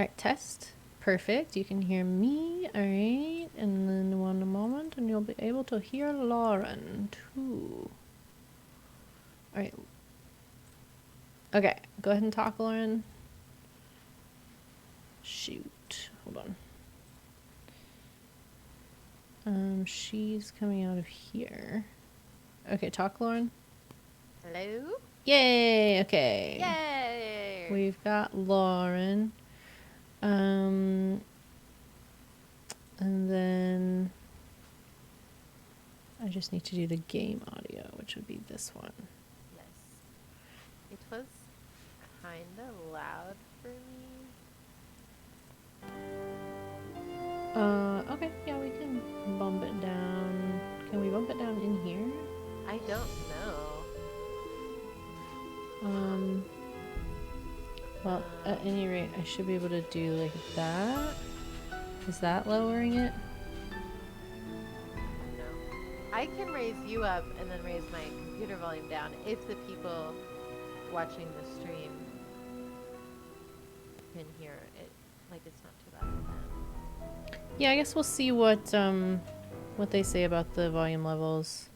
right, test. Perfect. You can hear me. All right. And then one moment, and you'll be able to hear Lauren, too. All right. Okay. Go ahead and talk, Lauren. Shoot. Hold on. She's coming out of here. Okay, talk, Lauren. Hello? Yay! Okay. Yay! We've got Lauren. And then I just need to do the game audio, which would be this one. Yes. It was kinda loud for me. Okay, yeah, we can bump it down. Can we bump it down in here? I don't know. Well, at any rate, I should be able to do like that. Is that lowering it? No. I can raise you up and then raise my computer volume down if the people watching the stream can hear it. Like, it's not too loud for them. Yeah, I guess we'll see what they say about the volume levels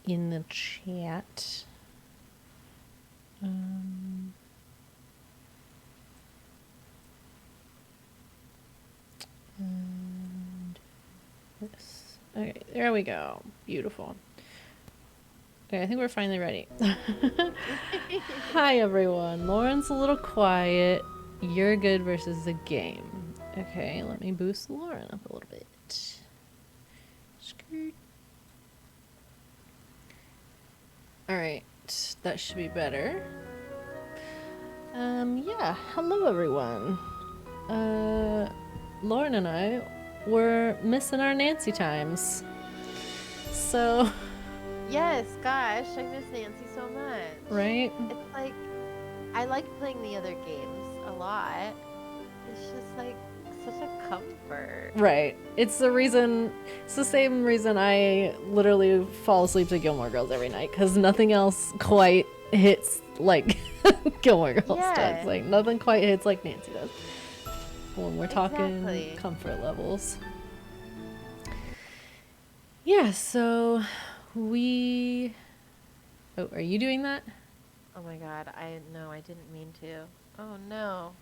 in the chat. And this. Okay, there we go. Beautiful. Okay, I think we're finally ready. Hi, everyone. Lauren's a little quiet. You're good versus the game. Okay, let me boost Lauren up a little bit. Skirt. Alright, that should be better. Yeah, hello everyone. Lauren and I were missing our Nancy times. So... Yes, gosh, I miss Nancy so much. Right? It's like, I like playing the other games a lot. It's just like such a comfort. Right. It's the same reason I literally fall asleep to Gilmore Girls every night, because nothing else quite hits like Gilmore Girls does. Like, nothing quite hits like Nancy does. When we're talking comfort levels. Yeah, so we... Oh, are you doing that? Oh my god, I didn't mean to. Oh no.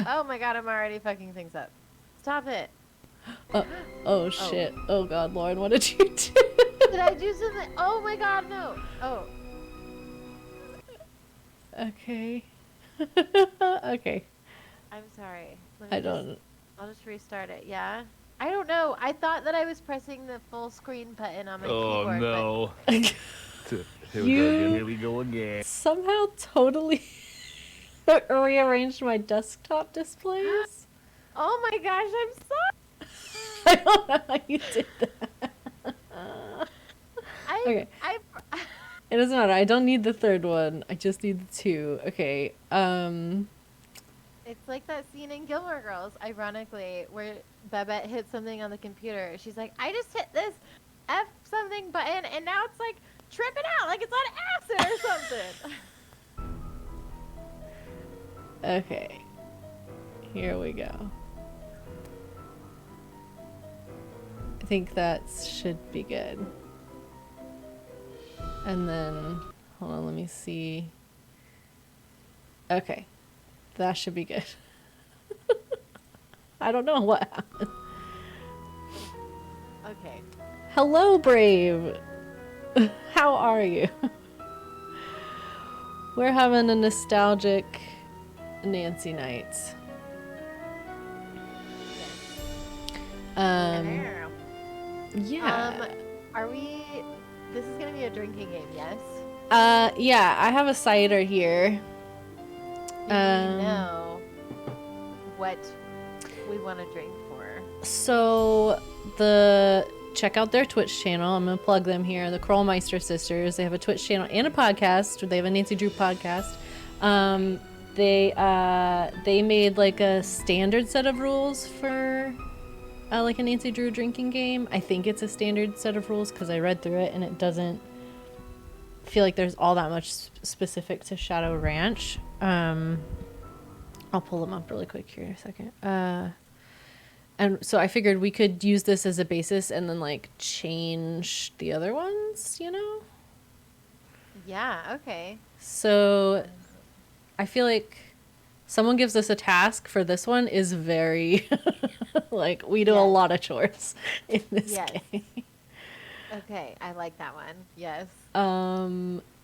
Oh my god, I'm already fucking things up. Stop it. Oh shit. Oh god, Lauren, what did you do? Did I do something? Oh my god, no. Oh. Okay. Okay. I'm sorry. I'll just restart it, yeah? I don't know. I thought that I was pressing the full screen button on my keyboard. Oh no. Here we go again. Somehow totally rearranged my desktop displays. Oh my gosh, I'm sorry. I don't know how you did that. Okay. It doesn't matter. I don't need the third one. I just need the two. Okay. It's like that scene in Gilmore Girls, ironically, where Babette hit something on the computer. She's like, I just hit this F something button, and now it's like tripping out, like it's on acid or something. Okay. Here we go. I think that should be good. And then, hold on, let me see. Okay. That should be good. I don't know what happened. Okay. Hello, Brave. How are you? We're having a nostalgic Nancy night. Yeah. Are we... This is gonna be a drinking game, yes? Yeah, I have a cider here. Do we know what we want to drink for? So, check out their Twitch channel. I'm going to plug them here. The Krollmeister sisters. They have a Twitch channel and a podcast. They have a Nancy Drew podcast. They made like a standard set of rules for like a Nancy Drew drinking game. I think it's a standard set of rules because I read through it and it doesn't feel like there's all that much specific to Shadow Ranch. I'll pull them up really quick here in a second. And so I figured we could use this as a basis and then like change the other ones, you know? Yeah, okay. So I feel like someone gives us a task for this one is very like we do a lot of chores in this game. Okay, I like that one. Yes.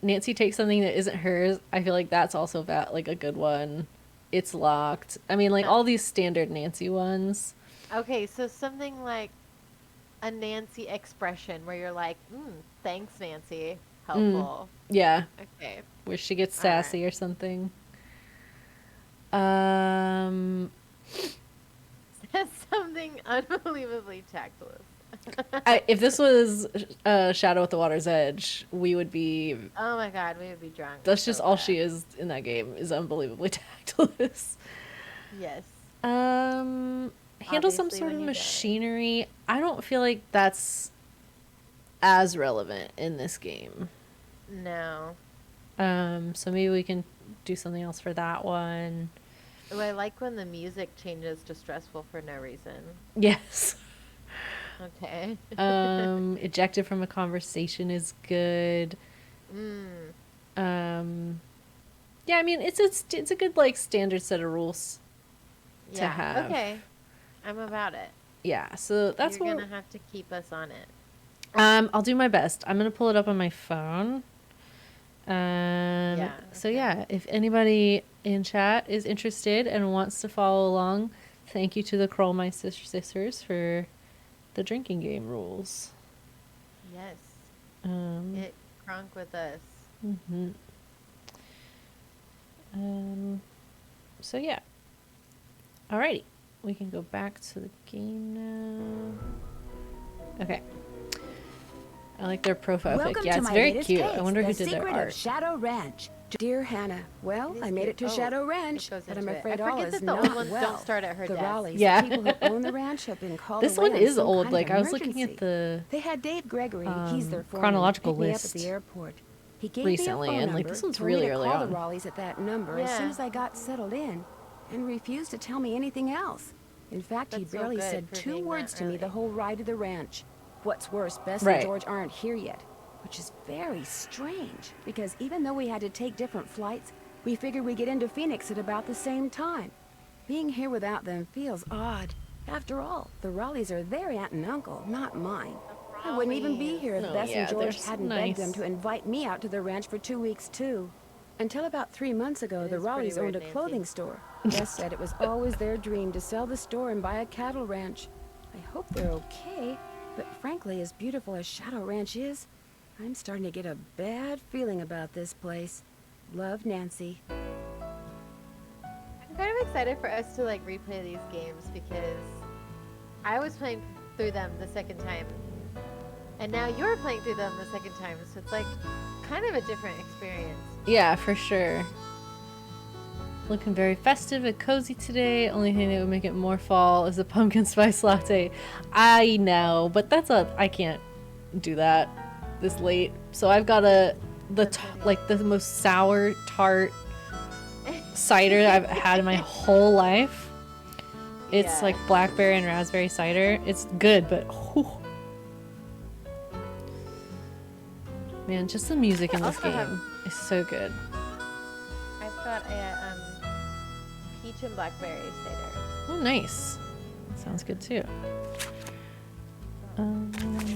Nancy takes something that isn't hers. I feel like that's also like a good one. It's locked. I mean, like all these standard Nancy ones. Okay, so something like a Nancy expression where you're like, thanks, Nancy. Helpful. Yeah. Okay. Where she gets sassy or something. Something unbelievably tactless. If this was Shadow at the Water's Edge, we would be... Oh my god, we would be drunk. That's just all she is in that game, is unbelievably tactless. Yes. Handle some sort of machinery. I don't feel like that's as relevant in this game. No. So maybe we can do something else for that one. Oh, I like when the music changes to stressful for no reason. Yes. Okay. Ejected from a conversation is good. Yeah, I mean it's a good like standard set of rules to have. Okay. I'm about it. Yeah, so that's You're gonna have to keep us on it. I'll do my best. I'm gonna pull it up on my phone. So yeah, if anybody in chat is interested and wants to follow along, thank you to the Krollmeister sisters for the drinking game rules. Yes. Get crunk with us. So yeah. Alrighty. We can go back to the game now. Okay. I like their profile pic. Yeah, it's very cute. I wonder who did their art. Shadow Ranch. Dear Hannah, well, I made it to Shadow Ranch, but I'm afraid all is not well. Don't start at her the desk. Raleighs, Yeah. the people who own the ranch, have been called This away one on is some old. kind Like of I was looking at emergency. the They had Dave Gregory, he's their foreman, chronological pick me list up at the airport. He gave recently, me a phone and like number, this one's told me really to early call on. the Raleighs at that number as soon as I got settled in, and refused to tell me anything else. In fact, he barely said 2 words to me the whole ride to the ranch. What's worse, Bess and George aren't here yet, which is very strange, because even though we had to take different flights, we figured we'd get into Phoenix at about the same time. Being here without them feels odd. After all, the Raleighs are their aunt and uncle, not mine. I wouldn't even be here if Bess and George hadn't begged them to invite me out to the ranch for 2 weeks, too. Until about 3 months ago, the Raleighs owned a clothing store. Bess said it was always their dream to sell the store and buy a cattle ranch. I hope they're okay, but frankly, as beautiful as Shadow Ranch is, I'm starting to get a bad feeling about this place. Love, Nancy. I'm kind of excited for us to like replay these games because I was playing through them the second time, and now you're playing through them the second time, so it's like kind of a different experience. Yeah, for sure. Looking very festive and cozy today. Only thing that would make it more fall is a pumpkin spice latte. I know, but I can't do that this late. So I've got the most sour tart cider I've had in my whole life. It's like blackberry and raspberry cider. It's good, but whew. Man, just the music in this game is so good. I've got a peach and blackberry cider. Oh, nice. Sounds good too. I'm gonna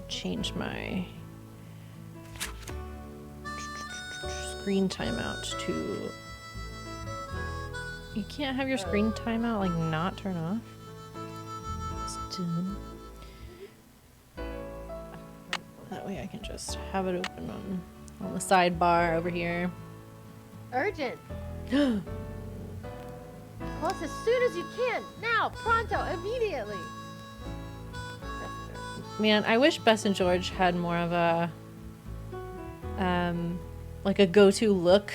change my screen timeout to... You can't have your screen timeout like not turn off. It's done. That way I can just have it open on the sidebar over here. Urgent. Call us as soon as you can. Now, pronto, immediately. Man, I wish Bess and George had more of a like a go-to look,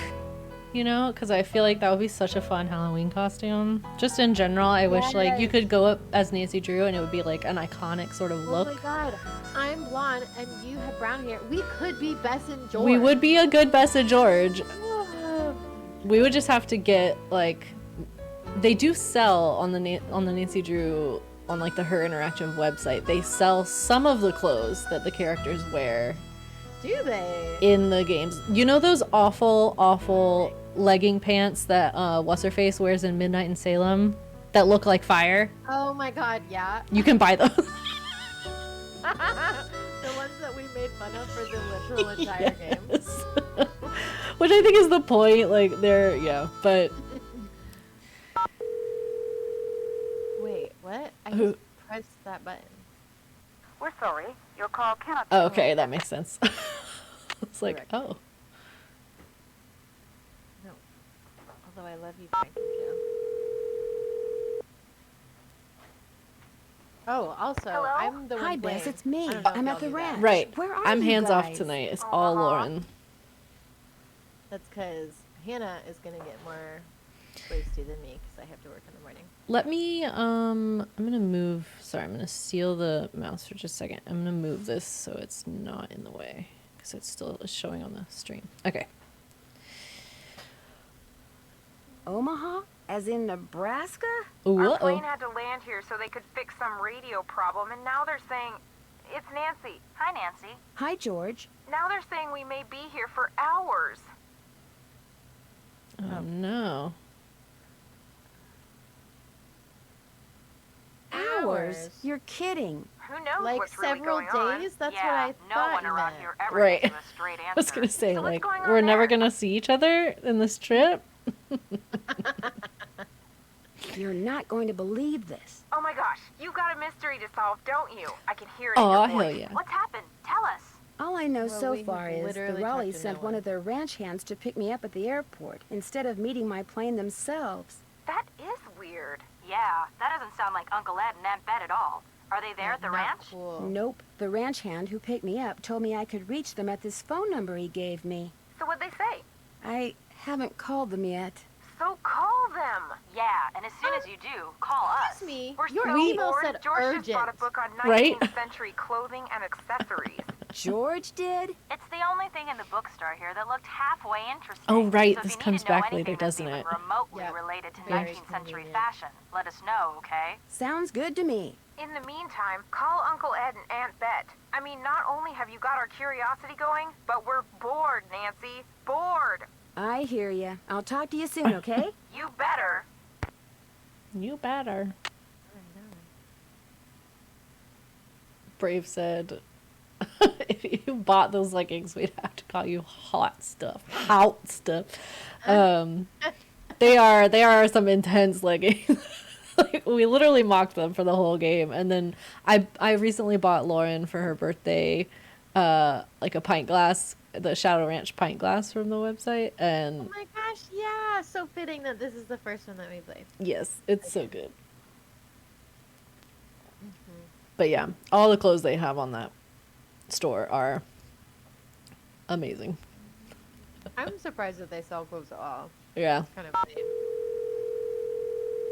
you know, because I feel like that would be such a fun Halloween costume. Just in general, I wish like you could go up as Nancy Drew and it would be like an iconic sort of look. Oh my god, I'm blonde and you have brown hair. We could be Bess and George. We would be a good Bess and George. we would just have to get like, they do sell on the Nancy Drew, on like the Her Interactive website. They sell some of the clothes that the characters wear. Do they? In the games. You know those awful legging pants that what's her face wears in Midnight in Salem that look like fire? Oh my god, yeah. You can buy those. The ones that we made fun of for the literal entire game. Which I think is the point. Like they're but. Wait, what? I just pressed that button. We're sorry. Your call cannot. Oh, okay, that makes sense. It's like, Correct. oh. No. Although I love you, Franklin Joe. Oh, also, Hello? I'm the one Hi, Bess, playing. it's me. I don't know if I'm y'all at the knew that. ranch. Right. Where are I'm you hands off guys? tonight. It's all Lauren. That's because Hannah is going to get more wasted than me because I have to work in the morning. Let me, I'm gonna move, sorry, I'm gonna steal the mouse for just a second. I'm gonna move this so it's not in the way, because it's still showing on the stream. Okay. Omaha? As in Nebraska? Ooh, Our plane uh-oh. had to land here so they could fix some radio problem, and now they're saying it's Nancy. Hi, Nancy. Hi, George. Now they're saying we may be here for hours. Oh, no. Hours? You're kidding. Who knows Like what's really several going on? days? That's yeah, what I no thought one you around meant. here ever Right. gives you a straight answer. I was gonna say, So what's like, going on we're never there? gonna see each other in this trip. You're not going to believe this. Oh my gosh, you've got a mystery to solve, don't you? I can hear it Aw, in your hell voice. yeah. What's happened? Tell us. All I know Well, so we have far is the literally Raleighs talked to sent no one one. of their ranch hands to pick me up at the airport instead of meeting my plane themselves. That is weird. Yeah, that doesn't sound like Uncle Ed and Aunt Bet at all. Are they there at the Not ranch? Cool. Nope. The ranch hand who picked me up told me I could reach them at this phone number he gave me. So what'd they say? I haven't called them yet. So call them. Yeah, and as soon as you do, call us. Excuse me, We're your so email bored. said George just bought a urgent. book on 19th Right? century clothing and accessories. George did? It's the only thing in the bookstore here that looked halfway interesting. Oh, right, So if this you need comes to know back later, anything that's doesn't even it? remotely Yep. related to Very 19th century convenient. fashion, let us know, okay? Sounds good to me. In the meantime, call Uncle Ed and Aunt Bet. I mean, not only have you got our curiosity going, but we're bored, Nancy. Bored. I hear ya. I'll talk to you soon, okay? You better. You better. Brave said, if you bought those leggings, we'd have to call you hot stuff. Hot stuff. They are some intense leggings. Like, we literally mocked them for the whole game. And then I recently bought Lauren for her birthday, like a pint glass, the Shadow Ranch pint glass from the website. And Oh my gosh, yeah. So fitting that this is the first one that we played. yes, it's so good. But yeah, all the clothes they have on that store are amazing. I'm surprised that they sell clothes at all. Yeah. Kind of lame.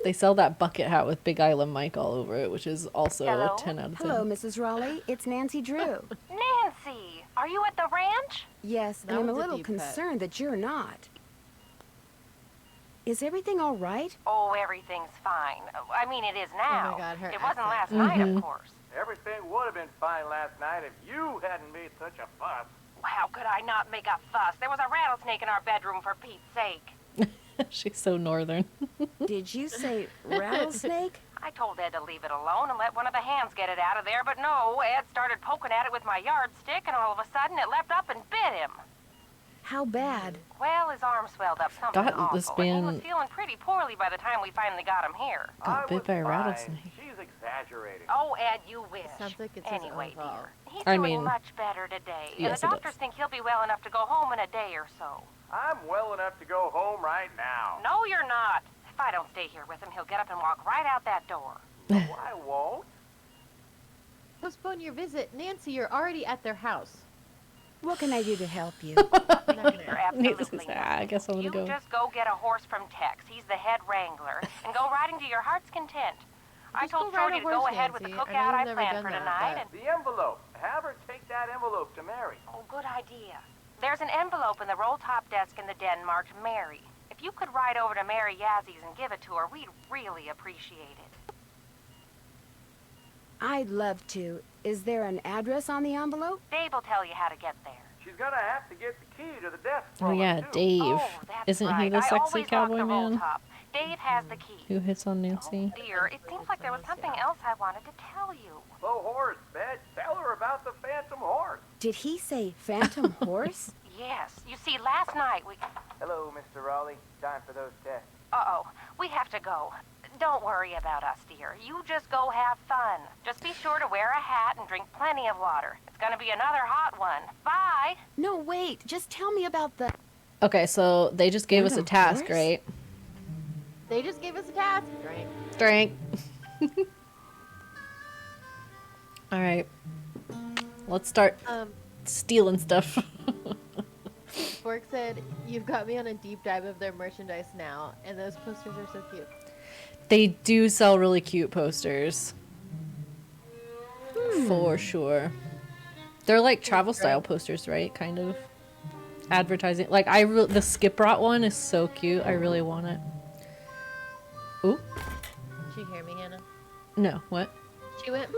They sell that bucket hat with Big Island Mike all over it, which is also Hello? 10 out of 10. Hello, Mrs. Raleigh. It's Nancy Drew. Nancy, are you at the ranch? Yes, That and I'm a was a little deep cut. concerned that you're not. Is everything all right? Oh, everything's fine. I mean, it is now. Oh my God, her it wasn't accent. last night, of course. Everything would have been fine last night if you hadn't made such a fuss. How could I not make a fuss? There was a rattlesnake in our bedroom, for Pete's sake. She's so northern. Did you say rattlesnake? I told Ed to leave it alone and let one of the hands get it out of there, but no, Ed started poking at it with my yardstick, and all of a sudden it leapt up and bit him. How bad? Well, his arm swelled up something God, awful, this and he was man- feeling pretty poorly by the time we finally got him here. Got I bit was by a fine. rattlesnake. She's exaggerating. Oh, Ed, you wish. sounds like it's his Anyway, own fault. dear, he's I doing mean, much better today, yes, and it the doctors does. think he'll be well enough to go home in a day or so. I'm well enough to go home right now. No, you're not. If I don't stay here with him, he'll get up and walk right out that door. No, I won't. Postpone your visit. Nancy, you're already at their house. What can I do to help you? You're not You're gonna- absolutely I nothing. guess I'm gonna You go. just go get a horse from Tex. He's the head wrangler, and go riding to your heart's content. I Just told go ride Shorty a to go horse, ahead with the Nancy. I know cookout I you've never planned done for that, tonight, but- and The envelope. Have her take that envelope to Mary. oh, good idea. There's an envelope in the roll-top desk in the den marked Mary. If If you could ride over to Mary Yazzy's and give it to her, we'd really appreciate it. I'd love to. Is there an address on the envelope? Dave will tell you how to get there. She's gonna have to get the key to the desk. Oh yeah, too. Dave. Oh, that's Isn't right. he the I sexy always cowboy lock the roll man top. Dave has the key. who hits on Nancy? Oh dear, it seems like there was something else I wanted to tell you. Slow horse, Bet. Tell her about the phantom horse. Did he say phantom horse? Yes, you see, last night we... Hello, Mr. Raleigh. Time for those tests. Uh-oh, we have to go. Don't worry about us, dear. You just go have fun. Just be sure to wear a hat and drink plenty of water. It's gonna be another hot one. Bye! No, wait. Just tell me about the... Okay, so they just gave us a Phantom task, horse? right? They just gave us a task. Drink. Drink. All right. Let's start stealing stuff. Fork said, "You've got me on a deep dive of their merchandise now, and those posters are so cute." They do sell really cute posters. For sure. They're like travel style posters, right? Kind of. Advertising. Like, the Skip Rot one is so cute. I really want it. Ooh. Did you hear me, Hannah? No, what? She went, So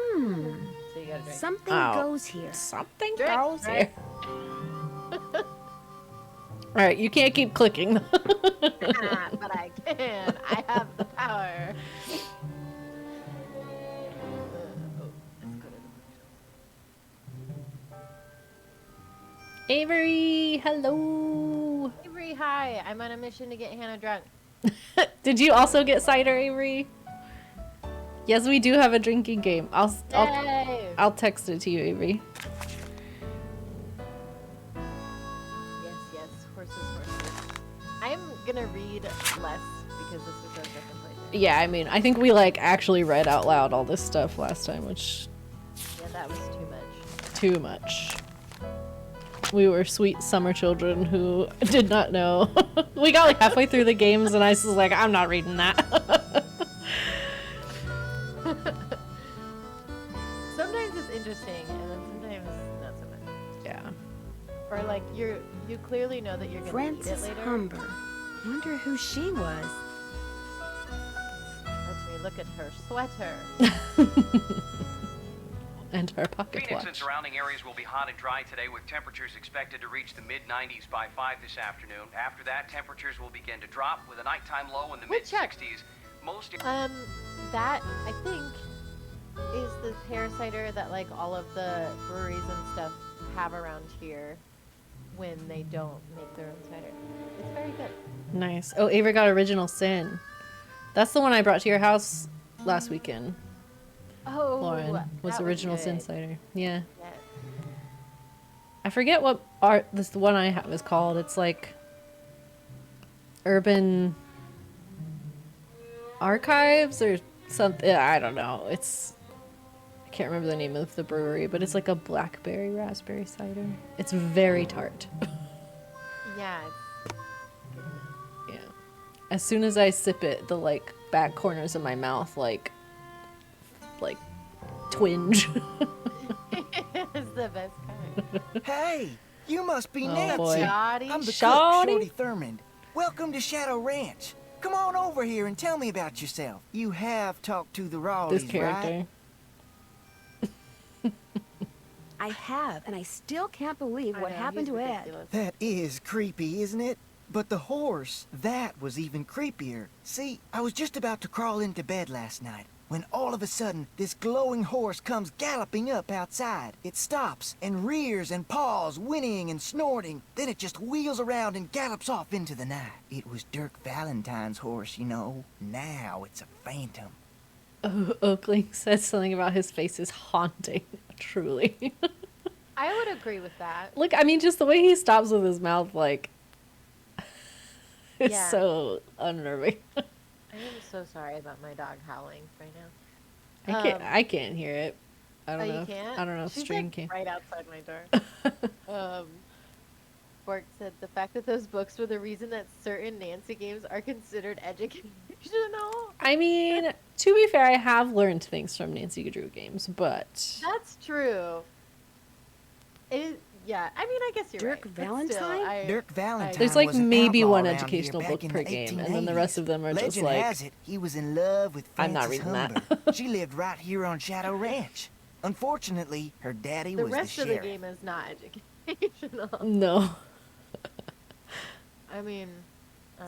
you gotta drink. Something Oh. goes here. Something Drink, goes right? here. Alright, you can't keep clicking. But I can. I have the power. Avery, hello. Avery, hi. I'm on a mission to get Hannah drunk. Did you also get cider, Avery? Yes, we do have a drinking game. I'll Yay! text it to you, Avery. Yes, horses. I'm gonna read less because this is our second playthrough. Yeah, I mean, I think we like actually read out loud all this stuff last time, which Yeah, that was too much. too much. We were sweet summer children who did not know. We got like halfway through the games and I was like, I'm not reading that. Sometimes it's interesting, and then sometimes not so much. Yeah. Or like you clearly know that you're gonna read it Frances later. Humber. Wonder who she was. Let me look at her sweater. And our pocket Phoenix and watch. surrounding areas will be hot and dry today, with temperatures expected to reach the mid-90s by 5 this afternoon. After that, temperatures will begin to drop, with a nighttime low in the Wait, check. mid-60s. Most... That I think is the pear cider that like all of the breweries and stuff have around here when they don't make their own cider. It's very good. Nice. Oh, Avery got Original Sin. That's the one I brought to your house last weekend. Oh, Lauren was that Original good. Sin cider. Yeah. Yes. I forget what this one I have is called. It's like Urban Archives or something. I don't know. I can't remember the name of the brewery, but it's like a blackberry raspberry cider. It's very tart. Yeah. Yeah. As soon as I sip it, the like back corners of my mouth like twinge. It's the best kind. Hey, you must be Oh, Nancy. boy. Shoddy. I'm the Shawty? cook, Shorty Thurmond. Welcome to Shadow Ranch. Come on over here and tell me about yourself. You have talked to the Raleighs, This right? character. I have, and I still can't believe I what know, happened he's to Ed. ridiculous. That is creepy, isn't it? But the horse, that was even creepier. See, I was just about to crawl into bed last night when all of a sudden this glowing horse comes galloping up outside. It stops and rears and paws, whinnying and snorting. Then it just wheels around and gallops off into the night. It was Dirk Valentine's horse, you know. Now it's a phantom. Oh, Oakling said something about his face is haunting. Truly. I would agree with that. Look, I mean, just the way he stops with his mouth, like, it's Yeah. so unnerving. I am so sorry about my dog howling right now. I can't hear it. I don't Oh, know. you if- can't? I don't know if She's stream like can. right outside my door. Bork said the fact that those books were the reason that certain Nancy games are considered educational. I mean, to be fair, I have learned things from Nancy Drew games, but That's true. Yeah, I mean, I guess you're Dirk right. But Valentine? still, Dirk Valentine There's like was an maybe outlaw one around educational here book back in per the game, and then the rest of them are just Legend like, has it he was in love with I'm not Frances reading that. Humber. She lived right here on Shadow Ranch. Unfortunately, her daddy the was the rest of sheriff. the game is not educational. no. I mean,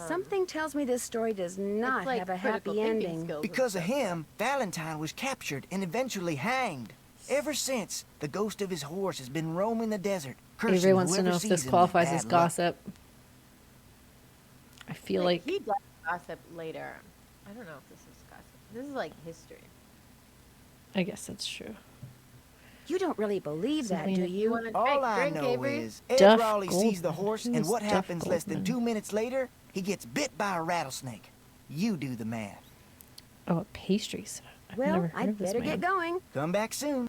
Something tells me this story does not like have a critical happy thinking ending. skills and Because of stuff. him, Valentine was captured and eventually hanged. Ever since, the ghost of his horse has been roaming the desert, cursing Avery wants to whoever know if sees this him with qualifies bad as luck. gossip. I feel like he'd like gossip later. I don't know if this is gossip. This is like history. I guess that's true. You don't really believe that, do Something- You you? want to All I drink, know Avery? is Ed Duff Raleigh sees the Goldman. horse, Who and is what Duff happens less than Goldman? 2 minutes later? He gets bit by a rattlesnake. You do the math. Oh, a pastry set. I've Well, never heard I'd of this better man. get going. Come back soon.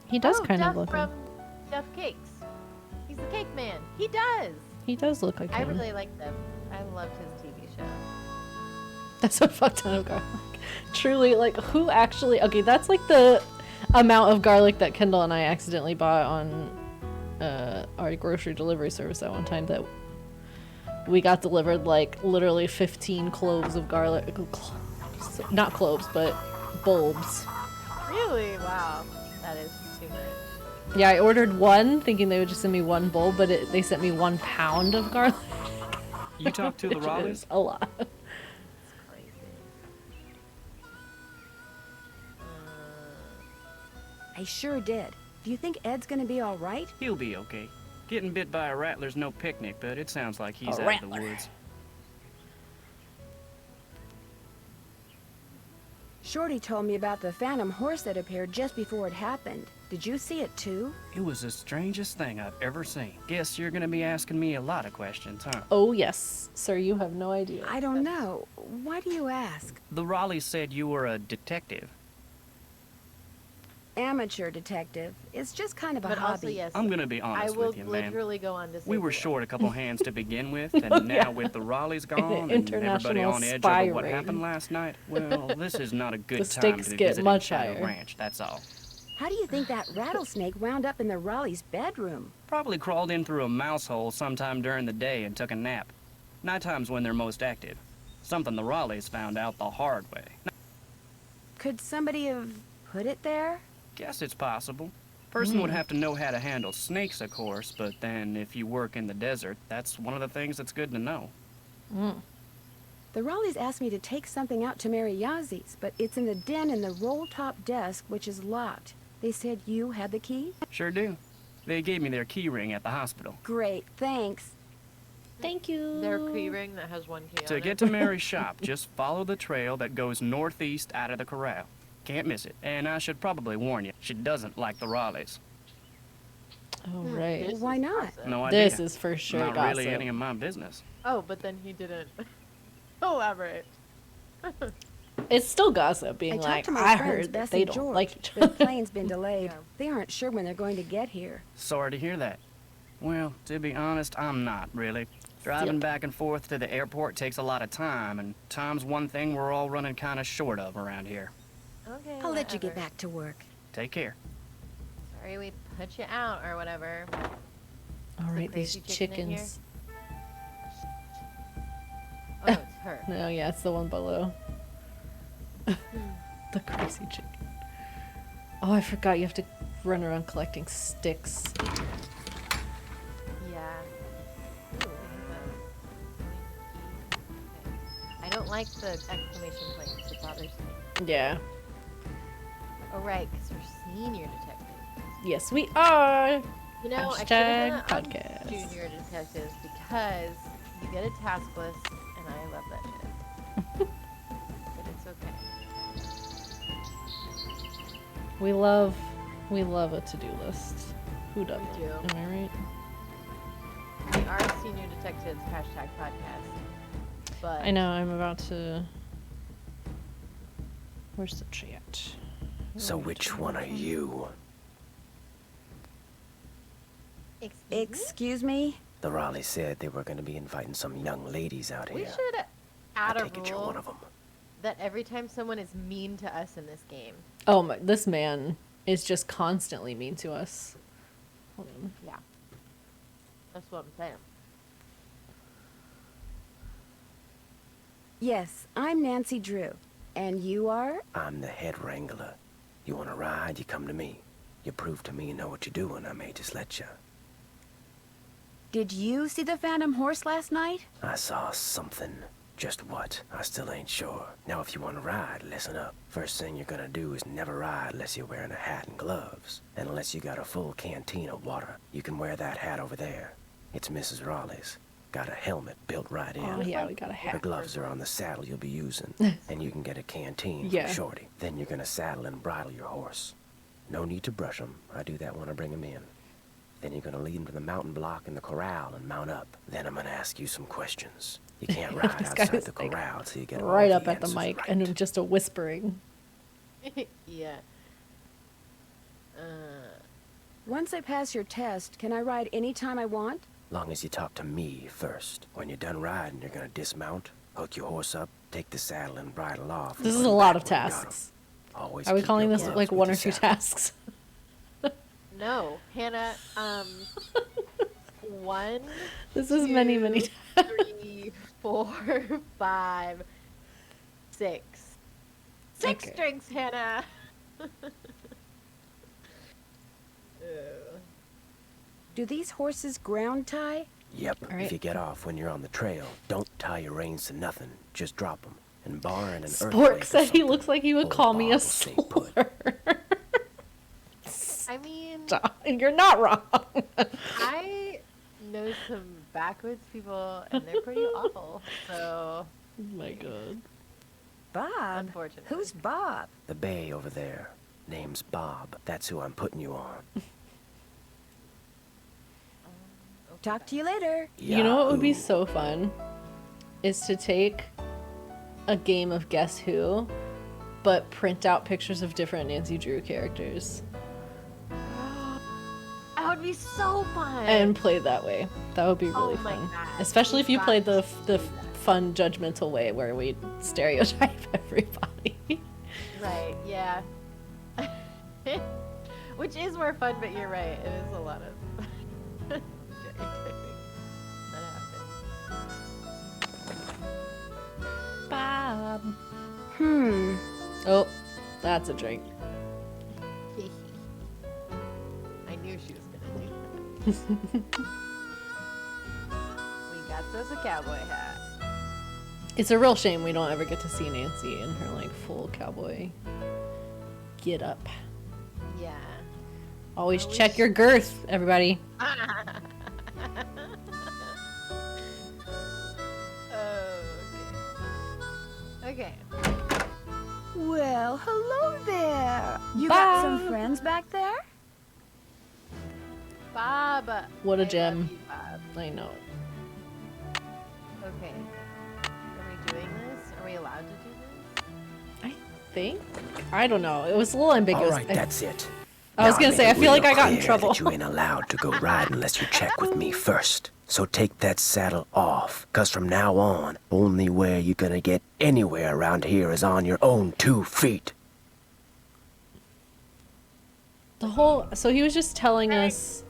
He does Oh, kind Duff of look from like Duff Cakes. He's the cake man. He does. he does look like I him. really liked him. I loved his TV show. That's a fuck ton of garlic. Truly, like, who actually... Okay, that's like the amount of garlic that Kendall and I accidentally bought on our grocery delivery service at one time, that we got delivered, like, literally 15 cloves of garlic. Not cloves, but bulbs. Really? Wow. That is too much. Yeah, I ordered one, thinking they would just send me one bulb, but they sent me 1 pound of garlic. You talked to the which Raleighs? is a lot. It's crazy. I sure did. Do you think Ed's gonna be all right? He'll be okay. Getting bit by a rattler's no picnic, but it sounds like he's A out of the rattler. woods. Shorty told me about the phantom horse that appeared just before it happened. Did you see it too? It was the strangest thing I've ever seen. Guess you're gonna be asking me a lot of questions, huh? Oh, yes. Sir, you have no idea. I don't know. Why do you ask? The Raleighs said you were a detective. Amateur detective. It's just kind of a But hobby. also, yes, I'm gonna be I honest will with you, ma'am. literally go on to say We were the short a couple hands to begin with, and Oh, now yeah. with the Raleighs And gone and everybody international on edge spy over what ring. happened last night, well, this is not a good The time stakes to be get visiting much Shadow higher. Ranch, that's all. How do you think that rattlesnake wound up in the Raleigh's bedroom? Probably crawled in through a mouse hole sometime during the day and took a nap. Nighttime's when they're most active. Something the Raleighs found out the hard way. Could somebody have put it there? Guess it's possible. Person would have to know how to handle snakes, of course, but then if you work in the desert, that's one of the things that's good to know. The Raleighs asked me to take something out to Mary Yazi's, but it's in the den in the roll-top desk, which is locked. They said you had the key? Sure do. They gave me their key ring at the hospital. Great, thanks. Thank you. Their key ring that has 1 key on To it. get to Mary's shop, just follow the trail that goes northeast out of the corral. Can't miss it. And I should probably warn you, she doesn't like the Raleighs. Oh, right. This Why is not? gossip. No idea. This is for sure Not gossip. really any of my business. Oh, but then he didn't elaborate. It's still gossip I being talked like, to my I friends, heard that Bess they and don't George, like each but the other. plane's been delayed. Yeah. They aren't sure when they're going to get here. Sorry to hear that. Well, to be honest, I'm not, really. Driving Yep. back and forth to the airport takes a lot of time, and time's one thing we're all running kind of short of around here. Okay. I'll let you get whatever. back to work. Take care. Sorry we put you out or whatever. All right, these crazy chicken in here? chickens. Oh, it's her. No, yeah, it's the one below. The crazy chicken. Oh, I forgot you have to run around collecting sticks. Yeah. Ooh, I don't like the exclamation points. It bothers me. Yeah. Oh, right, because we're senior detectives. Yes, we are. You know, I should Hashtag have done podcast. junior detectives because you get a task list, and I love that shit. But it's okay. We love a to-do list. Who doesn't? We do. Am I right? We are senior detectives, hashtag podcast. But I know, I'm about to... Where's the chat? So which one are you? Excuse me? Excuse me? The Raleigh said they were going to be inviting some young ladies out We here. should I add a take it you're rule one of them. that every time someone is mean to us in this game, Oh my, this man is just constantly mean to us. Hold on. Yeah. That's what I'm saying. Yes, I'm Nancy Drew. And you are? I'm the head wrangler. You want to ride, you come to me. You prove to me you know what you're doing, I may just let you. Did you see the phantom horse last night? I saw something. Just what? I still ain't sure. Now, if you want to ride, listen up. First thing you're gonna do is never ride unless you're wearing a hat and gloves. And unless you got a full canteen of water. You can wear that hat over there. It's Mrs. Raleigh's. Got a helmet built right in. Oh, yeah, we got a Her hat. gloves are on the saddle you'll be using. And you can get a canteen Yeah. from Shorty. Then you're gonna saddle and bridle your horse. No need to brush him. I do that when I bring him in. Then you're gonna lead him to the mountain block in the corral and mount up. Then I'm gonna ask you some questions. You can't ride This outside guy's, the like, corral till you get all right up at the answers mic right. and just a whispering. Yeah. Once I pass your test, can I ride any time I want? Long as you talk to me first. When you're done riding, you're gonna dismount, hook your horse up, take the saddle and bridle off. This and is put a him lot back of where you got him. tasks. Always Are we keep calling your this gloves like with one your or two saddle. tasks? No, Hannah. 1, This is many, many 2, 3, 4, 5, 6. 6 Okay. drinks, Hannah. Do these horses ground tie? Yep. All right. If you get off when you're on the trail, don't tie your reins to nothing. Just drop them. And barring an Spork earthquake or said he something, looks like he would old call me Bob a will stay put. slur. I mean, And you're not wrong. I know some backwoods people, and they're pretty awful. So, Oh my god. Bob? unfortunately. Who's Bob? The bay over there. Name's Bob. That's who I'm putting you on. Talk to you later. You know what would be Yahoo. so fun? Is to take a game of Guess Who, but print out pictures of different Nancy Drew characters That would be so fun. and play that way. That would be really Oh my fun. God. Especially if you We've played got the fun judgmental way where we stereotype everybody. Right, yeah. Which is more fun, but you're right. It is a lot of stereotyping that happens. Bob. Oh, That's a drink. I knew she was gonna do that. We got us a cowboy hat. It's a real shame we don't ever get to see Nancy in her like full cowboy get up. Yeah. Always check your girth, everybody. Okay. well, hello there. You got some Bob. friends back there? Bob. What a I love gem. you, Bob. I know. Okay. Are we doing this? Are we allowed to do this? I think. I don't know. It was a little ambiguous. All right, that's it. I was Now gonna made say, it I feel like real I got in clear trouble. that you ain't allowed to go ride unless you check with me first. So take that saddle off, 'cause from now on, only way you're gonna get anywhere around here is on your own 2 feet. So he was just telling us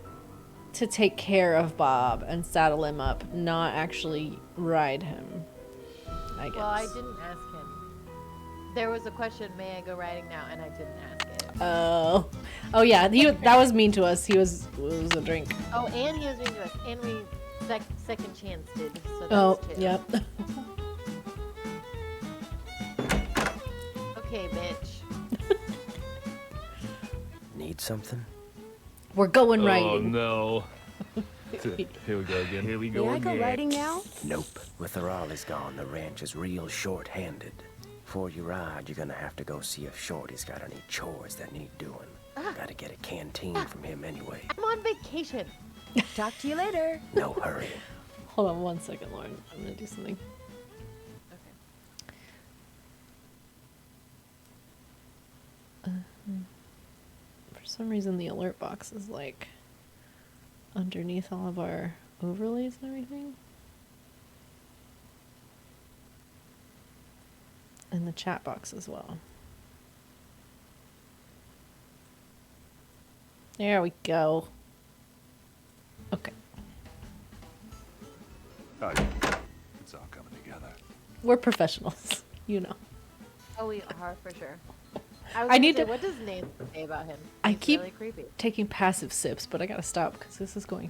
to take care of Bob and saddle him up, not actually ride him. I guess. Well, I didn't ask him. There was a question, may I go riding now? And I didn't ask it. Oh yeah. That was mean to us. It was a drink. Oh, and he was doing this. And we second chance did. So Oh, that's 2. yep. Okay, bitch. Need something? We're going Oh riding. no. Here we go again. Here we go May I go again. riding now? Nope. With the Raleighs gone, the ranch is real short-handed. Before you ride, you're gonna have to go see if Shorty's got any chores that need doing. Gotta get a canteen from him anyway. I'm on vacation. Talk to you later. No hurry. Hold on 1 second, Lauren. I'm gonna do something. For some reason, the alert box is like underneath all of our overlays and everything. And the chat box as well. There we go. We're professionals, you know. Oh, we are for sure. I need to. What does Nathan say about him? I He's keep really creepy. taking passive sips, but I gotta stop because this is going.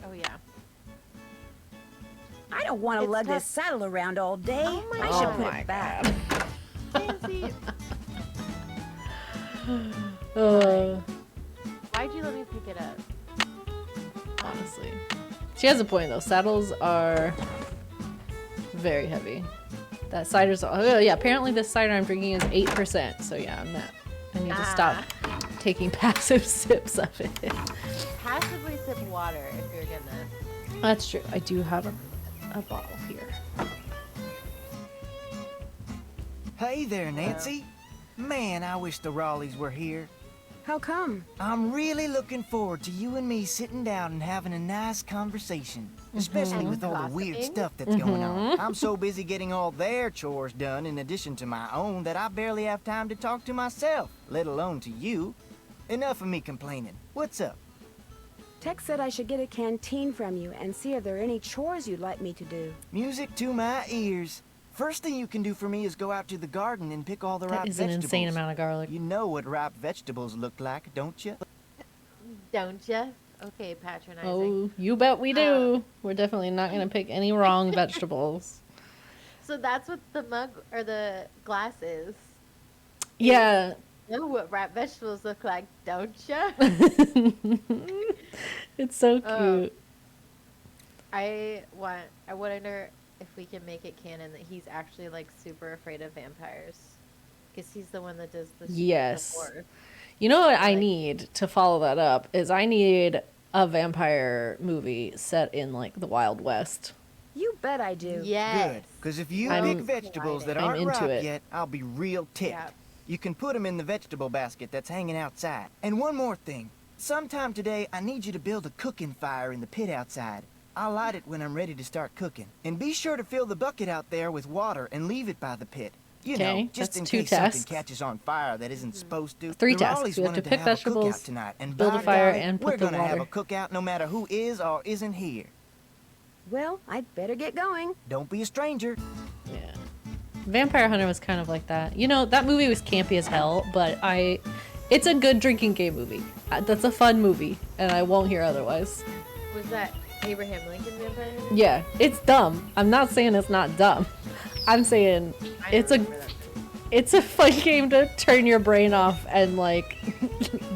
Oh yeah. I don't want to lug this saddle around all day. I should put it back. Nancy. Why'd you let me pick it up? Honestly, she has a point though. Saddles are very heavy. That cider's. Oh yeah, apparently this cider I'm drinking is 8%. So yeah, I need to stop taking passive sips of it. Passively sip water if you're gonna. That's true. I do have a bottle here. Hey there, Nancy. Man, I wish the Raleighs were here. How come? I'm really looking forward to you and me sitting down and having a nice conversation. Especially with all the weird stuff that's going on. I'm so busy getting all their chores done in addition to my own that I barely have time to talk to myself, let alone to you. Enough of me complaining. What's up? Tex said I should get a canteen from you and see if there are any chores you'd like me to do. Music to my ears. First thing you can do for me is go out to the garden and pick all the ripe vegetables. That is an insane amount of garlic. You know what ripe vegetables look like, don't you? Don't you? Okay, patronizing. Oh, you bet we do. We're definitely not going to pick any wrong vegetables. So that's what the mug or the glass is. Yeah. You know what ripe vegetables look like, don't you? It's so cute. I wonder if we can make it canon that he's actually like super afraid of vampires. Because he's the one that does the Yes. the horror. You know what I need to follow that up is I need a vampire movie set in like the Wild West. You bet I do. Yes. Good, because if you pick vegetables that aren't ripe yet, I'll be real ticked. Yeah. You can put them in the vegetable basket that's hanging outside. And one more thing. Sometime today, I need you to build a cooking fire in the pit outside. I'll light it when I'm ready to start cooking. And be sure to fill the bucket out there with water and leave it by the pit. You know, just in case something catches on fire that isn't supposed to. 3 tasks. We have to pick vegetables, tonight, and build a fire, and put the water. We're gonna have a cookout no matter who is or isn't here. Well, I'd better get going. Don't be a stranger. Yeah. Vampire Hunter was kind of like that. You know, that movie was campy as hell, but it's a good drinking game movie. That's a fun movie, and I won't hear otherwise. Was that Abraham Lincoln Vampire Hunter? Yeah, it's dumb. I'm not saying it's not dumb. I'm saying it's a fun game to turn your brain off and like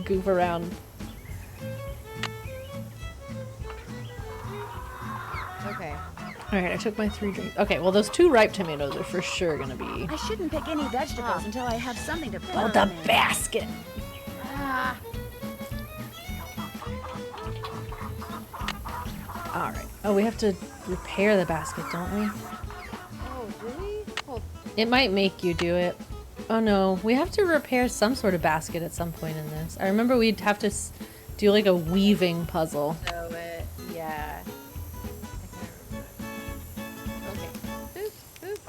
goof around. Okay. Alright, I took my 3 drinks. Okay, well those 2 ripe tomatoes are for sure gonna be. I shouldn't pick any vegetables until I have something to put Oh, on the there. basket! Alright. Oh, we have to repair the basket, don't we? Oh, do we? Hold. It might make you do it. Oh no, we have to repair some sort of basket at some point in this. I remember we'd have to do like a weaving puzzle. So yeah. I can't remember. Okay. Boop, boop,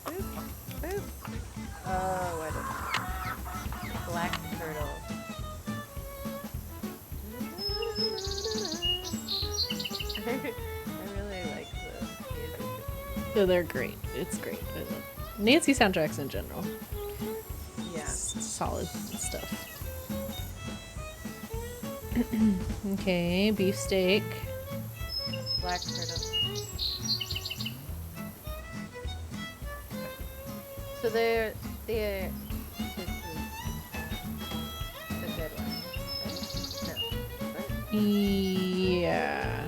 boop, boop. Oh, what is it? Black turtle. I really like the music. Oh, they're great. It's great. Nancy soundtracks in general. Yeah. Solid stuff. Okay, beefsteak. Black turtle. So this is the good one. Right? No. Yeah.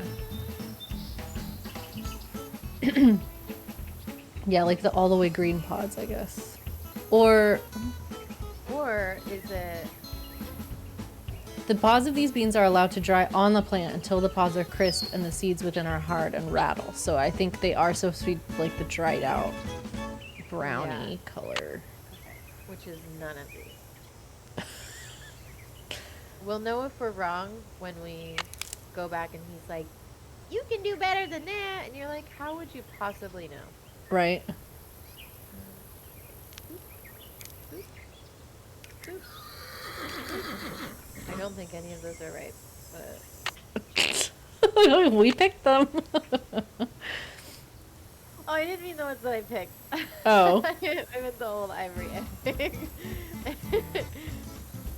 Yeah, like the all the way green pods, I guess. Or is it? The pods of these beans are allowed to dry on the plant until the pods are crisp and the seeds within are hard and rattle. So I think they are supposed to be like the dried out brownie color. Which is none of these. We'll know if we're wrong when we go back and he's like, you can do better than that. And you're like, how would you possibly know? Right. I don't think any of those are right, but... We picked them. Oh, I didn't mean the ones that I picked. Oh. I meant the old ivory egg.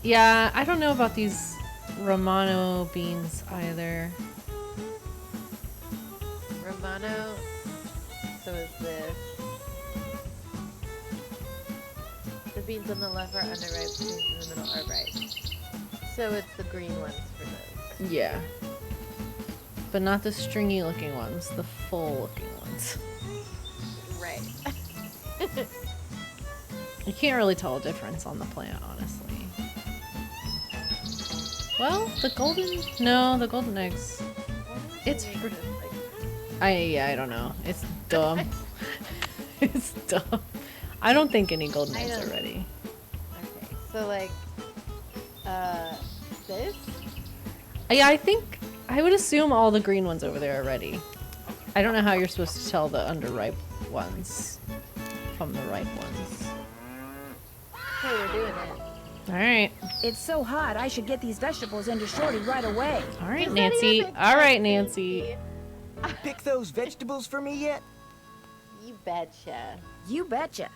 Yeah, I don't know about these Romano beans either. Romano. So is this. The beans on the left are underripe, the beans in the middle are ripe. So it's the green ones for those. Yeah. But not the stringy looking ones, the full looking ones. Right. You can't really tell a difference on the plant, honestly. Well, the golden eggs. It's I don't know. It's dumb. It's dumb. I don't think any golden eggs are ready. Okay, so like, this? Yeah, I would assume all the green ones over there are ready. I don't know how you're supposed to tell the underripe ones from the ripe ones. Okay, we're doing it. Alright. It's so hot, I should get these vegetables into Shorty right away. Alright, Nancy. Alright, Nancy. Pick those vegetables for me yet? You betcha. You betcha.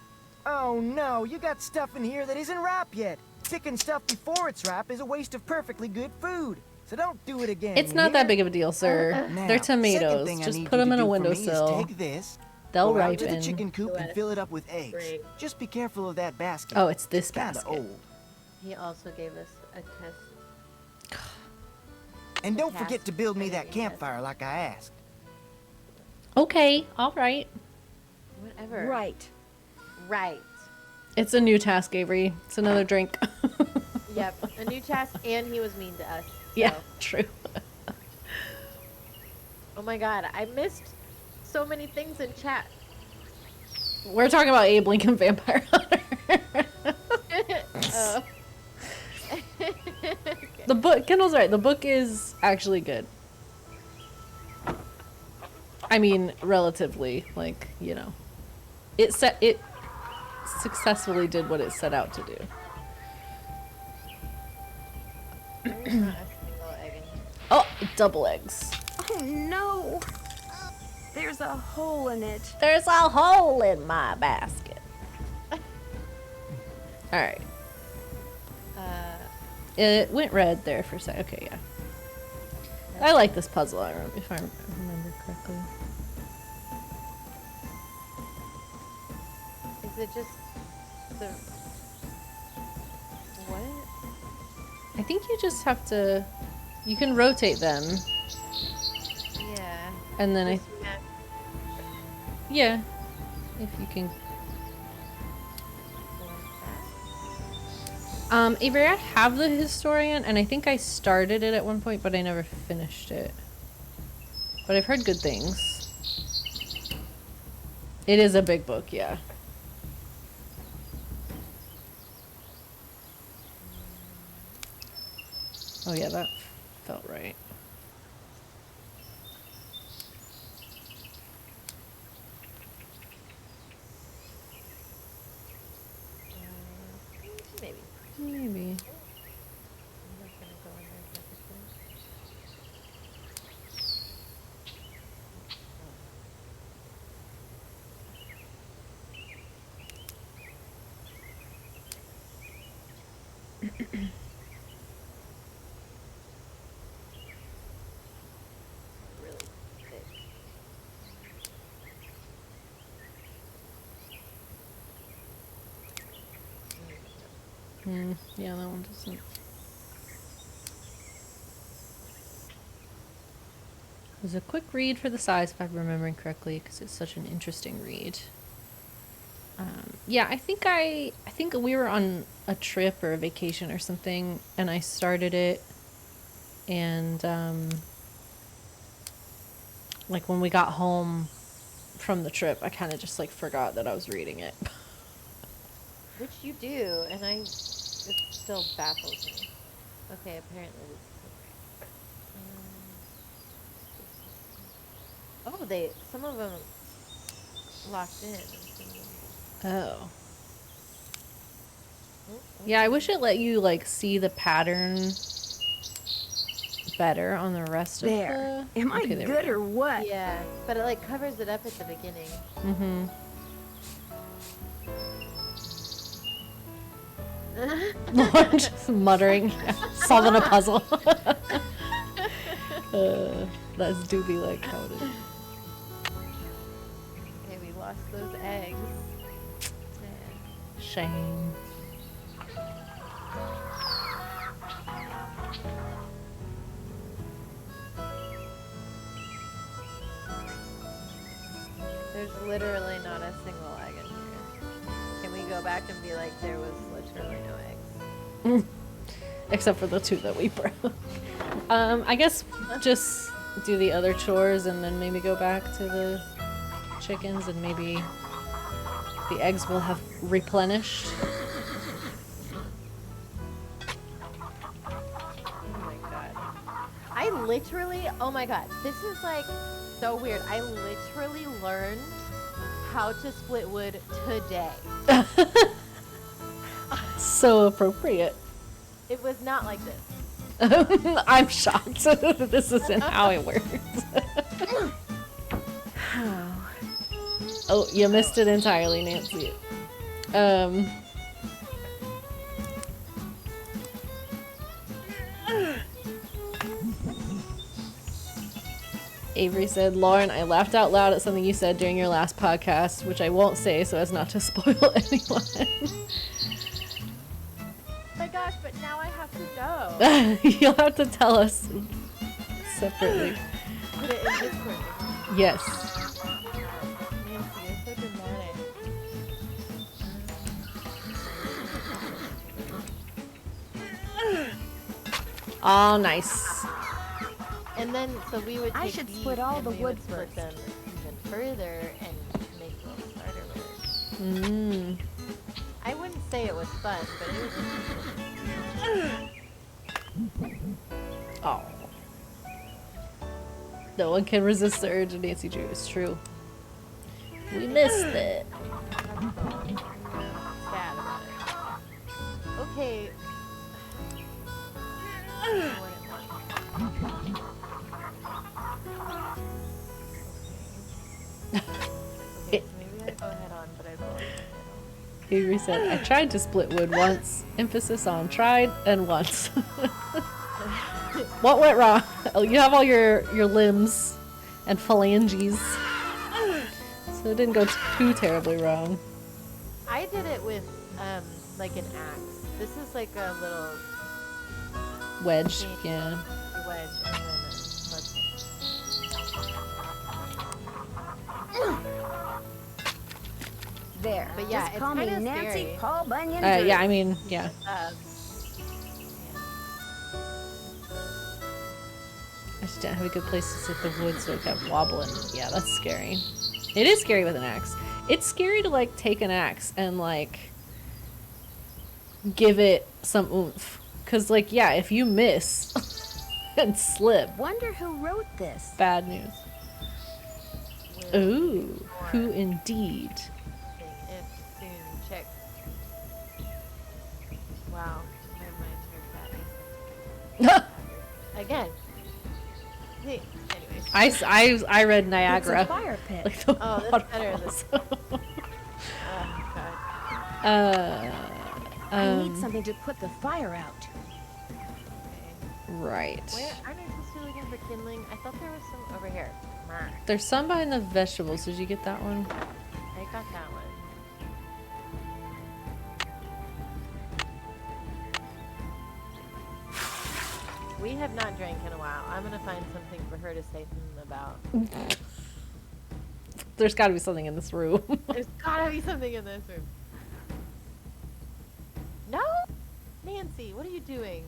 Oh no, you got stuff in here that isn't ripe yet. Picking stuff before it's ripe is a waste of perfectly good food. So don't do it again. It's not that big of a deal, sir. Now, They're tomatoes. Just put them in a windowsill. Take this. They'll go out to the ripen. chicken coop and fill it up with eggs. Great. Just be careful of that basket. Oh, it's this Kinda basket. old. He also gave us a test. And don't forget to build me that campfire like I asked. Okay, alright. Whatever. Right. Right. It's a new task, Avery. It's another drink. Yep. A new task, and he was mean to us. So. Yeah, true. Oh my god, I missed so many things in chat. We're talking about Abe Lincoln Vampire Hunter. Oh. The book, Kendall's right. The book is actually good. I mean, relatively, like, you know. It successfully did what it set out to do. There's not a single egg in here. Oh, double eggs. Oh no. There's a hole in it. There's a hole in my basket. Alright. It went red there for a sec. Okay, yeah. I like this puzzle, if I remember correctly. Is it just the... What? I think you just have to... You can rotate them. Yeah. And then Just match. Yeah. If you can... Avery, I have the Historian, and I think I started it at one point, but I never finished it. But I've heard good things. It is a big book, yeah. Oh yeah, that felt right. Maybe. Maybe. I'm not gonna go in there perfectly. Really thick. Yeah, that one doesn't. It was a quick read for the size, if I'm remembering correctly, because it's such an interesting read. Yeah, I think we were on a trip or a vacation or something, and I started it, and like when we got home from the trip, I kind of just like forgot that I was reading it. Which you do, and it still baffles me. Okay, apparently this is some of them locked in. Oh. Yeah, I wish it let you like see the pattern better on the rest of There. the... Am I Okay, there we good go. or what? Yeah, but it like covers it up at the beginning. Mm-hmm. Lauren just muttering, solving a puzzle. That's Doobie like how it is. Okay, we lost those eggs. Shame. There's literally not a single egg in here. Can we go back and be like, there was literally no eggs? Except for the 2 that we broke. I guess just do the other chores and then maybe go back to the chickens and maybe the eggs will have replenished. Oh my god. I literally, oh my god, this is like so weird. I literally learned how to split wood today. So appropriate. It was not like this. I'm shocked. This isn't how it works. Oh, you missed it entirely, Nancy. Avery said, Lauren, I laughed out loud at something you said during your last podcast, which I won't say so as not to spoil anyone. Oh my gosh, but now I have to know. You'll have to tell us separately. Put it in Discord. Yes. Nancy, you're so dramatic. Oh, nice. And then, so we would take I should these split all and the we wood would split first. them even further and make little starter wood. Mm. I wouldn't say it was fun, but it was Oh. No one can resist the urge of Nancy Drew. It's true. We missed it. sad about it. Okay. Okay, so maybe I go head on, but I will. Avery said, I tried to split wood once. Emphasis on tried and once. What went wrong? Oh, you have all your limbs and phalanges. So it didn't go too terribly wrong. I did it with like an axe. This is like a little Wedge, yeah. wedge and then let's There. But yeah, Just it's call me kinda Nancy scary. Paul Bunyan. Yeah, I mean, yeah. I just didn't have a good place to sit the wood so it kept wobbling. Yeah, that's scary. It is scary with an axe. It's scary to like take an axe and like give it some oomph. Cause like, yeah, if you miss and slip, Wonder who wrote this. bad news. Ooh, who indeed? if soon check. Wow, my mind's very Again. Hey, anyways. I read Niagara. It's a fire pit. Like the Oh, that's better. waterfalls. Oh, God. I need something to put the fire out. Right. Where aren't I supposed to be looking for kindling? I thought there was some over here. Mark. There's some behind the vegetables. Did you get that one? I got that one. We have not drank in a while. I'm gonna find something for her to say about. There's got to be something in this room. There's gotta be something in this room. No? Nancy, what are you doing?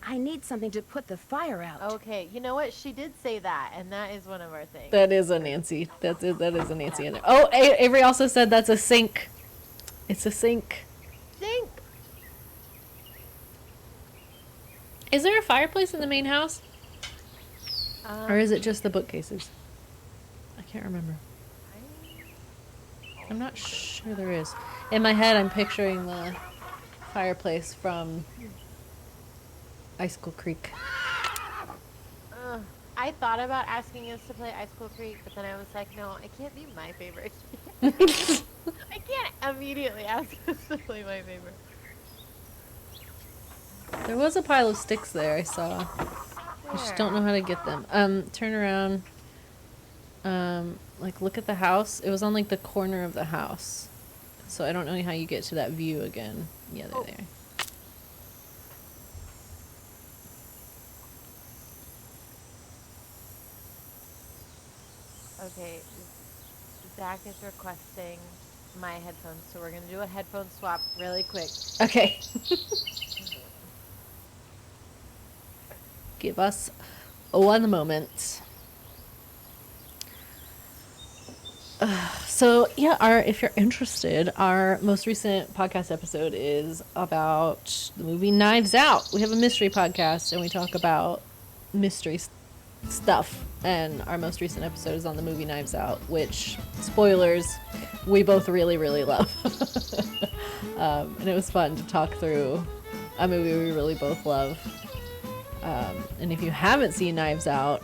I need something to put the fire out. Okay, you know what? She did say that, and that is one of our things. That is a Nancy. That is a Nancy in there. Oh, Avery also said that's a sink. It's a sink. Sink! Is there a fireplace in the main house? Or is it just the bookcases? I can't remember. I'm not sure there is. In my head, I'm picturing the fireplace from Icicle Creek. I thought about asking us to play Icicle Creek, but then I was like, no, it can't be my favorite. I can't immediately ask us to play my favorite. There was a pile of sticks there, I saw. I just don't know how to get them. Turn around. Like, look at the house. It was on, like, the corner of the house. So I don't know how you get to that view again. Yeah, they're there. Okay, Zach is requesting my headphones, so we're gonna do a headphone swap really quick. Okay. Give us 1 moment. So yeah, if you're interested, our most recent podcast episode is about the movie Knives Out. We have a mystery podcast, and we talk about mystery stuff. And our most recent episode is on the movie Knives Out, which, spoilers, we both really, really love. And it was fun to talk through a movie we really both love. And if you haven't seen Knives Out,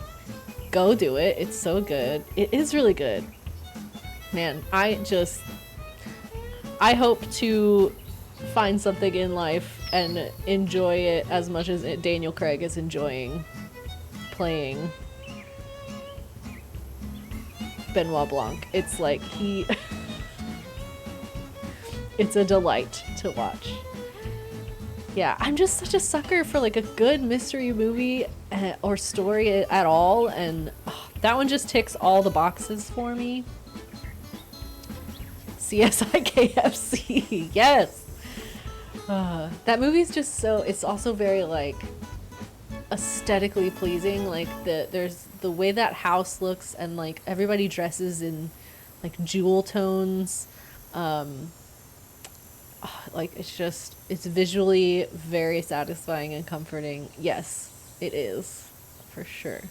go do it. It's so good. It is really good. Man, I hope to find something in life and enjoy it as much as Daniel Craig is enjoying playing Benoit Blanc. It's like it's a delight to watch. Yeah, I'm just such a sucker for like a good mystery movie or story at all, and that one just ticks all the boxes for me. CSI KFC, yes. That movie's just so, it's also very like aesthetically pleasing. Like there's the way that house looks, and like everybody dresses in like jewel tones. Like it's visually very satisfying and comforting. Yes, it is, for sure.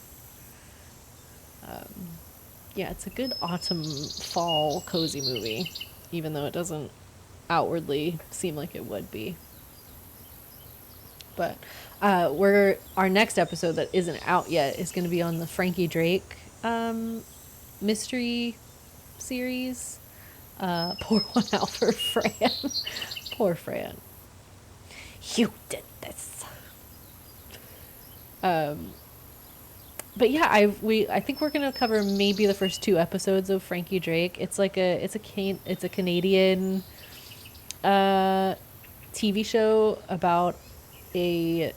Yeah, it's a good autumn, fall, cozy movie, even though it doesn't outwardly seem like it would be. But our next episode that isn't out yet is going to be on the Frankie Drake mystery series. Pour one out for Fran. Poor Fran. You did this. But yeah, I think we're gonna cover maybe the first 2 episodes of Frankie Drake. It's like it's a Canadian TV show about 2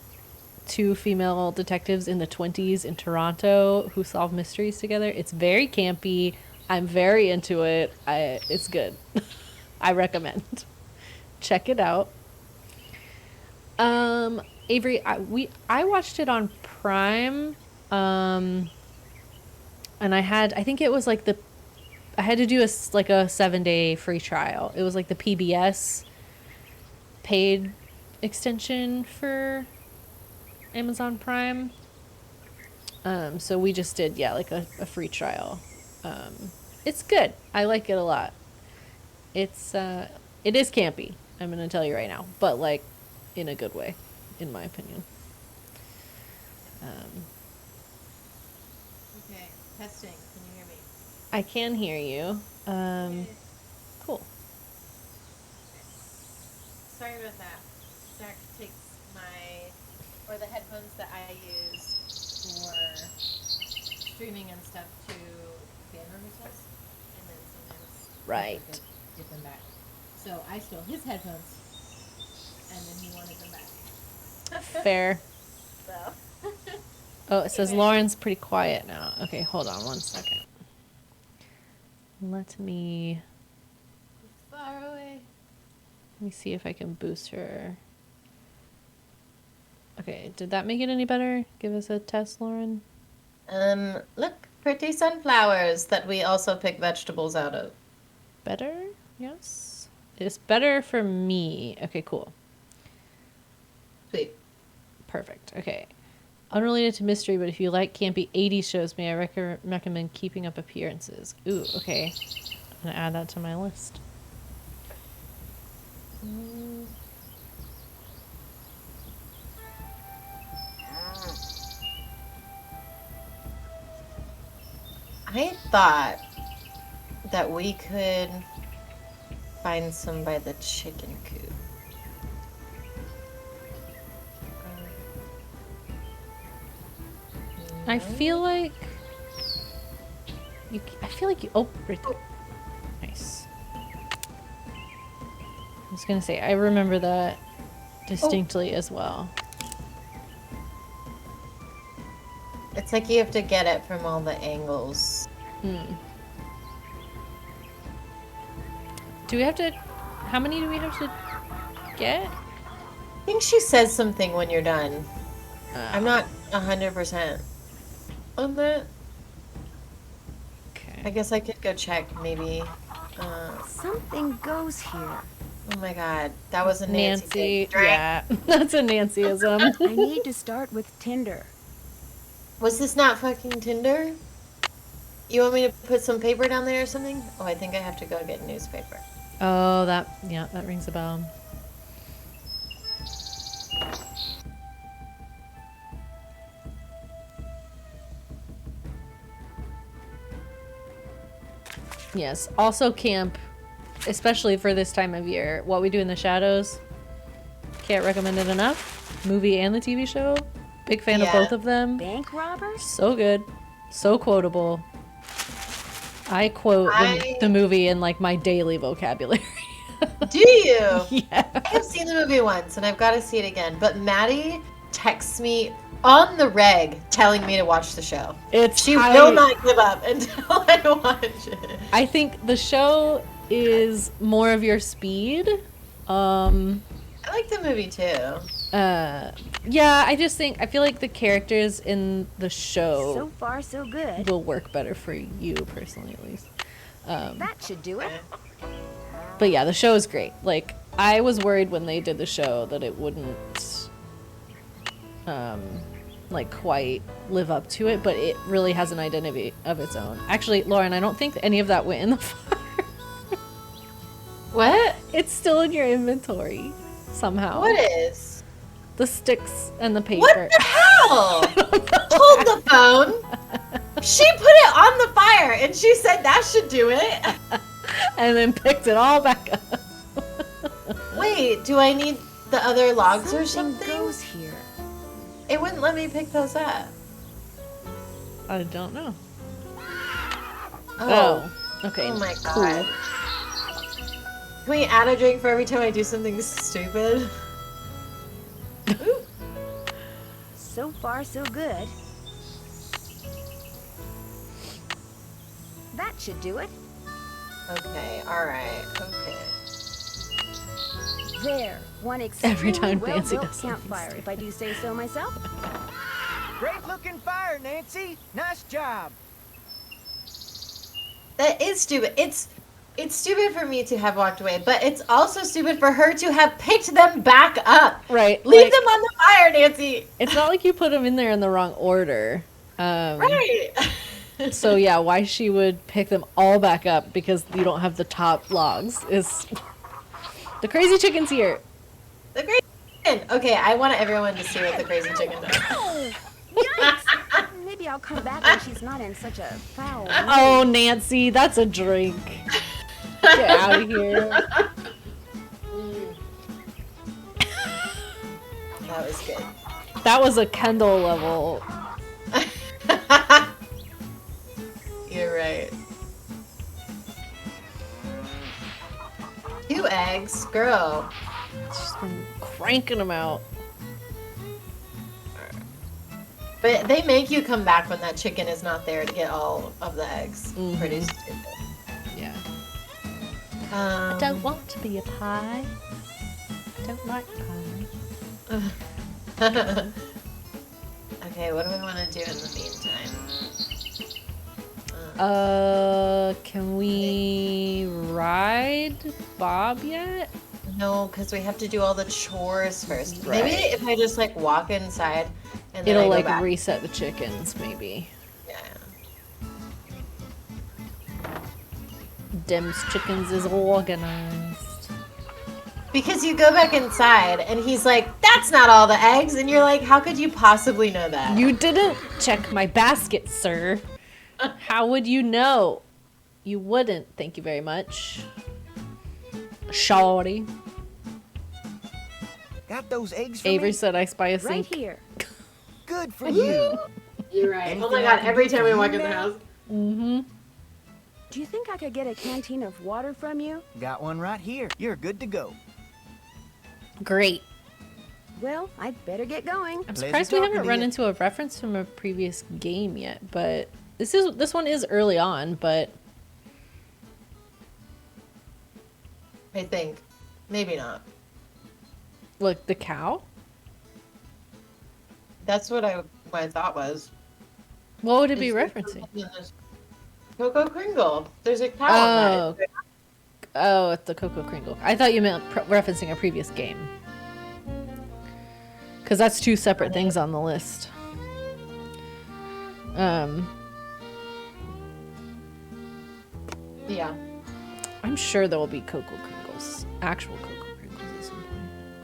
female detectives in the 20s in Toronto who solve mysteries together. It's very campy. I'm very into it. It's good. I recommend. Check it out. Avery, I watched it on Prime. And I think it was like I had to do a 7-day free trial. It was like the PBS paid extension for Amazon Prime. So we just did, like a free trial. It's good. I like it a lot. It is campy, I'm gonna tell you right now, but like in a good way, in my opinion. Okay, testing. Can you hear me? I can hear you. Cool. Sorry about that. Zach takes the headphones that I use for streaming and stuff to band rehearsals, and then sometimes Right. I get them back. So I stole his headphones, and then he wanted them back. Fair. So. Oh, it says Lauren's pretty quiet now. Okay, hold on 1 second. Let me Far away. see if I can boost her. Okay, did that make it any better? Give us a test, Lauren. Look, pretty sunflowers that we also pick vegetables out of. Better? Yes. It's better for me. Okay, cool. Sweet. Perfect. Okay. Unrelated to mystery, but if you like campy 80s shows, may I recommend Keeping Up Appearances. Ooh, okay. I'm going to add that to my list. I thought that we could find some by the chicken coop. I feel like you. Oh, right there. Nice. I was gonna say I remember that distinctly as well. It's like you have to get it from all the angles. Do we have to? How many do we have to get? I think she says something when you're done. I'm not 100% on that. Okay. I guess I could go check, maybe. Something goes here. Oh my god, that was a Nancy. Yeah, that's a Nancyism. I need to start with Tinder. Was this not fucking Tinder? You want me to put some paper down there or something? Oh, I think I have to go get newspaper. Oh, that rings a bell. Yes, also camp, especially for this time of year. What We Do in the Shadows. Can't recommend it enough. Movie and the TV show. Big fan of both of them. Bank robbers? So good. So quotable. I quote the movie in like my daily vocabulary. Do you? Yeah. I have seen the movie once and I've got to see it again. But Maddie texts me on the reg telling me to watch the show. She will not give up until I watch it. I think the show is more of your speed. I like the movie too. Yeah, I feel like the characters in the show So far, so good. will work better for you personally, at least. That should do it. But yeah, the show is great. Like, I was worried when they did the show that it wouldn't, like, quite live up to it, but it really has an identity of its own. Actually, Lauren, I don't think any of that went in the fire. What? It's still in your inventory, somehow. What is? The sticks and the paper. What the hell? Hold the phone. She put it on the fire and she said that should do it. And then picked it all back up. Wait, do I need the other logs or Something something? goes here. It wouldn't let me pick those up. I don't know. Oh. Okay. Oh my cool. god. Can we add a drink for every time I do something stupid? So far, so good. That should do it. Okay, alright, okay. There, one Every extremely time Nancy well-built does something campfire, if I do say so myself. Great looking fire, Nancy. Nice job. That is stupid. It's stupid for me to have walked away, but it's also stupid for her to have picked them back up. Right. Leave like, them on the fire, Nancy. It's not like you put them in there in the wrong order. Right. So yeah, why she would pick them all back up because you don't have the top logs is the crazy chicken's here. The crazy chicken. Okay, I want everyone to see what the crazy chicken does. Yikes! Maybe I'll come back when she's not in such a foul mood. Oh, Nancy, that's a drink. Get out of here. That was good. That was a Kendall level. You're right. 2 eggs, girl. She's been cranking them out. But they make you come back when that chicken is not there to get all of the eggs. Mhm. Pretty stupid. Yeah. I I don't want to be a pie. I don't like pie. Okay, what do we want to do in the meantime? Can we ride Bob yet? No, because we have to do all the chores first. Right. Maybe if I just like walk inside and then It'll I go like back. reset the chickens, maybe. Yeah. Dem's chickens is organized. Because you go back inside and he's like, that's not all the eggs. And you're like, how could you possibly know that? You didn't check my basket, sir. How would you know? You wouldn't. Thank you very much. Shawty. Got those eggs for Avery me? said I spy a sink. Right here. Good for you. You're right. Anything Oh my I god, can every do time for we you, walk in the man? house. Mm-hmm. Do you think I could get a canteen of water from you? Got one right here. You're good to go. Great. Well, I'd better get going. I'm Pleasure surprised we talking haven't to run you. into a reference from a previous game yet, but this one is early on, but I think. Maybe not. look, the cow? That's what my thought was. What would it be Is referencing? Coco Kringle. There's a cow on that. Oh, it's the Coco Kringle. I thought you meant referencing a previous game. Because that's two separate things on the list. Yeah. I'm sure there will be Coco Kringles. Actual Coco Kringles at some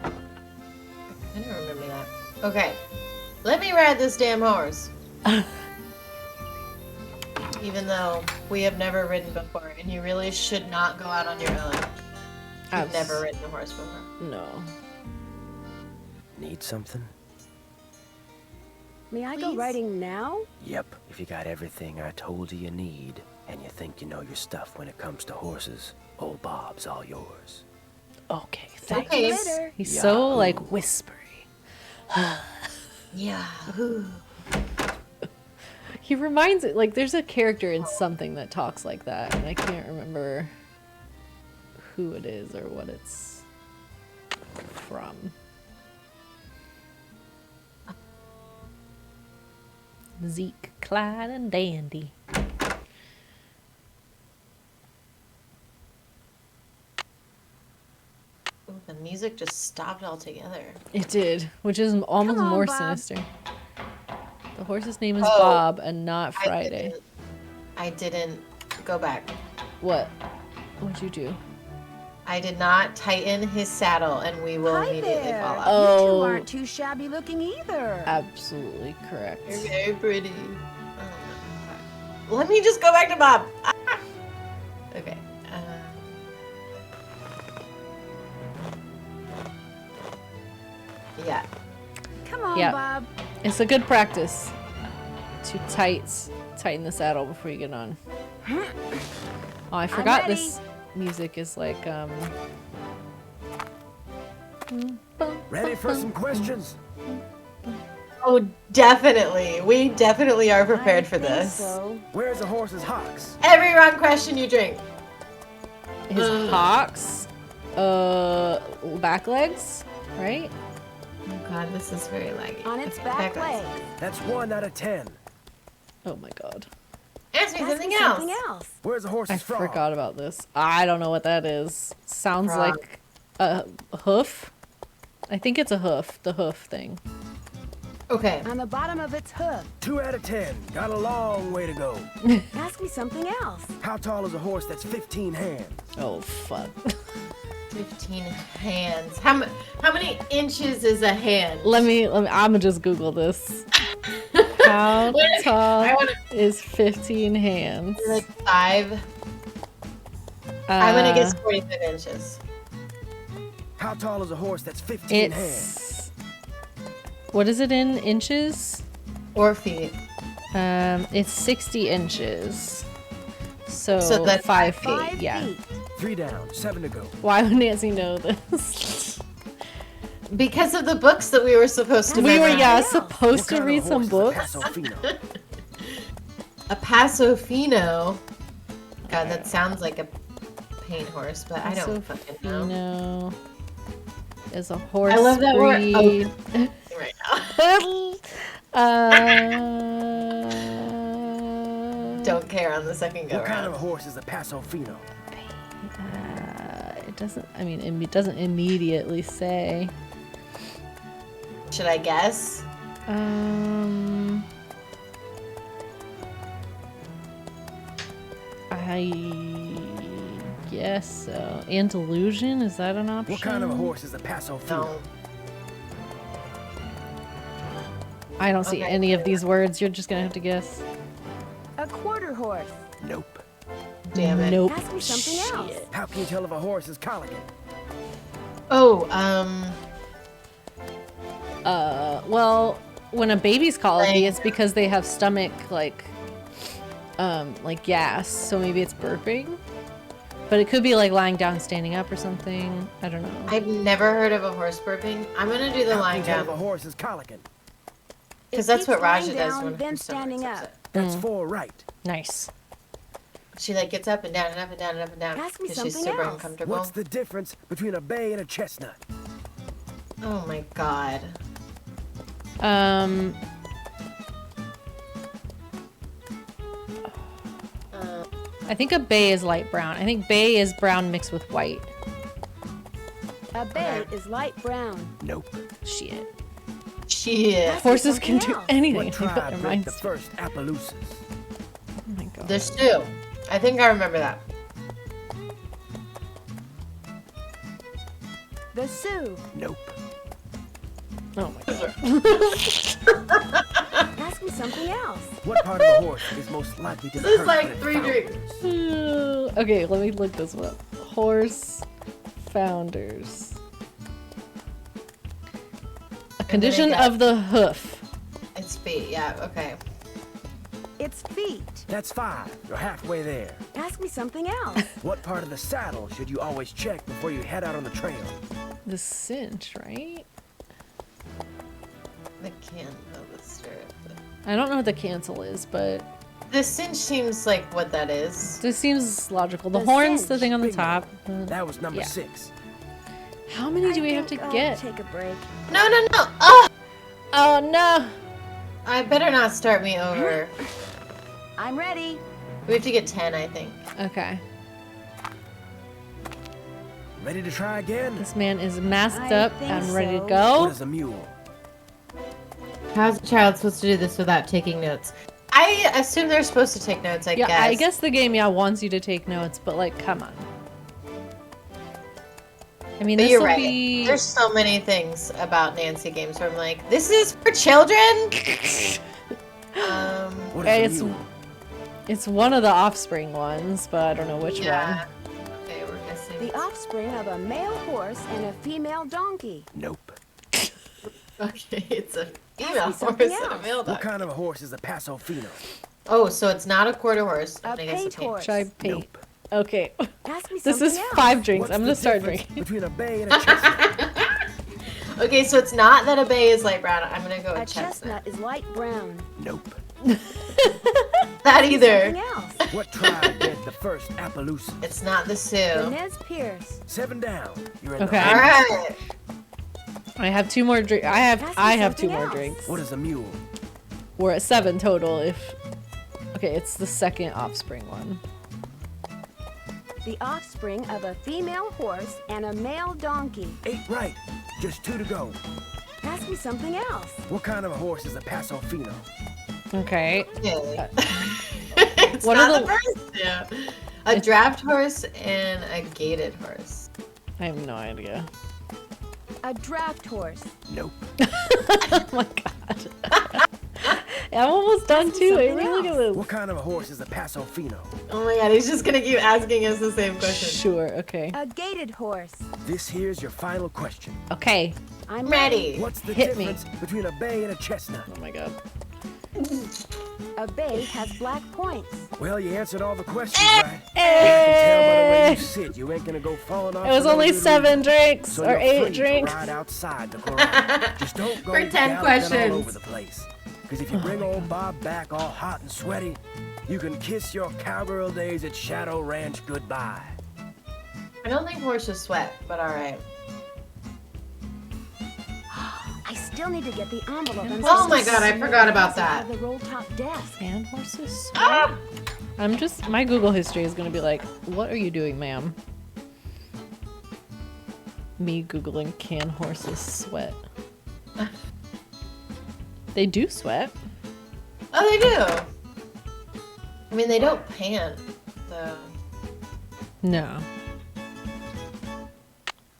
point. I don't remember that. Okay. Let me ride this damn horse. Even though we have never ridden before, and you really should not go out on your own. I've never ridden a horse before. No. Need something? May I go riding now? Yep, if you got everything I told you need, and you think you know your stuff when it comes to horses, old Bob's all yours. Okay, Okay. thanks. He's so, like, whispery. Yeah. He reminds it, like, there's a character in something that talks like that, and I can't remember who it is or what it's from. Zeke, Clyde, and Dandy. Ooh, the music just stopped altogether. It did, which is almost Come on, more Bob. sinister. The horse's name is Oh, Bob and not Friday. I didn't go back. What? What'd you do? I did not tighten his saddle, and we will Hi immediately there. fall out. You Oh. two aren't too shabby looking either. Absolutely correct. You're very pretty. Oh my God. Let me just go back to Bob. Ah! Okay. Yeah. Come on, Yeah. Bob. It's a good practice to tighten the saddle before you get on. Oh, I forgot ready. this music is like Ready for some questions? Oh, definitely. We definitely are prepared I for think this. So. Where's the horse's hocks? Every wrong question you drink. his hocks, back legs, right? Oh God, this is very laggy. On its Okay, back backwards. leg. That's 1 out of 10. Oh my god. Ask me Ask something me else. something else. Where's the horse's I frog? forgot about this. I don't know what that is. Sounds Frog. like a hoof. I think it's a hoof, the hoof thing. Okay. On the bottom of its hoof. 2 out of 10. Got a long way to go. Ask me something else. How tall is a horse that's 15 hands? Oh fuck. 15 hands. How many inches is a hand? Let me I'm gonna just Google this. How tall I wanna- is 15 hands? Like 5. I'm gonna guess 45 inches. How tall is a horse that's 15 hands? It's what is it in inches? Or feet. It's 60 inches. So, So that's 5 feet. 5 Yeah. feet. 3 down, 7 to go. Why would Nancy know this? Because of the books that we were supposed to We were memorize. supposed What to kind of read some horse is a books. Paso Fino? A Paso Fino. God, that sounds like a paint horse, but I don't fucking know. Pasofino is a horse I love that word. breed. Oh, right now. Don't care on the second go What kind of a round. horse is a Paso Fino? It doesn't. I mean, it doesn't immediately say. Should I guess? I guess so. Andalusian, is that an option? What kind of a horse is a Paso Fino? No. I don't see Okay. any of these words. You're just gonna have to guess. A quarter horse. Nope. Damn it. Nope. Ask me something else. How can you tell if a horse is colicky? Oh, Well, when a baby's colicky, it's because they have stomach, like gas. So maybe it's burping. But it could be like lying down, standing up or something. I don't know. I've never heard of a horse burping. I'm gonna do the lying How can you tell down. if a horse is colicking? Because that's what lying Raja does down, when then her stomach's standing up. upset. That's 4 right. Nice. She like gets up and down and up and down and up and down Ask me because she's something super else. uncomfortable. What's the difference between a bay and a chestnut? Oh my god. I think a bay is light brown. I think bay is brown mixed with white. A bay is light brown. Nope. Shit. Shit. Horses can do else. anything. What They put their tribe built minds the to. first Appaloosas? Oh my god. There's two. I think I remember that. The Sioux. Nope. Oh my god. Ask me something else. What part of a horse is most likely to This is hurt like when it 3 drinks. founders? Okay, let me look this one up. Horse founders. A condition got- of the hoof. It's feet, yeah, okay. It's feet. That's 5. You're halfway there. Ask me something else. What part of the saddle should you always check before you head out on the trail? The cinch, right? The can of the stirrup. I don't know what the cancel is, but The cinch seems like what that is. this seems logical. The The horn's the cinch. thing on the Bingo. top. That was number Yeah. 6. How many do we have to think I'll get? Take a break. No, no, no! Oh! Oh no! I better not start me over. I'm ready. We have to get 10, I think. Okay. Ready to try again? This man is masked I up think and ready to so. What go. is a mule? How's a child supposed to do this without taking notes? I assume they're supposed to take notes, I Yeah, guess. I guess the game, wants you to take notes, but like, come on. I mean, But this you're will right. be. There's so many things about Nancy games where I'm like, this is for children? What Hey, is a mule? It's one of the Offspring ones, but I don't know which yeah. one. Okay, we're guessing. The offspring of a male horse and a female donkey. Nope. Okay, it's a female me horse something and a else. male What dog. kind of a horse is a Paso Fino? Oh, so it's not a quarter horse. A I'm gonna guess paint horse. Should I pay? Nope. Okay. Ask me This something is else. 5 drinks. What's I'm the gonna start difference drinking. between a bay and a chestnut? Okay, so it's not that a bay is light brown. I'm gonna go A with chestnut is light brown. Nope. That either. Something else. What tribe did the first Appaloosa? It's not the The Sioux. Nez Pierce. 7 down. You're in Okay. the All right. I have 2 more drinks. I Ask me have 2 something more else. drinks. What is a mule? We're at 7 total. Okay, it's the second Offspring one. The offspring of a female horse and a male donkey. 8 right. Just 2 to go. Ask me something else. What kind of a horse is a Paso Fino? Okay. Yeah. It's What not are the first two. A draft horse and a gaited horse. I have no idea. A draft horse. Nope. Oh my god. I'm almost done Ask me too. Wait, something look at else. this. What kind of a horse is a Paso Fino? Oh my god, he's just gonna keep asking us the same question. Sure, okay. A gaited horse. This here's your final question. Okay. I'm Ready. What's the Hit me. difference between a bay and a chestnut? Oh my god. A bay has black points. Well, you answered all the questions right. I can tell by the way you sit, you ain't gonna go falling off. It was for no only good 7 reason. drinks So or you're 8 free to drinks. ride outside the corral. Just don't go For 10 galloping questions. all over the place. Because if you bring old Bob back all hot and sweaty, you can kiss your cowgirl days at Shadow Ranch goodbye. I don't think horses sweat, but alright. I still need to get the envelope. and Oh my some god, I forgot about present out that. of the roll top desk. Can horses sweat? Ah! my Google history is gonna be like, what are you doing, ma'am? Me Googling, can horses sweat? They do sweat. Oh, they do. I mean, they don't pant, though. No.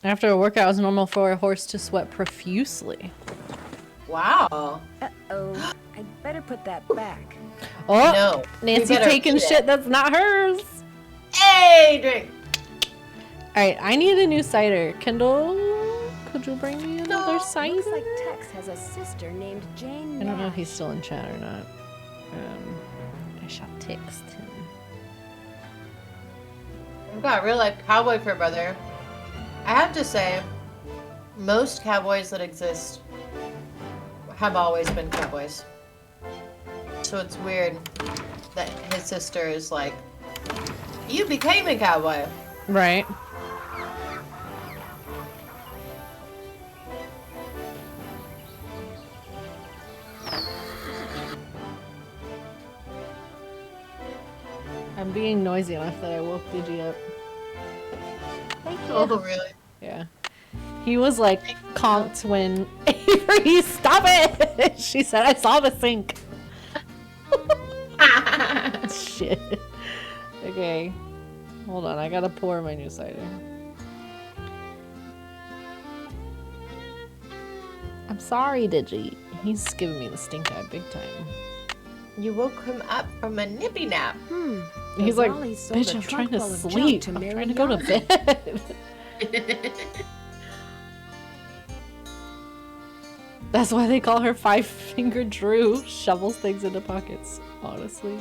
After a workout, it's normal for a horse to sweat profusely. Wow. Uh-oh. I'd better put that back. Oh, No. Nancy taking shit that's not hers. Hey, drink. All right, I need a new cider. Kendall, could you bring me another cider? Looks like Tex has a sister named Jane. I don't know if he's still in chat or not. I shall text him. I've got real life cowboy fur, brother. I have to say, most cowboys that exist have always been cowboys. So it's weird that his sister is like, you became a cowboy. Right. I'm being noisy enough that I woke Digi up. Thank you. Oh, really? Yeah. He was like conked when Avery, stop it! She said, I saw the sink. Shit. Okay. Hold on, I gotta pour my new cider. I'm sorry, Digi. He's giving me the stink eye big time. You woke him up from a nippy nap. He's like, bitch, I'm trying to sleep. I'm trying to go to bed. That's why they call her Five-Finger Drew. Shovels things into pockets, honestly.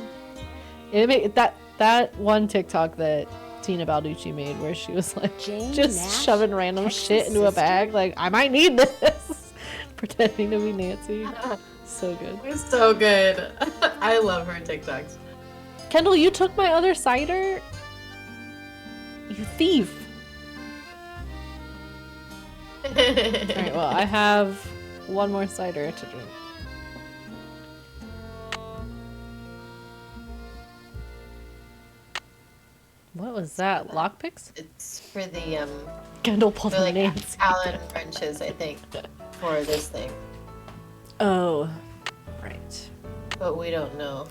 That one TikTok that Tina Balducci made where she was like just shoving random shit into a bag. Like, I might need this. Pretending to be Nancy. So good. It's so good. I love her TikToks. Kendall, you took my other cider? You thief. Alright, well, I have one more cider to drink. What was that? Lockpicks? It's for the Kendall pulled for, like, Nancy. Allen wrenches, I think, for this thing. Oh, right. But we don't know.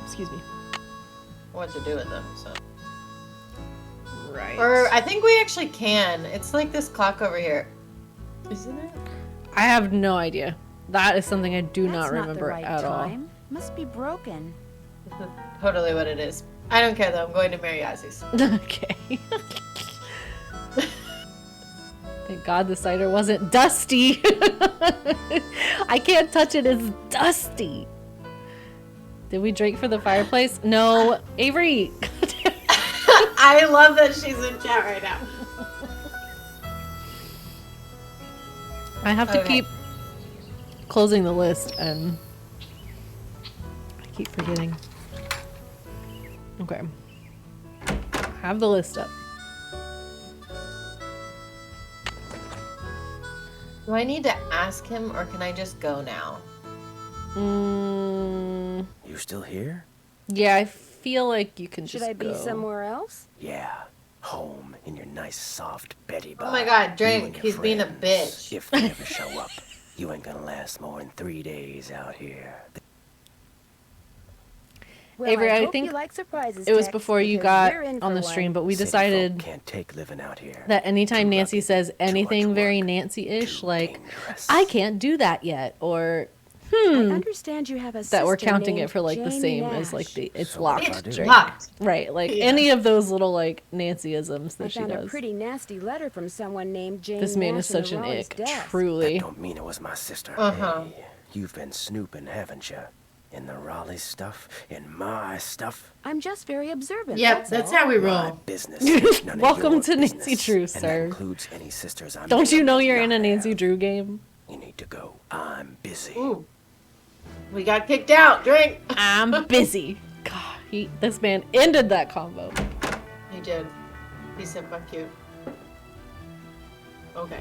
Excuse me. What to do with them, so. Right. Or I think we actually can. It's like this clock over here. Isn't it? I have no idea. That is something I do That's not remember not the right at time. Must be broken. Totally what it is. I don't care though. I'm going to Mariazzi's. all. Okay. Thank God the cider wasn't dusty. I can't touch it. It's dusty. Did we drink for the fireplace? No. Avery. I love that she's in chat right now. I have to keep closing the list and I keep forgetting. Okay. Have the list up. Do I need to ask him or can I just go now? You still here? Yeah, I feel like you can Should just I be go. somewhere else? Yeah. Home in your nice soft Betty Oh my God, Drake, he's being a bitch. If they ever show up, you ain't gonna last more than 3 days out here. Well, Avery, I hope think you like surprises, it was Tex, before you because got you're in on for the one. stream, but we City decided folk can't take living out here. that anytime Too Nancy rugged, says too anything much very work, Nancy-ish, too like, dangerous. I can't do that yet, or I understand you have a that we're sister counting it named for like the Jane same as Nash. like the it's So what locked if I do? drink. Locked. Right, like Yeah. any of those little like Nancyisms I that she found a does. pretty nasty letter from someone named Jane This man Nash is in the such an Raleigh's ick, desk. truly. That don't mean it was my sister. Uh-huh. Hey, you've been snooping, haven't you? In the Raleigh stuff, in my stuff. I'm just very observant. Yep, that's how we My roll. business. is none of Welcome your to Nancy business. Drew, And sir. that includes any sisters I Don't may you know or may you're in a not Nancy have. Drew game? You need to go. I'm busy. Ooh. We got kicked out. Drink. I'm busy. God, this man ended that combo. He did. He said, fuck you. Okay.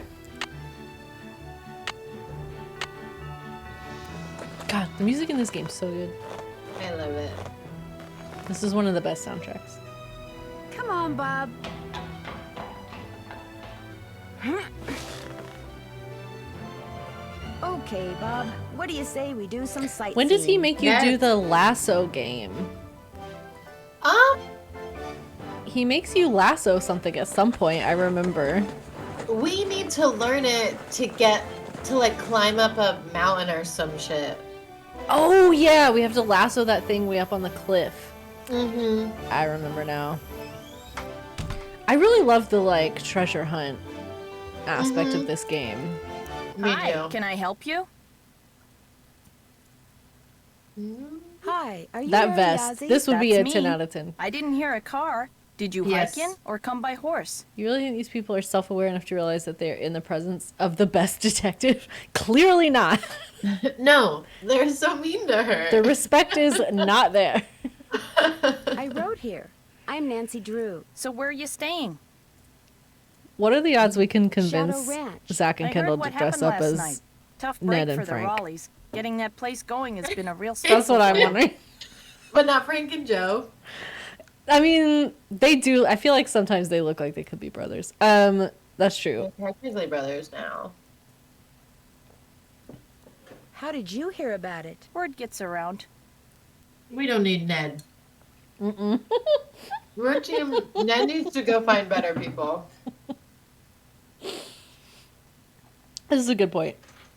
God, the music in this game's so good. I love it. This is one of the best soundtracks. Come on, Bob. Okay, Bob. What do you say we do some sightseeing? When does he make you do Yes. the lasso game? Um, He makes you lasso something at some point, I remember. we need to learn it to get to like climb up a mountain or some shit. Oh yeah, we have to lasso that thing way up on the cliff. Mm-hmm. I remember now. I really love the like treasure hunt aspect of this game. Hi, can I help you? Hi, are you That there, vest. Yazzie? This would be a That's 10 me. out of 10. I didn't hear a car. Did you hike in or come by horse? You really think these people are self-aware enough to realize that they're in the presence of the best detective? Clearly not. No, they're so mean to her. The respect is not there. I rode here. I'm Nancy Drew. So where are you staying? What are the odds we can Shadow convince Ranch. Zach and I Kendall heard to what dress happened up last as night. Tough Ned break and for the Frank? Raleighs. Getting that place going has been a real That's what I'm wondering. But not Frank and Joe. I mean, they do. I feel like sometimes they look like they could be brothers. That's true. They're technically brothers now. How did you hear about it? Word gets around. We don't need Ned. Mm-mm. We're team. Ned needs to go find better people. This is a good point.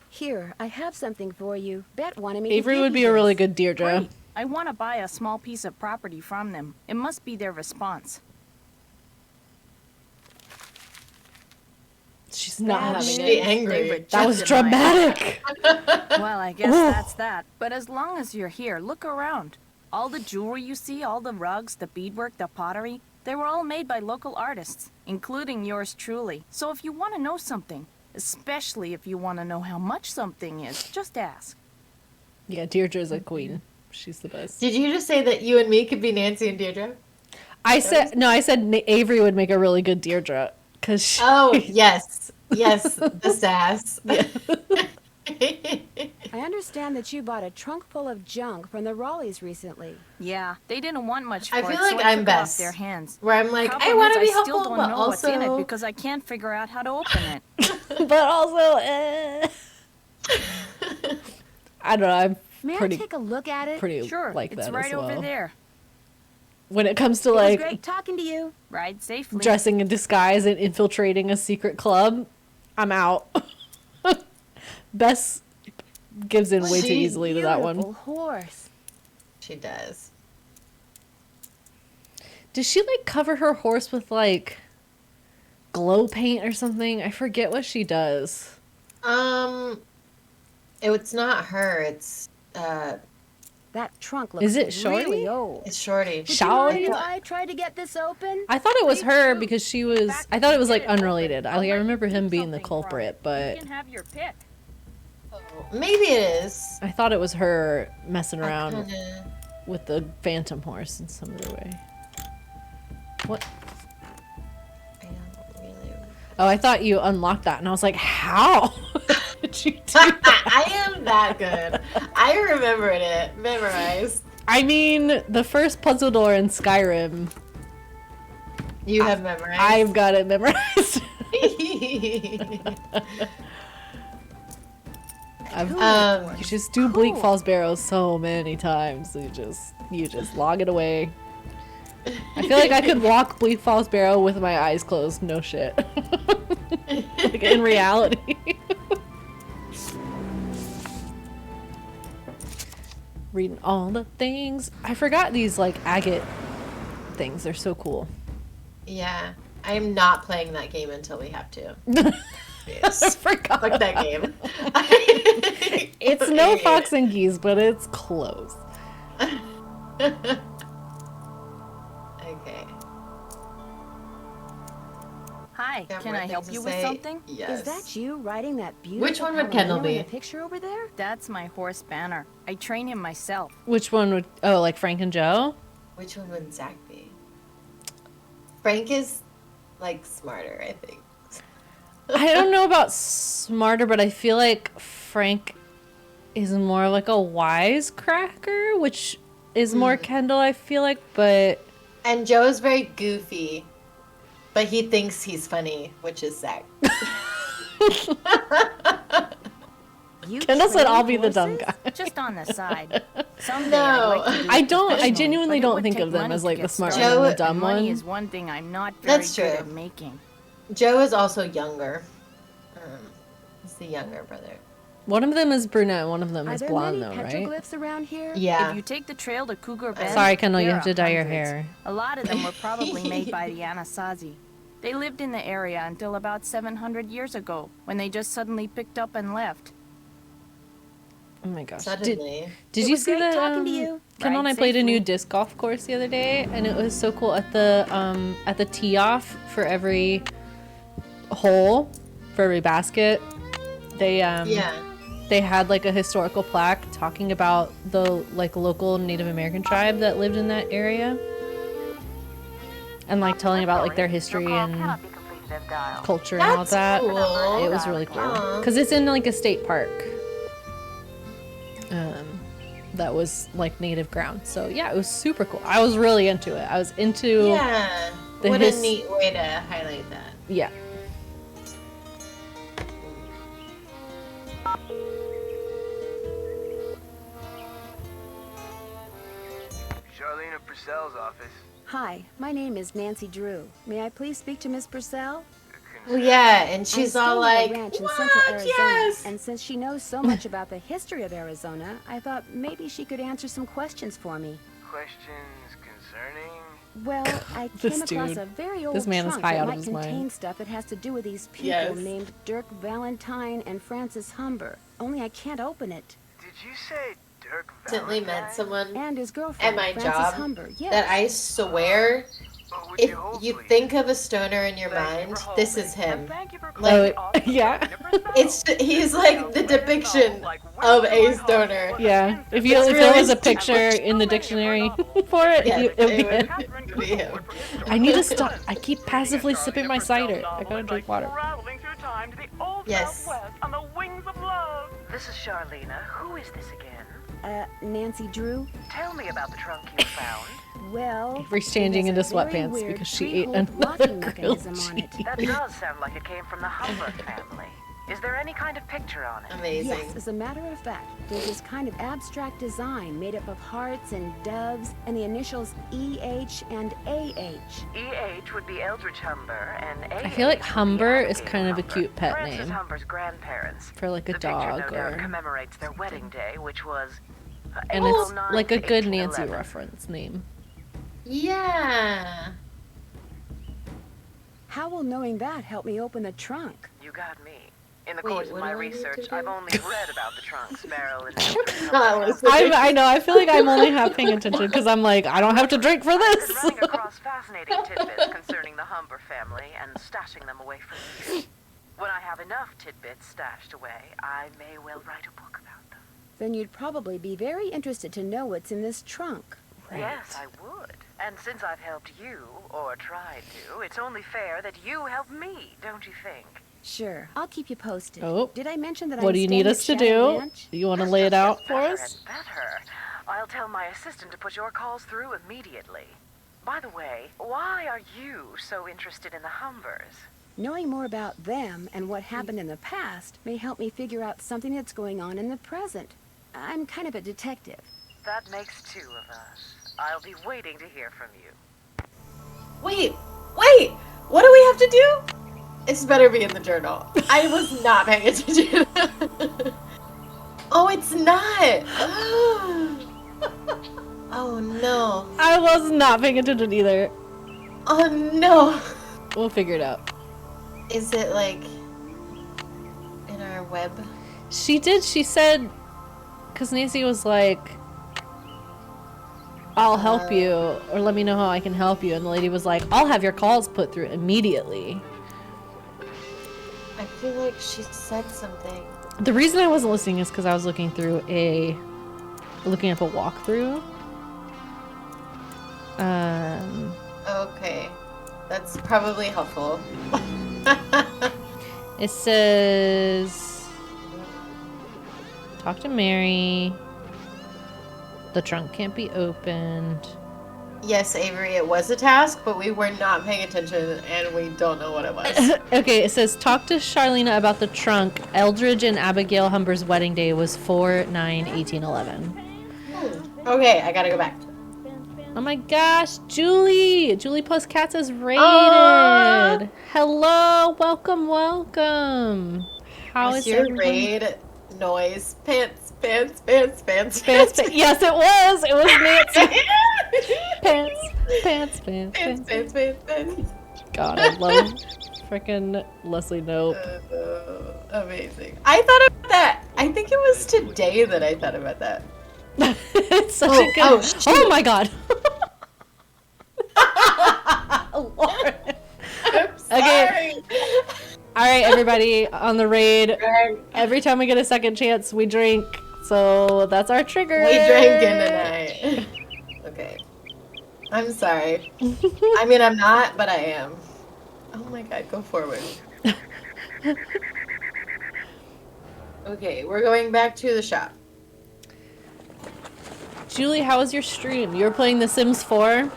Here, I have something for you. Bet wanted me Avery to would give be you a really this. good Deirdre. Great. I want to buy a small piece of property from them. It must be their response. She's not having She's it. angry. That was rejected my dramatic. Well, I guess that's that. But as long as you're here, look around. All the jewelry you see, all the rugs, the beadwork, the pottery, they were all made by local artists, including yours truly. So if you want to know something, especially if you want to know how much something is, just ask. Yeah, Deirdre's a queen. She's the best. Did you just say that you and me could be Nancy and Deirdre? I said Avery would make a really good Deirdre because she... Oh yes, yes, the sass. I understand that you bought a trunk full of junk from the Raleighs recently. Yeah, they didn't want much for I it, feel so like I I'm took it off best. their hands. Where I'm like, Problem I want to is, be I still helpful, don't but know what's in it also. because I can't figure out how to open it. but also, I don't know. I'm May pretty, I take a look at it? pretty Sure, like it's that right as well. over there. When it comes to It was like great talking to you. Ride safely. dressing in disguise and infiltrating a secret club, I'm out. Bess gives in way too easily to that one. Beautiful horse. She does. Does she like cover her horse with like glow paint or something? I forget what she does. It's not her. It's That trunk looks Is it Shorty? really old. it's Shorty. Would you mind Shorty? if I tried to get this open? I thought it was her because she was. I thought it was like unrelated. I remember him being the culprit, but You can have your pick. Maybe it is. I thought it was her messing around Kinda... with the phantom horse in some other way. What? I don't really. Oh, I thought you unlocked that, and I was like, how did you do that? I am that good. I remembered it. Memorized. I mean, the first puzzle door in Skyrim, You have memorized. I've got it memorized. You just do Bleak Falls Barrows so many times. You just log it away. I feel like I could walk Bleak Falls Barrow with my eyes closed. No shit. Like in reality. Reading all the things. I forgot these like agate things. They're so cool. Yeah. I am not playing that game until we have to. I forgot. Fuck that game. It's no Fox and Geese, but it's close. Okay. Hi, Got can more I help things you to with say? something? Yes. Is that you riding that beautiful Which one would Kendall Palomino in be? the picture over there? That's my horse Banner. I train him myself. Which one would? Oh, like Frank and Joe? Which one would Zach be? Frank is like smarter, I think. I don't know about smarter, but I feel like Frank is more like a wisecracker, which is more Kendall, I feel like, but... And Joe is very goofy, but he thinks he's funny, which is Zach. Kendall said I'll be the dumb guy. Just on the side. Someday No. I'd like to do it I professionally, genuinely but it don't would think take of them money as to like the get smart started. one and the dumb Money one. is one thing I'm not very That's good true. at making. Joe is also younger. He's the younger brother. One of them is brunette, one of them Are is there blonde, many though, right? petroglyphs around here? Yeah. If you take the trail to Cougar Bend, Sorry, Kendall, you there have to are dye your hundreds. hair. A lot of them were probably made by the Anasazi. They lived in the area until about 700 years ago, when they just suddenly picked up and left. Oh my gosh. Suddenly. Did you see that? Kendall and I played a new disc golf course the other day, and it was so cool. At the tee off for every hole, for every basket, they had like a historical plaque talking about the like local Native American tribe that lived in that area, and like telling about like their history and culture and all that. Cool. It was really cool because it's in like a state park. That was like native ground. So yeah, it was super cool. I was really into it. I was into what a neat way to highlight that. Yeah. Charlene at Purcell's office. Hi, my name is Nancy Drew. May I please speak to Miss Purcell? Well, yeah, and she's all like, a ranch in "What? Central Arizona, Yes!" and since she knows so much about the history of Arizona, I thought maybe she could answer some questions for me. Questions concerning? Well, I This came across dude. a very old This man is trunk high that out of might his contain mind. stuff that has to do with these people Yes. named Dirk Valentine and Francis Humber. Only I can't open it. Did you say Dirk Recently met someone And his girlfriend, at my Francis job Humber. Yes. that I swear, if you think of a stoner in your mind, this is him. Like, yeah. He's like the depiction of a stoner. Yeah. If you It's if there really was a picture in the dictionary for it, Yeah, it would be it it. would be him. I need to stop. I keep passively sipping my cider. I gotta drink water. Yes. This is Charlena. Who is this again? Nancy Drew. Tell me about the trunk you found. Well, Avery's changing it into has a very sweatpants weird because she ate three-hole another locking grilled mechanism on it. That does sound like it came from the Humber family. Is there any kind of picture on it? Amazing. Yes, as a matter of fact, there's this kind of abstract design made up of hearts and doves and the initials EH and AH. EH would be Eldridge Humber, and AH I feel like Humber is Abigail kind of a Humber, cute pet Francis name Humber's grandparents. for like a The dog picture, no doubt, or. commemorates their wedding day, which was And April it's 9th, like a good Nancy 1811. reference name. Yeah. How will knowing that help me open the trunk? You got me. In the Wait, course of what my do I need to research, do? I've only read about the trunks Marilyn and I know. I feel like I'm only half paying attention because I'm like, I don't have to drink for this. I've been running across fascinating tidbits concerning the Humber family and stashing them away from you. When I have enough tidbits stashed away, I may well write a book about them. Then you'd probably be very interested to know what's in this trunk. Yes, I would. And since I've helped you, or tried to, it's only fair that you help me, don't you think? Sure, I'll keep you posted. Oh. Did I mention that What I'm do you need staying us at to Shadow do? Ranch? You want to lay it out for Better us? and better. I'll tell my assistant to put your calls through immediately. By the way, why are you so interested in the Humbers? Knowing more about them and what happened in the past may help me figure out something that's going on in the present. I'm kind of a detective. That makes two of us. I'll be waiting to hear from you. Wait. What do we have to do? It's better be in the journal. I was not paying attention. Oh, it's not. Oh no. I was not paying attention either. Oh no. We'll figure it out. Is it like in our web? She did. She said, because Nancy was like, I'll help you, or let me know how I can help you. And the lady was like, I'll have your calls put through immediately. I feel like she said something. The reason I wasn't listening is because I was looking up a walkthrough. Okay. That's probably helpful. It says, talk to Mary. The trunk can't be opened. Yes, Avery, it was a task, but we were not paying attention and we don't know what it was. Okay, it says, talk to Charlena about the trunk. Eldridge and Abigail Humber's wedding day was 4/9/1811. Okay, I gotta go back. Oh my gosh, Julie! Julie Plus Cats is raided! Hello, welcome. How Was is your everyone? raid noise. Pants, pants, pants, pants, Pants. Yes, it was. It was Nancy. Pants, pants, pants, pants, pants, pants, pants. God, I love freaking Leslie Knope. Amazing. I thought about that. I think it was today that I thought about that. It's such a good. Oh my God. Lauren. I'm sorry. Okay. All right, everybody on the raid. Every time we get a second chance, we drink. So that's our trigger. We drinking tonight. Okay. I'm sorry. I mean, I'm not, but I am. Oh my God, go forward. Okay, we're going back to the shop. Julie, how was your stream? You were playing The Sims 4?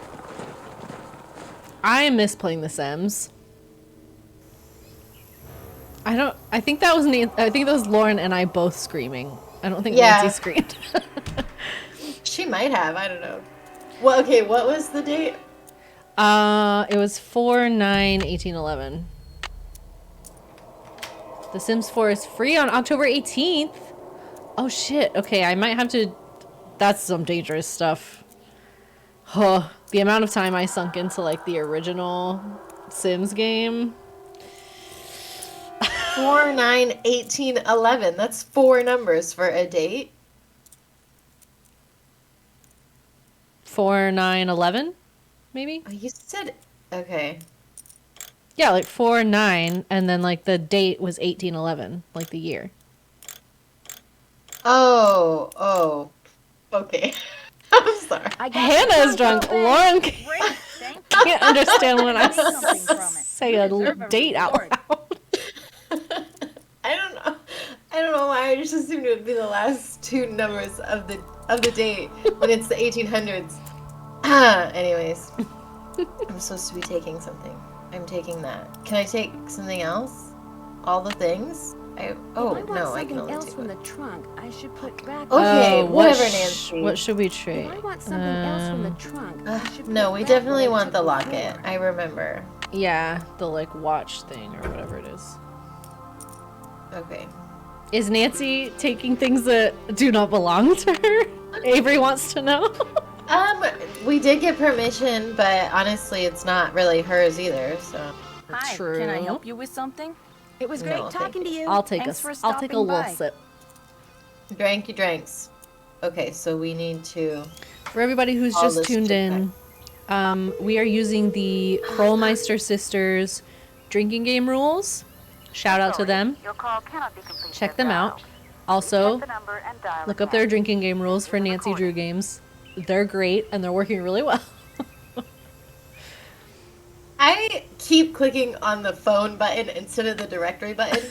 I miss playing The Sims. I think that was Lauren and I both screaming. I don't think Nancy screamed. She might have, I don't know. Well, okay, what was the date? It was 4/9/1811. The Sims 4 is free on October 18th. Oh shit. Okay, I might have to. That's some dangerous stuff. Oh, the amount of time I sunk into like the original Sims game. 4/9/1811. That's 4 numbers for a date. 4/9/11, maybe. Oh, you said okay. Yeah, like 4/9, and then like the date was 1811, like the year. Oh, okay. I'm sorry. Hannah's drunk. Lauren can't understand when I say a date out loud. I don't know why. I just assumed it would be the last 2 numbers of the date when it's the 1800s. Anyways, I'm supposed to be taking something. I'm taking that. Can I take something else? All the things? I want something else from the trunk. I should put back. Okay, whatever, Nancy. What should we trade? I want something else from the trunk. No, we definitely want the locket. I remember. Yeah, the like watch thing or whatever it is. Okay. Is Nancy taking things that do not belong to her? Avery wants to know. We did get permission, but honestly, it's not really hers either. So. Hi, True. can I help you with something? It was great talking to you. I'll take Thanks for I'll take a stopping little by. sip. Drank your drinks. Okay, so we need to. For everybody who's All just this tuned in, we are using the Krollmeister Sisters drinking game rules. Shout out to them. Check them out. Also, look up their drinking game rules for Nancy Drew games. They're great and they're working really well. I keep clicking on the phone button instead of the directory button,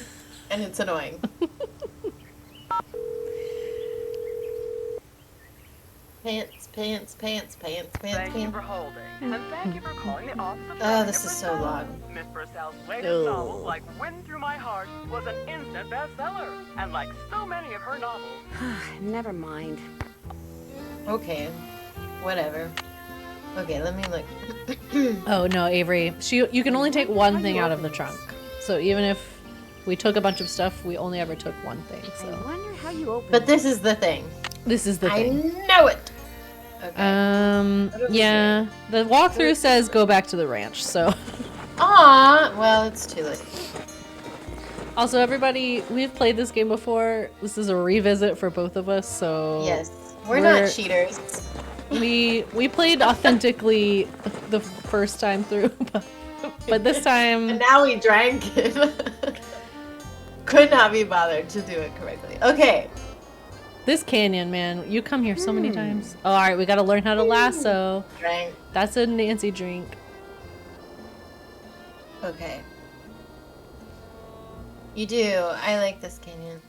and it's annoying. Pants, pants, pants, pants, pants, Thank you pants. for holding, and thank you for calling the office of Oh, this is so long. Miss Purcell's latest novel, like Wind Through My Heart, was an instant bestseller, and like so many of her novels. Never mind. Okay, whatever. Okay, let me look. Oh no, Avery. You can only take one thing out of the trunk. So even if we took a bunch of stuff, we only ever took one thing. So. I wonder how you open But this is the thing. This is the thing. I know it. Okay. Yeah. The walkthrough says go back to the ranch. So. Aw, well, it's too late. Also, everybody, we've played this game before. This is a revisit for both of us. So. Yes, we're not cheaters. We played authentically the first time through, but this time. And now we drank it. Could not be bothered to do it correctly. Okay. This canyon, man, you come here so many times. Oh, all right, we got to learn how to lasso. Drank. That's a Nancy drink. Okay. You do. I like this canyon.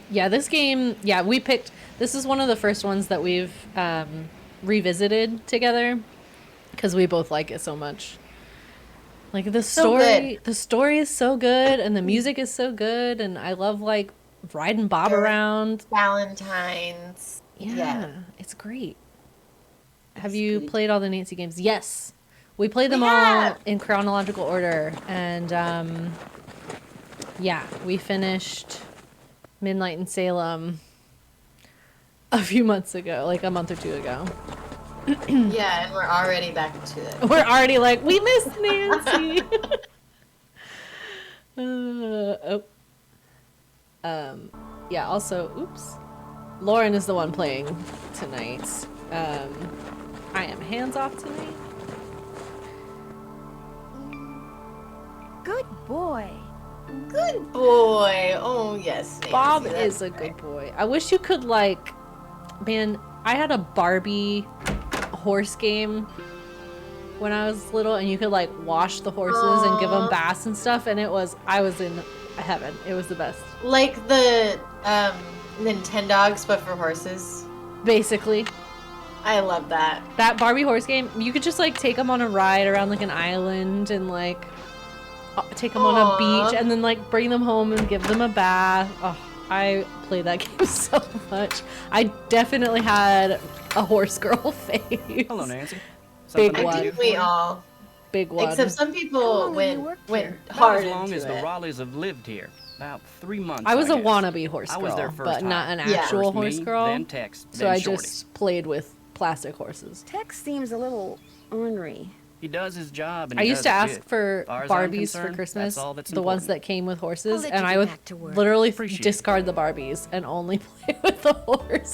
Yeah, this game. Yeah, we picked. This is one of the first ones that we've revisited together because we both like it so much. Like the story, the story is so good, and the music is so good, and I love like riding Bob around. Valentine's. Yeah, it's great. Have you played all the Nancy games? Yes, we played them all in chronological order, and yeah, we finished Midnight in Salem a few months ago, like a month or two ago. Yeah, and we're already back to it. We're already like, we miss Nancy. Yeah, also, oops. Lauren is the one playing tonight. I am hands off tonight. Good boy. Good boy. Oh, yes, Nancy. Bob is a good boy. I wish you could, like, man, I had a Barbie horse game when I was little, and you could, like, wash the horses and give them baths and stuff, and I was in heaven. It was the best. Like the Nintendogs, but for horses. Basically. I love that. That Barbie horse game, you could just, like, take them on a ride around, like, an island and, like, take them on a beach and then, like, bring them home and give them a bath. Oh, I played that game so much. I definitely had a horse girl face. Hello, Nancy. Big I one. think we all. Big one. Except some people went About hard as long into as the it. Raleighs have lived here. About 3 months. I was a guess. wannabe horse girl, I was their first but not hire. an actual First horse me, girl. Then Tex, so then I Shorty. just played with plastic horses. Tex seems a little ornery. He does his job, and I he used does to it ask good. for As far as I'm Barbies for concerned, Christmas, that's all that's the ones important. that came with horses, I'll let and you I get would back to work. literally Appreciate discard the Barbies and only play with the horse.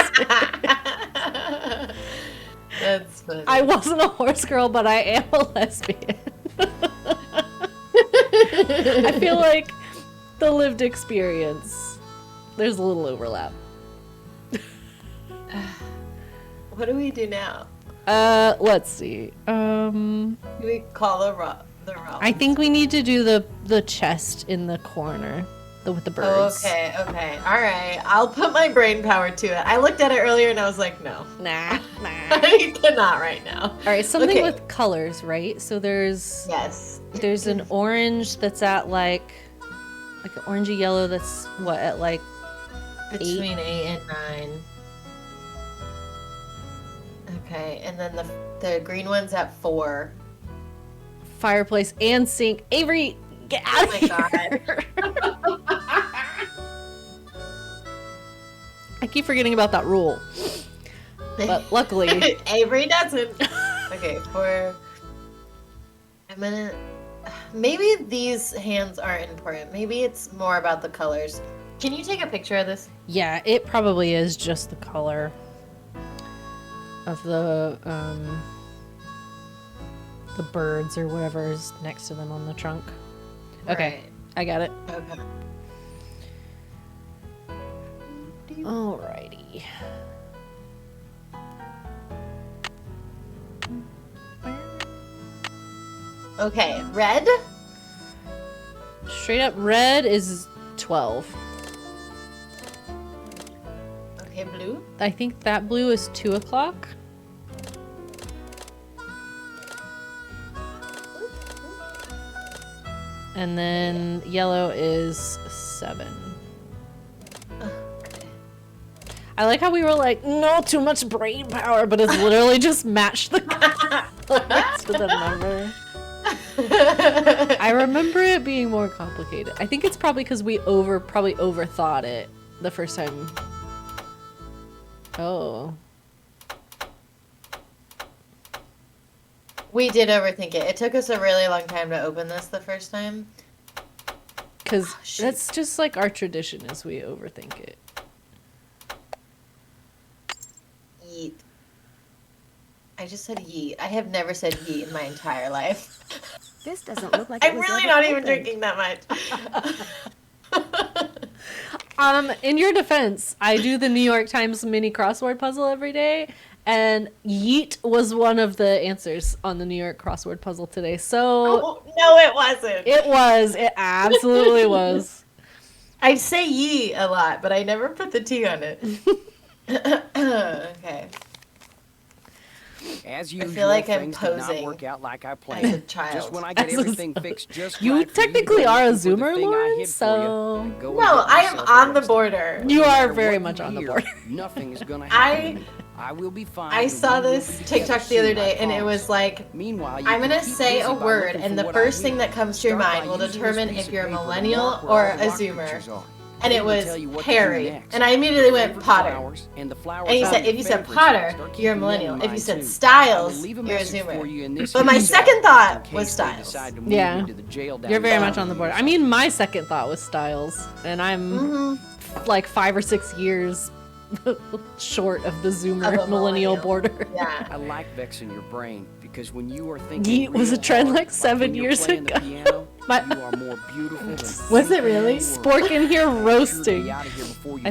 That's funny. I wasn't a horse girl, but I am a lesbian. I feel like the lived experience, there's a little overlap. What do we do now? Let's see. Do we call the Rob? I think we need to do the chest in the corner, with the birds. Okay. All right. I'll put my brain power to it. I looked at it earlier and I was like, no. Nah. I cannot right now. All right, something Okay. with colors, right? So there's an orange that's at like an orangey yellow that's what at like Between 8 and 9. Okay, and then the green one's at 4. fireplace and sink. Avery, get out of here! God. I keep forgetting about that rule, but luckily Avery doesn't. Okay, maybe these hands aren't important. Maybe it's more about the colors. Can you take a picture of this? yeah, it probably is just the color of the birds or whatever is next to them on the trunk. Okay, Right. I got it. Okay. Alrighty. Okay, red? Straight up red is 12. Okay, blue? I think that blue is 2 o'clock. And then yellow is 7. I like how we were like, no, too much brain power, but it's literally just matched the colors to the number. I remember it being more complicated. I think it's probably because we probably overthought it the first time. Oh. We did overthink it. It took us a really long time to open this the first time. Because that's just like our tradition is we overthink it. Yeet. I just said yeet. I have never said yeet in my entire life. This doesn't look like it I'm was really ever not even opened. drinking that much. In your defense, I do the New York Times mini crossword puzzle every day, and yeet was one of the answers on the New York crossword puzzle today. So Oh, no, it wasn't. it was. It absolutely was. I say ye a lot, but I never put the T on it. Okay. As I usual, feel like I'm things did not posing work out like I as a planned. child. Just when I get As a everything son. fixed just You right for you to technically go are a looking for the Zoomer, thing I Lauren, hid for so... you, go and No, get I am yourself on the arrested. border. You No are matter very what much you on the hear, border. Nothing is gonna happen. I will be fine. I and saw we will this be together TikTok the soon, other I day, and it promise. was like, Meanwhile, you I'm can gonna keep say busy a by word, looking and for the what I first thing hear. that comes to your Start mind by will using this determine piece if of you're a paper to millennial mark where or all the a rock Zoomer. pictures are. and it was Harry. And I immediately went Potter. And you said, if you said Potter, you're a millennial. If you said Styles, you're a Zoomer. But my second thought was Styles. Yeah, you're very much on the border. I mean, my second thought was Styles, and I'm like 5 or 6 years short of the Zoomer millennial border. Yeah. I like vexing your brain because when you are thinking Yeet was a trend like 7 years ago. Piano, you are more beautiful than Was it really? Spork in here roasting. I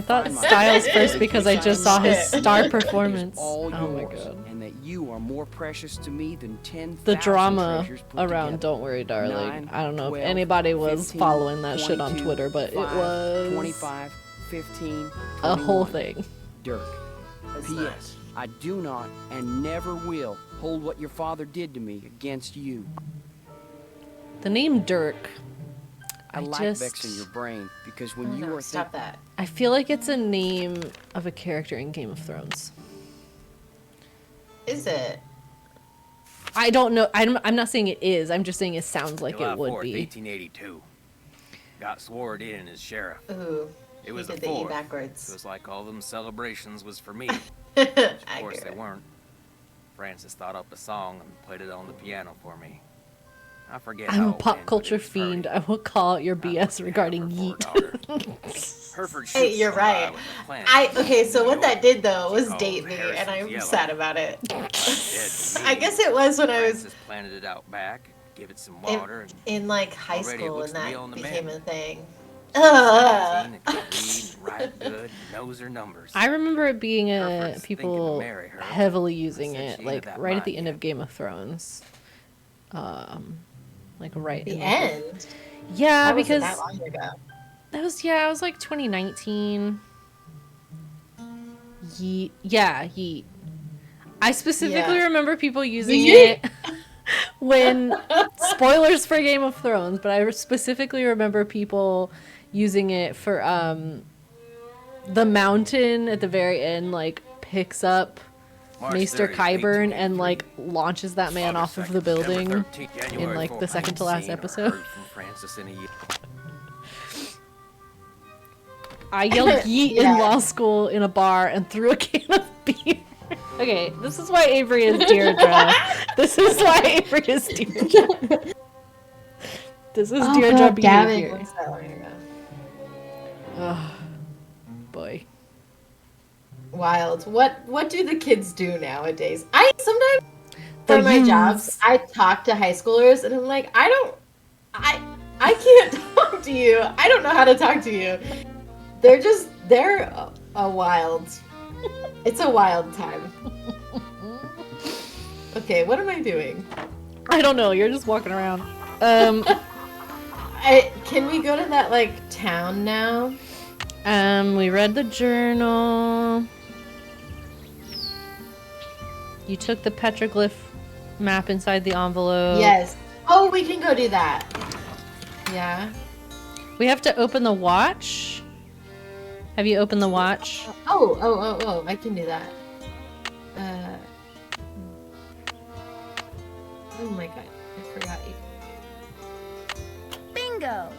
thought Styles first because I just saw his star performance. Oh my god. And that you are more precious to me than 10,000 The drama treasures put around together. Don't Worry Darling. 9, I don't know 12, if anybody was 15, following that shit on 22, Twitter, but it 5, was 25, 15, a whole 21. thing. Dirk. P.S. I do not and never will hold what your father did to me against you. The name Dirk. I like vexing your brain because when you are Stop that. I feel like it's a name of a character in Game of Thrones. Is it? I don't know. I'm not saying it is. I'm just saying it sounds like July it would 4th, be. 1882. Got sworn in as sheriff. Ooh. It was he the did the E 4th. backwards. It was like all them celebrations was for me. Which of course they weren't. Francis thought up a song and played it on the piano for me. I forget I'm how a it pop went, culture fiend. I will call out your BS regarding Yeet. Hereford Hey, shoots you're come by right. with a plan. Okay, so what that did though was called date me, and I'm Harrison's sad Yellow. about it. Dead to me. I guess it was when I was Francis planted it out back, give it some water, and in like high already it school looks when to be that on the became mend. a thing. 17 and can read and write good, knows her numbers. I remember it being Hereford's thinking to people marry her. heavily using Said it, she like had that right at the mind end yet. of Game of Thrones. Like right The in end? Yeah, That wasn't because that long ago. that was it was like 2019. Yeet. Yeah, Yeet. I specifically Yeah. remember people using Yeet. it when spoilers for Game of Thrones, but I specifically remember people using it for the mountain at the very end like picks up March Maester 30th, Qyburn and like launches that man off of the building September 13th, in January like the 4th. second to I last ain't seen or episode. heard from Francis in a year. I yelled yeet Yeah. in law school in a bar and threw a can of beer. Okay, this is why Avery is Deirdre. This is why Avery is Deirdre. This is Deirdre behavior. Oh, boy. Wild. What do the kids do nowadays? I sometimes The for my youths. jobs, I talk to high schoolers and I'm like, I can't talk to you. I don't know how to talk to you. They're a wild. It's a wild time. Okay, what am I doing? I don't know. You're just walking around. Can we go to that like town now? We read the journal. You took the petroglyph map inside the envelope. Yes. Oh, we can go do that. Yeah. We have to open the watch. Have you opened the watch? Oh, I can do that. Oh my god, I forgot you. Bingo!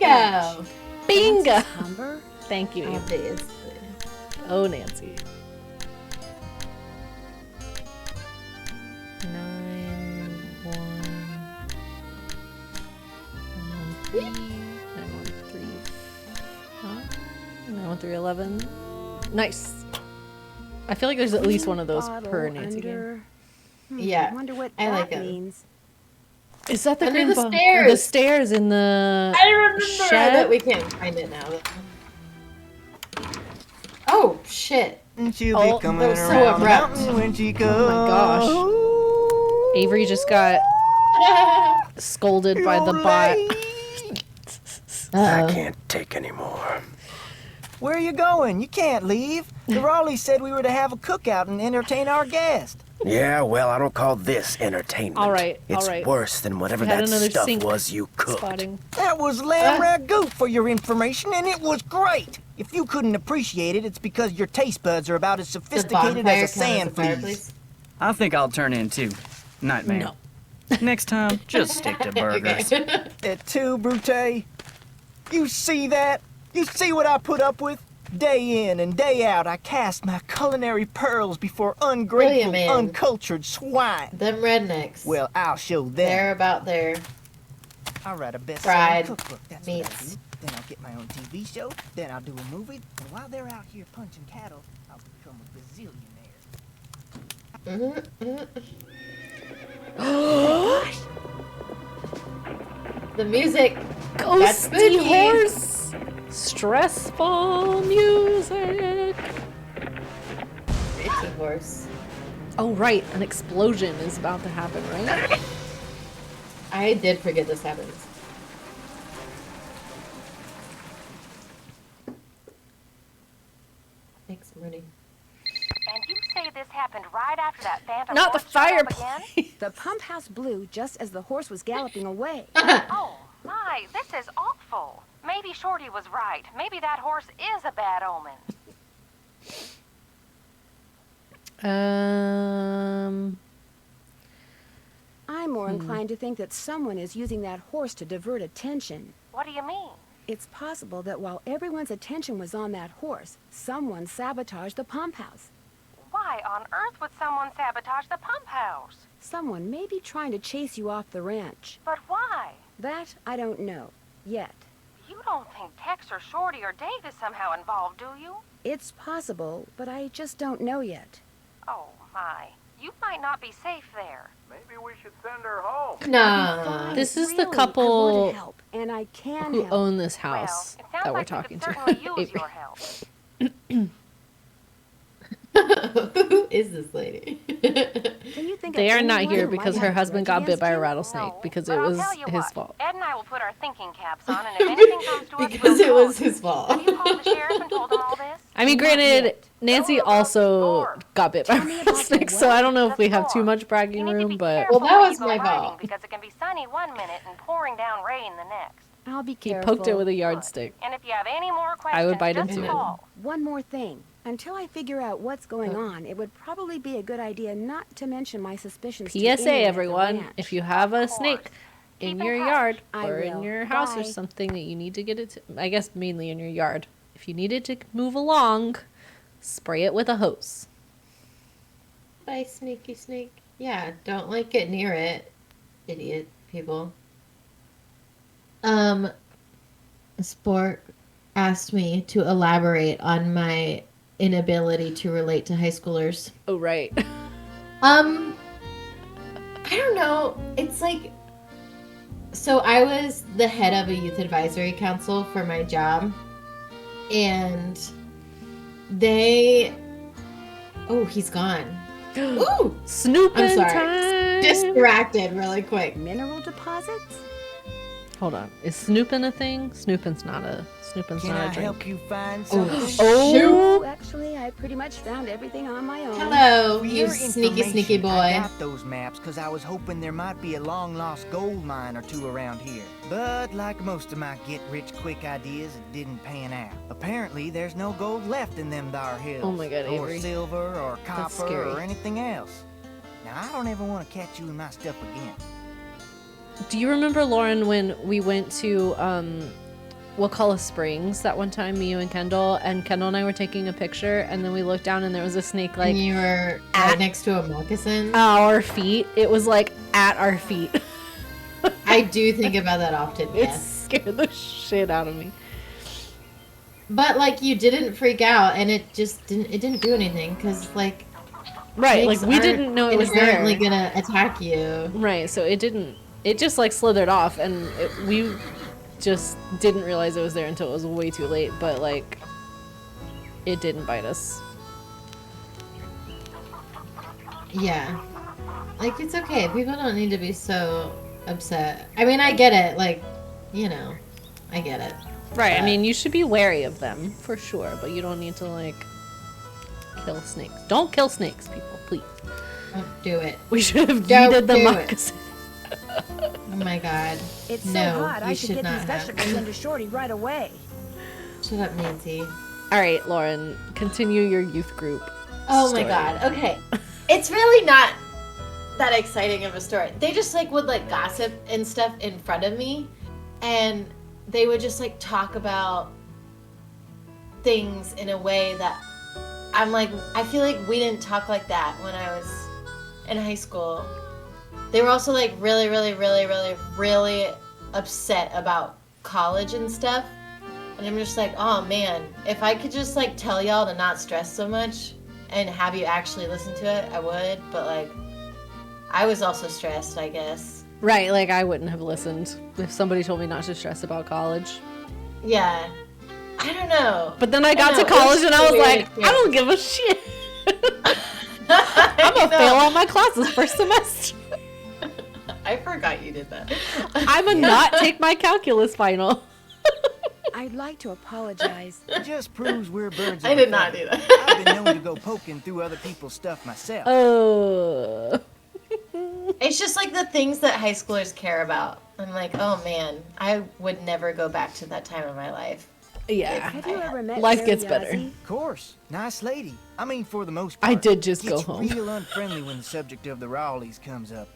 Bingo! Bingo! Number? Thank you. Obviously. Oh, Nancy. 9-1-3 9-1-3 9-1-3-11. Nice. I feel like there's at least one of those per Nancy game. Yeah, Wonder what I that like 'em. means. Is that the Under green the ball? stairs. The stairs in the I remember shed? that we can't find it now. Oh shit! And she'll Oh, be coming that was so around the abrupt. mountain when she Oh goes. my gosh. Avery just got scolded by the bot. I can't take any more. Where are you going? You can't leave. The Raleighs said we were to have a cookout and entertain our guest. Yeah, well, I don't call this entertainment. All right, It's all right. worse than whatever We had that another stuff sink was you cooked. spotting. That was lamb ragout for your information, and it was great. If you couldn't appreciate it, it's because your taste buds are about as sophisticated as a sand fleas. I think I'll turn in too. Nightmare. No. Next time, just stick to burgers. Et tu, Brute? You see that? You see what I put up with? Day in and day out, I cast my culinary pearls before ungrateful, uncultured swine. Them rednecks. Well, I'll show them. They're about their I'll write a fried best-selling cookbook. That's meats. what I do. Then I'll get my own TV show. Then I'll do a movie. And while they're out here punching cattle, I'll become a bazillionaire. The music. Ghosty horse. Stressful music. Itchy horse. Oh, right. An explosion is about to happen, right? I did forget this happens. Thanks, Rudy. And you say this happened right after that phantom Not the horse showed up fireplace. again? The pump house blew just as the horse was galloping away. Oh, my, this is awful. Maybe Shorty was right. Maybe that horse is a bad omen. I'm more inclined to think that someone is using that horse to divert attention. What do you mean? It's possible that while everyone's attention was on that horse, someone sabotaged the pump house. Why on earth would someone sabotage the pump house? Someone may be trying to chase you off the ranch. But why? That I don't know. Yet. You don't think Tex or Shorty or Dave is somehow involved, do you? It's possible, but I just don't know yet. Oh, my. You might not be safe there. Maybe we should send her home. Nah. This is the Really, I couple would help, and I can who help. own this house Well, it sounds that we're like talking we could to. certainly use your help. Who is this lady? Can you think They of are not anyone here who because might her have husband grudge got bit by a against you? rattlesnake because But it I'll was tell you his what, fault. Ed and I will put our thinking caps on, and if anything comes to us, Because we'll it was call you. his fault. Have you called the sheriff and told him all this? I mean, granted, Nancy also got bit by a rattlesnake, so I don't know if we have too much bragging room, but Well, that was Careful when my you go riding, fault. because it can be sunny one minute and pouring down rain the next. I'll be he careful. poked it with a yardstick. And if you have any more questions, I would bite just into it. call. One more thing. Until I figure out what's going on, it would probably be a good idea not to mention my suspicions to anyone PSA, at the everyone, ranch. if you have a snake in your yard I or in will. your house or Bye. something that you need to get it to, I guess mainly in your yard, if you need it to move along, spray it with a hose. Bye, sneaky snake. Yeah, don't like get near it, idiot people. Sport asked me to elaborate on my inability to relate to high schoolers. Oh, right. I don't know. It's like, so I was the head of a youth advisory council for my job, and oh, he's gone. Ooh, Snooping I'm sorry. time. Distracted really quick. Mineral deposits? Hold on. Is snooping a thing? Snooping's not a Can drink. I help you find Oh. something? Oh. Actually, I pretty much found everything on my own. Hello, For you your sneaky, sneaky information, boy. I got those maps because I was hoping there might be a long-lost gold mine or two around here. But like most of my get-rich-quick ideas, it didn't pan out. Apparently, there's no gold left in them thar hills. Oh my God, Or Avery. silver, or That's copper, scary. or anything else. Now, I don't ever want to catch you in my stuff again. Do you remember, Lauren, when we went to Wakulla Springs that one time, me, you, and Kendall and I were taking a picture, and then we looked down and there was a snake like And you were right next to a moccasin. our feet. It was like at our feet. I do think about that often. It Yes, scared the shit out of me. but like you didn't freak out, and it just didn't do anything because like Right, like snakes we aren't didn't know it was there. inherently gonna attack you. Right, so it didn't. It just like slithered off, and we just didn't realize it was there until it was way too late. But like, it didn't bite us. Yeah, like it's okay. People don't need to be so upset. I mean, I get it. Like, you know, I get it. Right. I But- mean, you should be wary of them for sure, but you don't need to like kill snakes. Don't kill snakes, people, please. Don't do it. We should have Don't yeeted the do it. moccasin. Oh my god. It's No, so hot, you I should should get not these have. vegetables into Shorty right away. Shut up, Nancy. All right, Lauren, continue your youth group. Oh story. my god. Okay. It's really not that exciting of a story. They just like would like gossip and stuff in front of me, and they would just like talk about things in a way that I'm like, I feel like we didn't talk like that when I was in high school. They were also like really, really, really, really, really upset about college and stuff. And I'm just like, oh man, if I could just like tell y'all to not stress so much and have you actually listen to it, I would. But like, I was also stressed, I guess. Right, like I wouldn't have listened if somebody told me not to stress about college. Yeah. I don't know. But then I got to college and I was like, I don't give a shit. I'm gonna fail all my classes first semester. I forgot you did that. I'm a not take my calculus final. I'd like to apologize. It just proves we're birds. I did not do that. I've been known to go poking through other people's stuff myself. Oh. It's just like the things that high schoolers care about. I'm like, oh man, I would never go back to that time of my life. Yeah. Have you ever met Life Mary gets better. Yazzie? Of course. Nice lady. I mean, for the most part. I did just Gets go home. real unfriendly when the subject of the Rowleys comes up.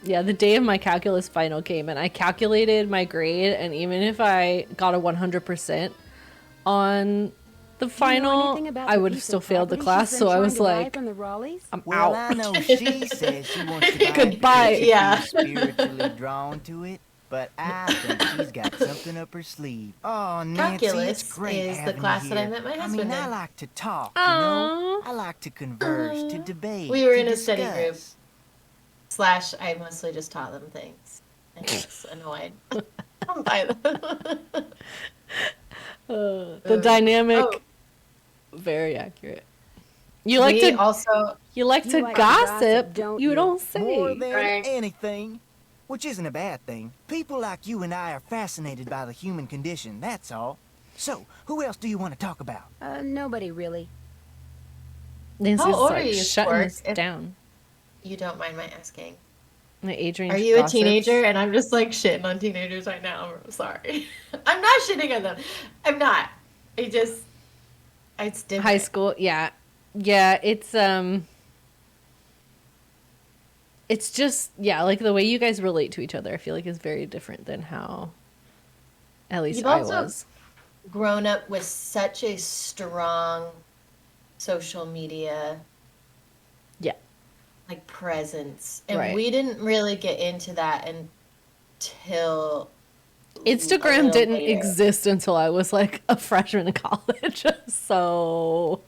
Yeah, the day of my calculus final came and I calculated my grade, and even if I got a 100% on the final, I would have still failed the class, so I was like, I'm Well, out. I know she says she wants to buy Goodbye. it because Yeah. she's spiritually drawn to it, but I think she's got something up her sleeve. Oh, Nancy, Calculus it's great is the having class you that I here. met my I husband mean, I in. like to talk, you know? I like to converse, to debate, We were to in a study discuss. group. / I mostly just taught them things. And I was annoyed by them. The dynamic, very accurate. You like We to also you like You to like to gossip, gossip, don't you you? don't say. More than Right. anything. Which isn't a bad thing. People like you and I are fascinated by the human condition, that's all. So, who else do you want to talk about? Nobody really. Nancy's How old are like you, shutting Spork, this if- down. You don't mind my asking. My age range Are you a gossips. teenager? And I'm just like shitting on teenagers right now. I'm sorry. I'm not shitting on them. I'm not. It's different. High school, yeah. Yeah, it's just, yeah, like the way you guys relate to each other, I feel like is very different than how at least You've I also was. grown up with such a strong social media Yeah. like presence, and Right. we didn't really get into that until a Instagram little didn't later. exist until I was like a freshman in college. So,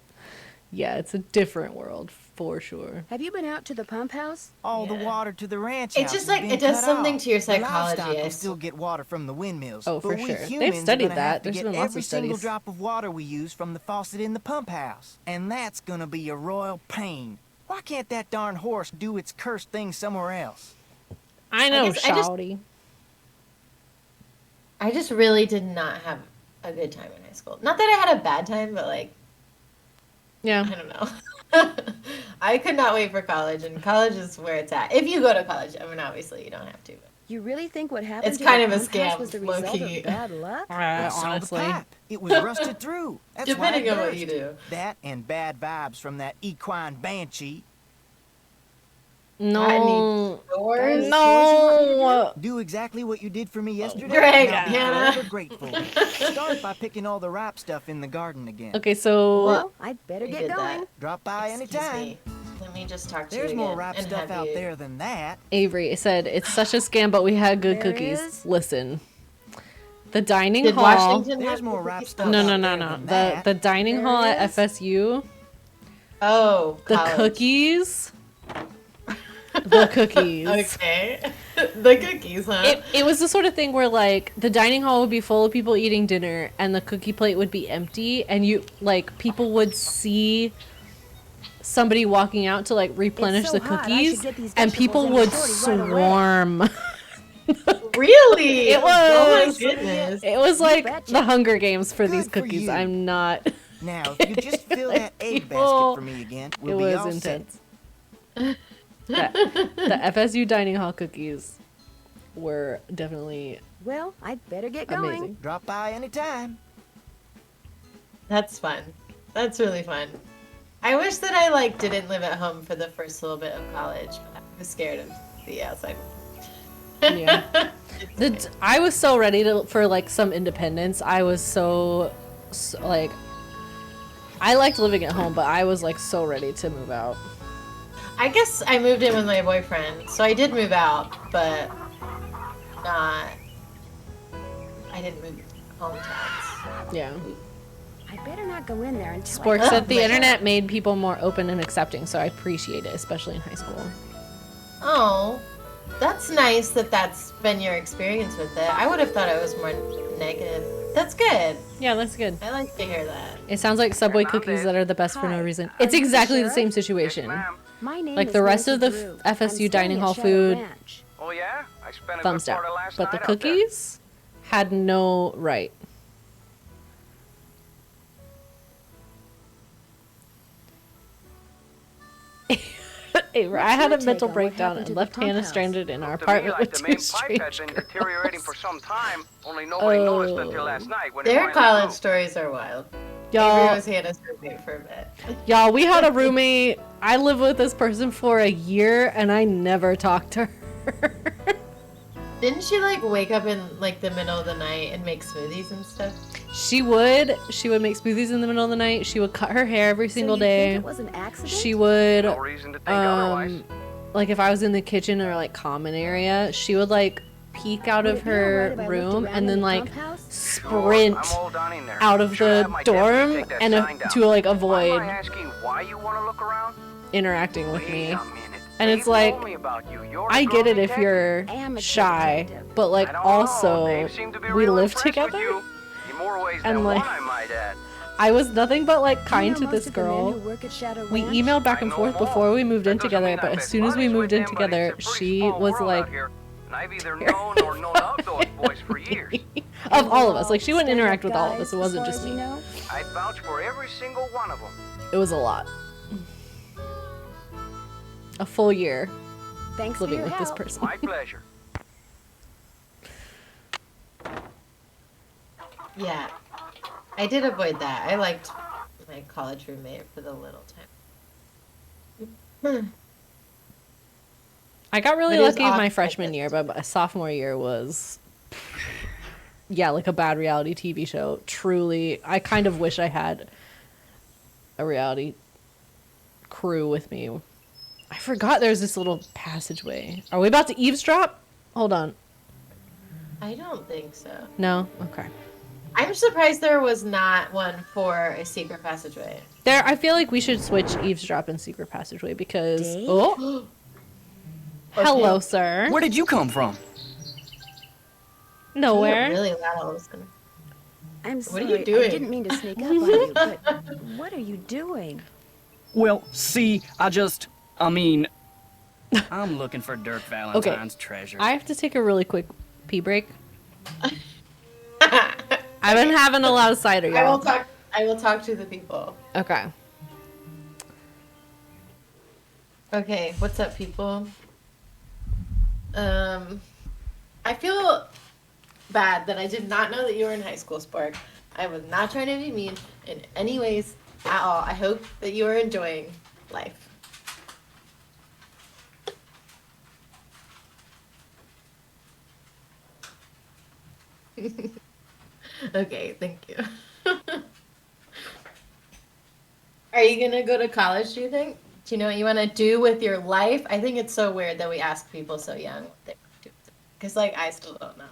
yeah, it's a different world for sure. Have you been out to the pump house? All the Yeah. water to the ranch It's house just has like been it does cut something off. to your The psychology. livestock I will still get water from the windmills. Oh, for but we sure. humans They've are studied gonna that. have to There's get been lots every of single studies. drop of water we use from the faucet in the pump house. And that's gonna be a royal pain. Why can't that darn horse do its cursed thing somewhere else? I know, guess I just- shawty. I just really did not have a good time in high school. Not that I had a bad time, but like, Yeah. I don't know. I could not wait for college, and college is where it's at. If you go to college, I mean, obviously you don't have to. But You really think what happened It's to kind the of a pump house scam, was the low result key. of bad luck? I saw Honestly. the pipe. It was rusted through. That's Depending why it on what burst. you do. That and bad vibes from that equine banshee. No. Doors? No. Do exactly what you did for me yesterday. Greg, and I'll be Hannah. forever grateful. Start by picking all the ripe stuff in the garden again. Okay, so Well, I'd better You get did that. going. Drop by Excuse anytime. me. Let me just talk to There's you more again ripe and stuff have out you- there than that. Avery said it's such a scam, but we had good There cookies. is? Listen. The dining Did hall. Washington There's have more cookies? ripe stuff No, out no, there no, no. than The that. the dining There hall at is? FSU. Oh, The college. cookies. The cookies. Okay. The cookies, huh? It was the sort of thing where like the dining hall would be full of people eating dinner and the cookie plate would be empty, and you like people would see somebody walking out to like replenish so the hot, I cookies, should get these and vegetables people in would shorty right away. swarm. Really? It Oh my was. goodness. It was like betcha. the Hunger Games for these Good for cookies. you. I'm not. Now, if you just fill that egg People- basket for me again, It we'll be was all set. intense. The FSU dining hall cookies were definitely Well, I'd better get going. amazing. Drop by anytime. That's fun. That's really fun. I wish that I like didn't live at home for the first little bit of college. But I was scared of the outside. Yeah. I was so ready for like some independence. I was so like, I liked living at home, but I was like so ready to move out. I guess I moved in with my boyfriend, so I did move out, but not. I didn't move hometowns. Yeah. I better not go in there until Spork said the internet made people more open and accepting, so I appreciate it, especially in high school. Oh, that's nice that that's been your experience with it. I would have thought it was more negative. That's good. Yeah, that's good. I like to hear that. It sounds like Subway cookies that are the best for no reason. It's exactly the same situation. My name Like is the rest of the Nancy Drew. FSU I'm dining staying hall at Shadow food, Ranch. Oh yeah? I spent a thumbs good down. part of last But the night out there. cookies had no right. I had a mental breakdown and left Hannah stranded in our apartment with two strange Pipe had been girls. deteriorating for some time, only nobody noticed until last night when it Their finally college blew. stories are wild. Y'all- Avery was Hannah's roommate for a bit. Y'all, we had a roommate. I lived with this person for a year and I never talked to her. Didn't she like wake up in like the middle of the night and make smoothies and stuff? She would make smoothies in the middle of the night. She would cut her hair every single day. It was an accident? She would, No reason to think otherwise. like if I was in the kitchen or like common area, she would like peek out of her room and then like sprint I'm all down in there. out of Should have the my dorm deputy take that and sign down. to like Why am avoid I asking why you want to look around? interacting with me. Wait a minute. And it's They've like, told me about you. You're a I get it girl if detective. you're Amateur shy, detective. but like I don't also know. Dave seemed to be we real live impressed with together. you. In more ways And, than like, one, I might add. I was nothing but like kind You to know this most of the men girl. who work at Shadow We Ranch? emailed back and I know forth them all. before we moved in That doesn't together, mean but I'm as best soon as we buddies moved with in them, but together, it's a pretty she small was world like out here, and I've either known or known of those boys for years. of all of us. Like she wouldn't Stand-up interact with all of guys, us. It wasn't as just far as me. you know? I vouch for every single one of them. It was a lot. A full year Thanks for living your with this help. person. My pleasure. Yeah. I did avoid that. I liked my college roommate for the little time. I got really But it was lucky in my awesome. freshman year, but my sophomore year was, yeah, like a bad reality TV show. Truly, I kind of wish I had a reality crew with me. I forgot there's this little passageway. Are we about to eavesdrop? Hold on. I don't think so. No? Okay. I'm surprised there was not one for a secret passageway. There, I feel like we should switch eavesdrop and secret passageway because... Dave? Oh! Hello, sir. Where did you come from? Nowhere. Really loud. I was gonna... I'm What sorry. are you doing? I didn't mean to sneak up on you, but what are you doing? Well, see, I'm looking for Dirk Valentine's treasure. I have to take a really quick pee break. I've been having a lot of cider, y'all. I will talk to the people. Okay. Okay, what's up, people? I feel bad that I did not know that you were in high school, Spark. I was not trying to be mean in any ways at all. I hope that you are enjoying life. Okay, thank you. Are you gonna go to college, do you think? Do you know what you want to do with your life? I think it's so weird that we ask people so young what they do. Because, like, I still don't know.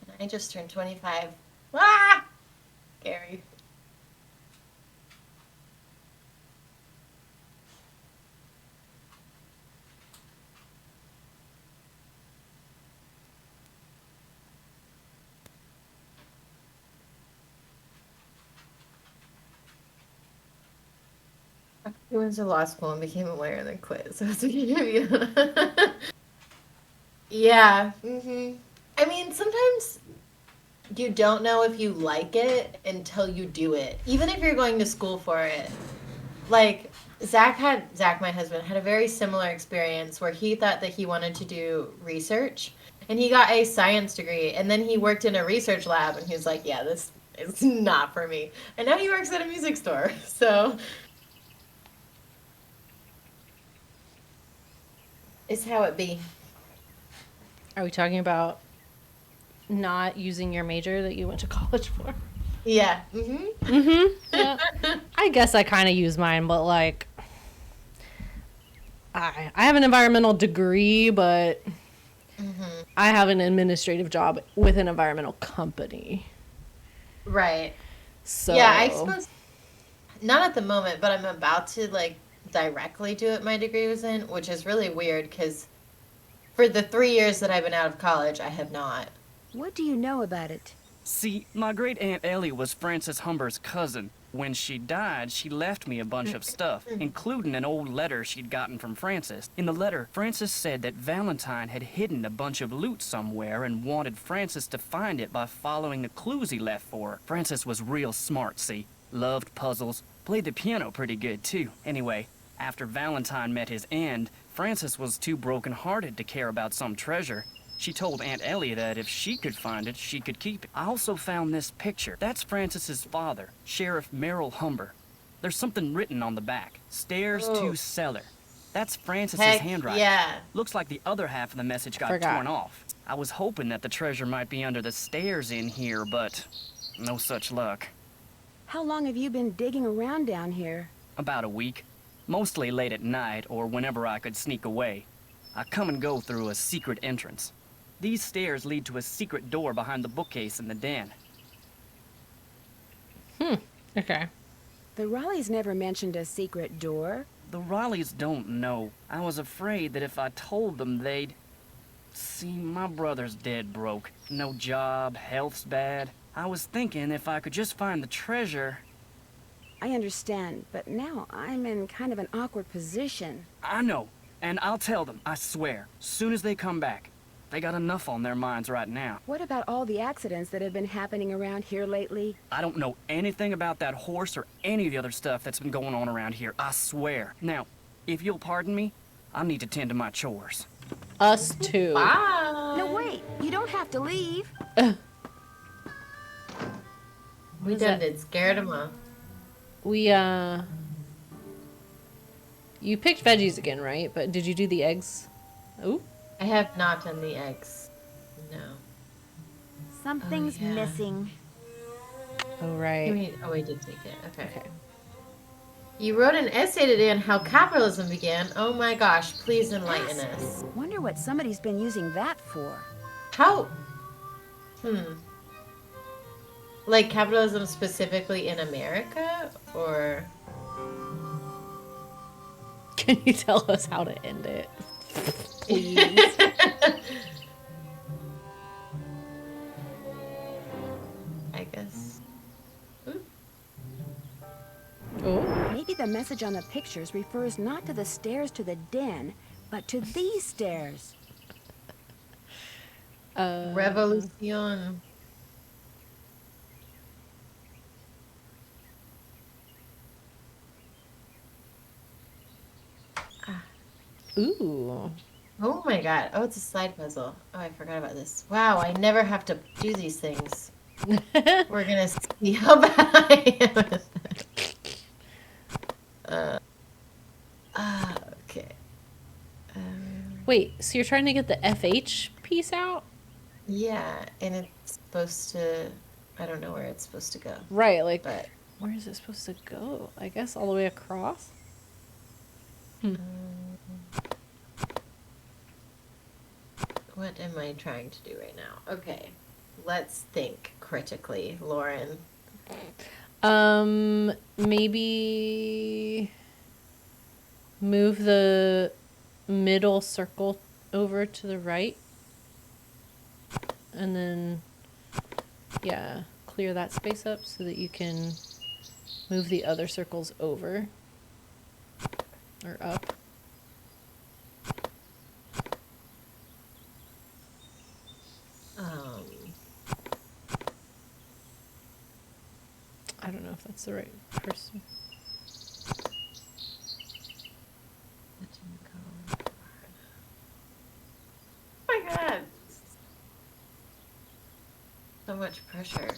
And I just turned 25. Ah! Scary. He went to law school and became a lawyer and then quit. So it's a yeah. I mean, sometimes you don't know if you like it until you do it, even if you're going to school for it. Like Zach, my husband, had a very similar experience where he thought that he wanted to do research, and he got a science degree, and then he worked in a research lab, and he was like, "Yeah, this is not for me." And now he works at a music store. So. It's how it be. Are we talking about not using your major that you went to college for? Yeah. Yeah. I guess I kind of use mine, but like, I have an environmental degree, but I have an administrative job with an environmental company. Right. So yeah, I suppose not at the moment, but I'm about to like directly do what my degree was in, which is really weird because for the 3 years that I've been out of college, I have not. What do you know about it? See, my great Aunt Ellie was Francis Humber's cousin. When she died, she left me a bunch of stuff, including an old letter she'd gotten from Francis. In the letter, Francis said that Valentine had hidden a bunch of loot somewhere and wanted Francis to find it by following the clues he left for her. Francis was real smart, see? Loved puzzles, played the piano pretty good, too. Anyway, after Valentine met his end, Francis was too broken-hearted to care about some treasure. She told Aunt Ellie that if she could find it, she could keep it. I also found this picture. That's Francis's father, Sheriff Merrill Humber. There's something written on the back. Stairs to cellar. That's Francis's handwriting. Yeah. Looks like the other half of the message got torn off. I was hoping that the treasure might be under the stairs in here, but no such luck. How long have you been digging around down here? About a week. Mostly late at night or whenever I could sneak away. I come and go through a secret entrance. These stairs lead to a secret door behind the bookcase in the den. Okay. The Raleighs never mentioned a secret door. The Raleighs don't know. I was afraid that if I told them, they'd... See, my brother's dead broke. No job, health's bad. I was thinking if I could just find the treasure... I understand, but now I'm in kind of an awkward position. I know, and I'll tell them, I swear, soon as they come back. They got enough on their minds right now. What about all the accidents that have been happening around here lately? I don't know anything about that horse or any of the other stuff that's been going on around here, I swear. Now, if you'll pardon me, I need to tend to my chores. Us too. Bye. No, wait. You don't have to leave. We done did scared him off. You picked veggies again, right? But did you do the eggs? Ooh. I have not done the eggs. No. Something's missing. Oh, right. We did take it. Okay. You wrote an essay today on how capitalism began. Oh my gosh, please enlighten us. Wonder what somebody's been using that for. How? Like capitalism specifically in America, or? Can you tell us how to end it? Please. I guess. Oh. Maybe the message on the pictures refers not to the stairs to the den, but to these stairs. Revolution. Ooh. Oh my god. Oh, it's a slide puzzle. Oh, I forgot about this. Wow, I never have to do these things. We're gonna see how bad I am at that. Okay. Wait, so you're trying to get the FH piece out? Yeah, and it's supposed to... I don't know where it's supposed to go. Right, like, but where is it supposed to go? I guess all the way across? What am I trying to do right now? Okay, let's think critically, Lauren. Maybe move the middle circle over to the right. And then, yeah, clear that space up so that you can move the other circles over or up. I don't know if that's the right person. Oh my god. So much pressure.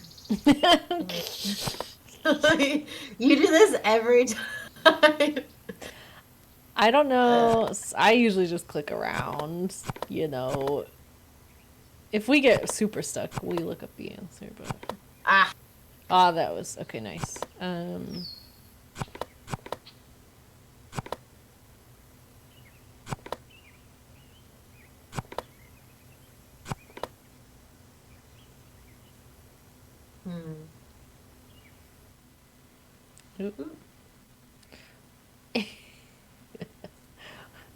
You do this every time. I don't know. I usually just click around, you know. If we get super stuck, we look up the answer. But that was okay. Nice.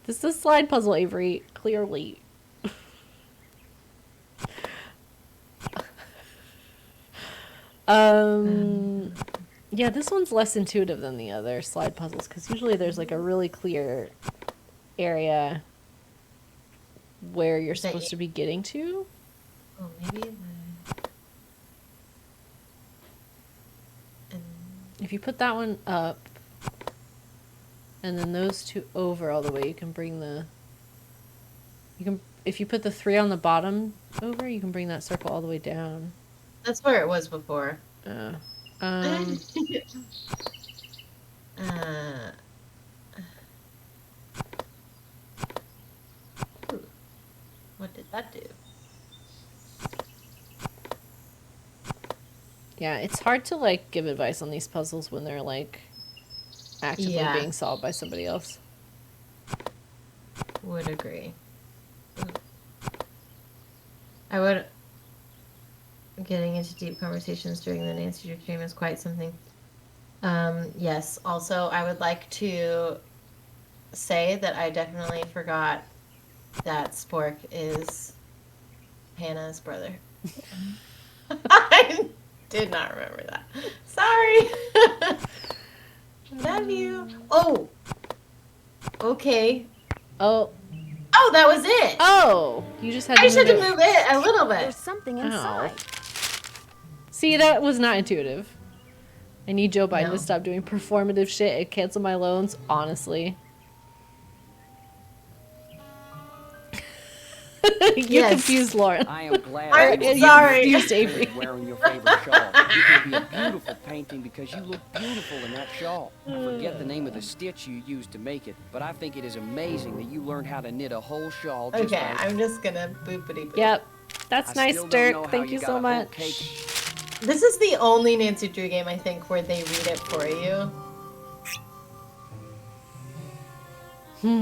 This is a slide puzzle, Avery. Clearly. Yeah, this one's less intuitive than the other slide puzzles because usually there's like a really clear area where you're supposed to be getting to. Oh, maybe. If you put that one up, and then those two over all the way, you can bring the. You can, if you put the 3 on the bottom over, you can bring that circle all the way down. That's where it was before. What did that do? Yeah, it's hard to like give advice on these puzzles when they're like actively being solved by somebody else. Would agree. I would. Getting into deep conversations during the Nancy Drew stream is quite something. Yes. Also, I would like to say that I definitely forgot that Spork is Hannah's brother. I did not remember that. Sorry. Love you. Oh. Okay. Oh, that was it. Oh, you just had to I just had to move it a little bit. There's something inside. See, that was not intuitive. I need Joe Biden to stop doing performative shit and cancel my loans, honestly. You confused Lauren. I am glad. I'm sorry. You confused Avery. Wearing your favorite shawl. It could be a beautiful painting because you look beautiful in that shawl. I forget the name of the stitch you used to make it, but I think it is amazing that you learned how to knit a whole shawl. Just Okay, I'm just gonna boopity boop. Yep. That's nice, Dirk. Thank you so much. This is the only Nancy Drew game, I think, where they read it for you.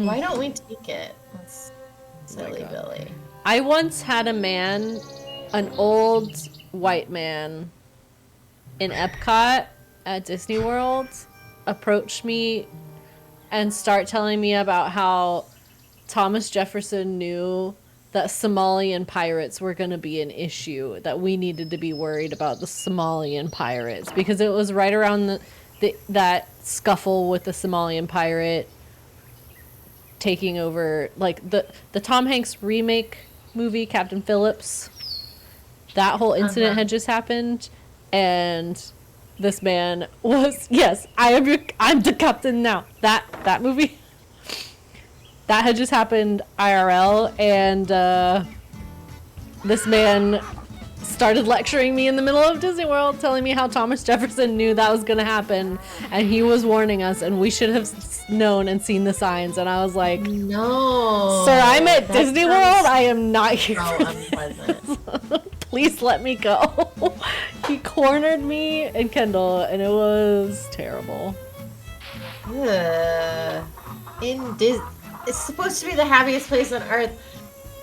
Why don't we take it? That's silly Billy. I once had a man, an old white man in Epcot at Disney World, approach me and start telling me about how Thomas Jefferson knew that Somalian pirates were going to be an issue, that we needed to be worried about the Somalian pirates because it was right around that scuffle with the Somalian pirate taking over, like the Tom Hanks remake movie Captain Phillips. That whole incident had just happened, and this man was I'm the captain now. That movie that had just happened IRL, and this man started lecturing me in the middle of Disney World, telling me how Thomas Jefferson knew that was going to happen, and he was warning us, and we should have known and seen the signs. And I was like, no, sir, I'm at Disney World. I am not here. So unpleasant. Please let me go. He cornered me and Kendall, and it was terrible. It's supposed to be the happiest place on earth,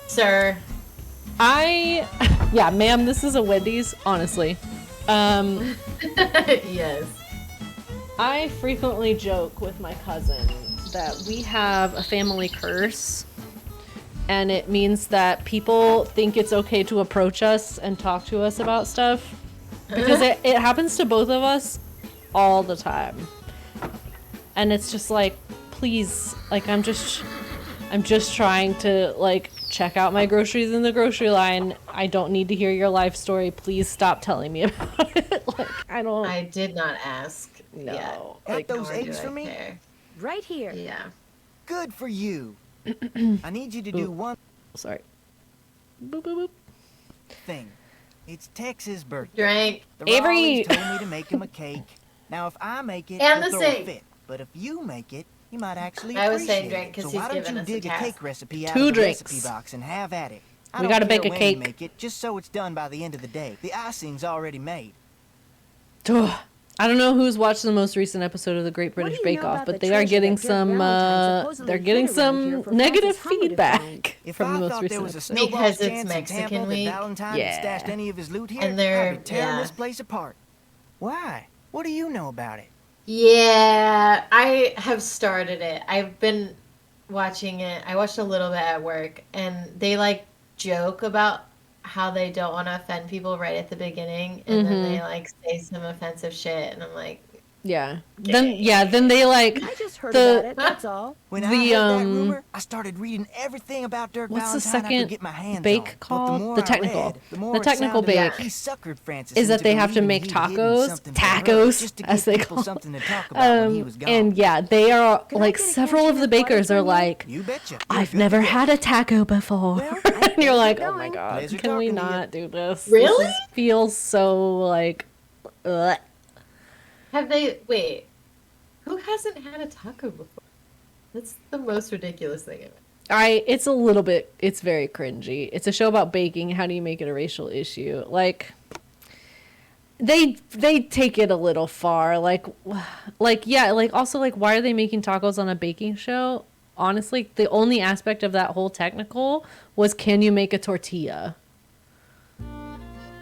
sir. Yeah, ma'am, this is a Wendy's, honestly. Yes. I frequently joke with my cousin that we have a family curse, and it means that people think it's okay to approach us and talk to us about stuff, because it happens to both of us all the time. And it's just like, please, like, I'm just trying to, like, check out my groceries in the grocery line. I don't need to hear your life story. Please stop telling me about it. Like, I did not ask. No. Yeah. Got those eggs for me? Right here. Yeah. Good for you. I need you to do one. Sorry. Boop, boop, boop. Thing. It's Tex's birthday. Drank. The Avery Raleighs told me to make him a cake. Now, if I make it, And he'll the throw a sink. fit. But if you make it, you might actually I was saying appreciate drink it. because So he's why don't giving you us a dig a task. cake recipe out 2 of the drinks. recipe box and have at it? We gotta bake a when cake. you make it, just so it's done by the end of the day. The icing's already made. I don't know who's watched the most recent episode of the Great British Bake Off, but they are getting some negative feedback from the most recent episode. Because it's Mexican week. Valentine stashed any of his loot here, And they're I'd be tearing this place apart. Why? What do you know about it? Yeah, I have started it. I've been watching it. I watched a little bit at work, and they like joke about how they don't want to offend people right at the beginning, and then they like say some offensive shit, and I'm like, yeah. Then they like I just heard about it, that's all. When I heard that rumor, I started reading everything about Dirk what's the Valentine I could second get my hands bake on. called? The technical. The technical bake he suckered Francis is that into they have to believing make he'd hidden tacos, something from her just to give as they people call something to talk about when he was gone. and yeah, they are like several of the bakers are like, You betcha. I've never had a taco before, and you're like, oh my god, Pleasure can we talking to you. not do this? Really? This feels so like, ugh. have they? Wait, who hasn't had a taco before? That's the most ridiculous thing ever. It's very cringy. It's a show about baking. How do you make it a racial issue? Like, they take it a little far. Like yeah, like also like why are they making tacos on a baking show? Honestly, the only aspect of that whole technical was can you make a tortilla?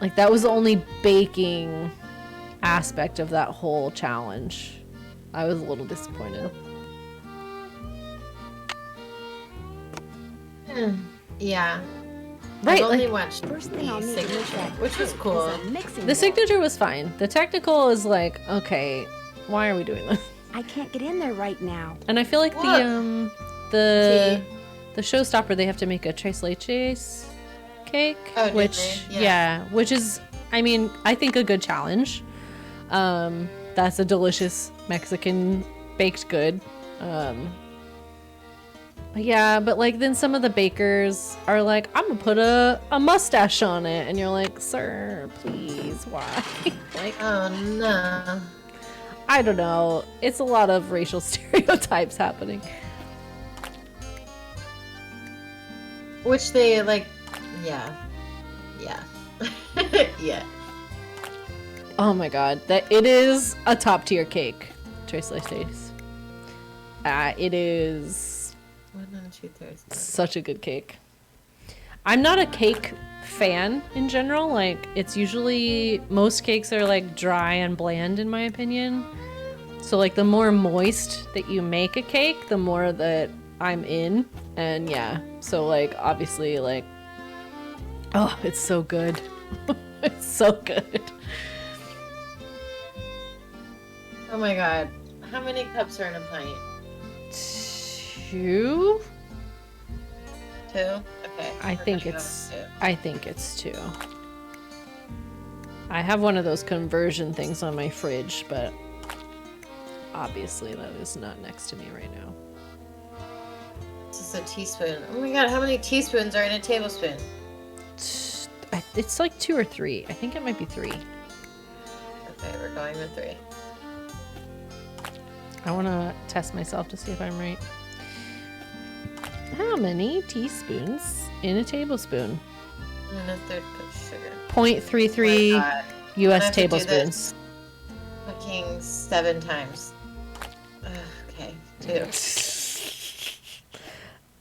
Like that was the only baking aspect of that whole challenge. I was a little disappointed. Yeah. Right, I've only like, watched First the thing I'll need to make signature, that which was cool. The signature was fine. The technical is like, okay, why are we doing this? I can't get in there right now. And I feel like the showstopper, they have to make a tres leches cake, Oh, did which they? Yeah. which is, I mean, I think a good challenge. That's a delicious Mexican baked good. Yeah, but like then some of the bakers are like, I'm gonna put a mustache on it, and you're like, sir, please, why? Like, oh no. I don't know. It's a lot of racial stereotypes happening. Which they like, yeah. Yeah. Oh my god, that it is a top tier cake. Tres leches. It is 1 and 2/3. such a good cake. I'm not a cake fan in general. Like, it's usually most cakes are like dry and bland in my opinion. So like the more moist that you make a cake, the more that I'm in. And yeah, so like obviously like, oh, it's so good. It's so good. Oh my god. How many cups are in a pint? 2? 2? Okay. I think it's 2. I have one of those conversion things on my fridge, but obviously that is not next to me right now. This is a teaspoon. Oh my god, how many teaspoons are in a tablespoon? It's like 2 or 3. I think it might be 3. Okay, we're going with 3. I want to test myself to see if I'm right. How many teaspoons in a tablespoon? And a 1/3 cup sugar. 0.33 Oh my God. U.S. I have to do tablespoons. this fucking 7 times. Ugh, okay, 2.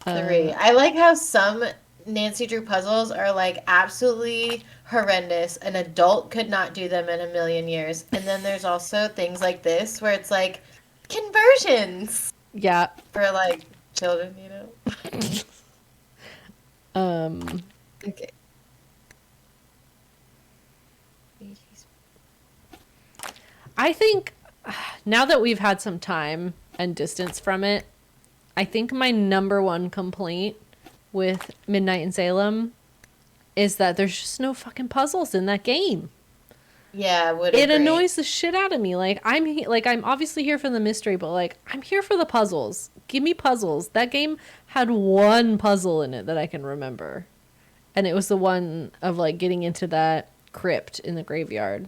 3. I like how some Nancy Drew puzzles are like absolutely horrendous. An adult could not do them in a million years. And then there's also things like this where it's like conversions. Yeah. For like children, you know. Okay. I think now that we've had some time and distance from it, I think my number one complaint with Midnight in Salem is that there's just no fucking puzzles in that game. Yeah, it annoys the shit out of me. Like I'm obviously here for the mystery, but like I'm here for the puzzles. Give me puzzles. That game had one puzzle in it that I can remember, and it was the one of like getting into that crypt in the graveyard.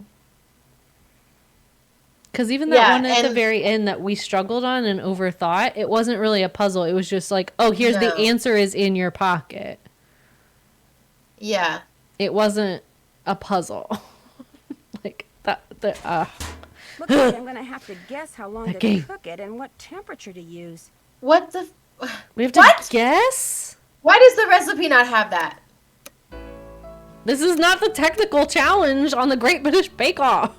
Because even that one at the very end that we struggled on and overthought, it wasn't really a puzzle. It was just like, oh, here's the answer is in your pocket. Yeah. It wasn't a puzzle. Like that. Looks like I'm gonna have to guess how long to game. cook it and what temperature to use. What the? We have to guess? Why does the recipe not have that? This is not the technical challenge on the Great British Bake Off.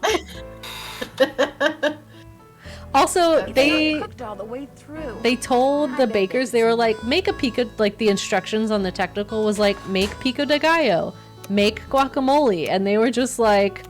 Also, they cooked all the way through. They told the bakers, they were like, make a pico, like the instructions on the technical was like, make pico de gallo, make guacamole. And they were just like,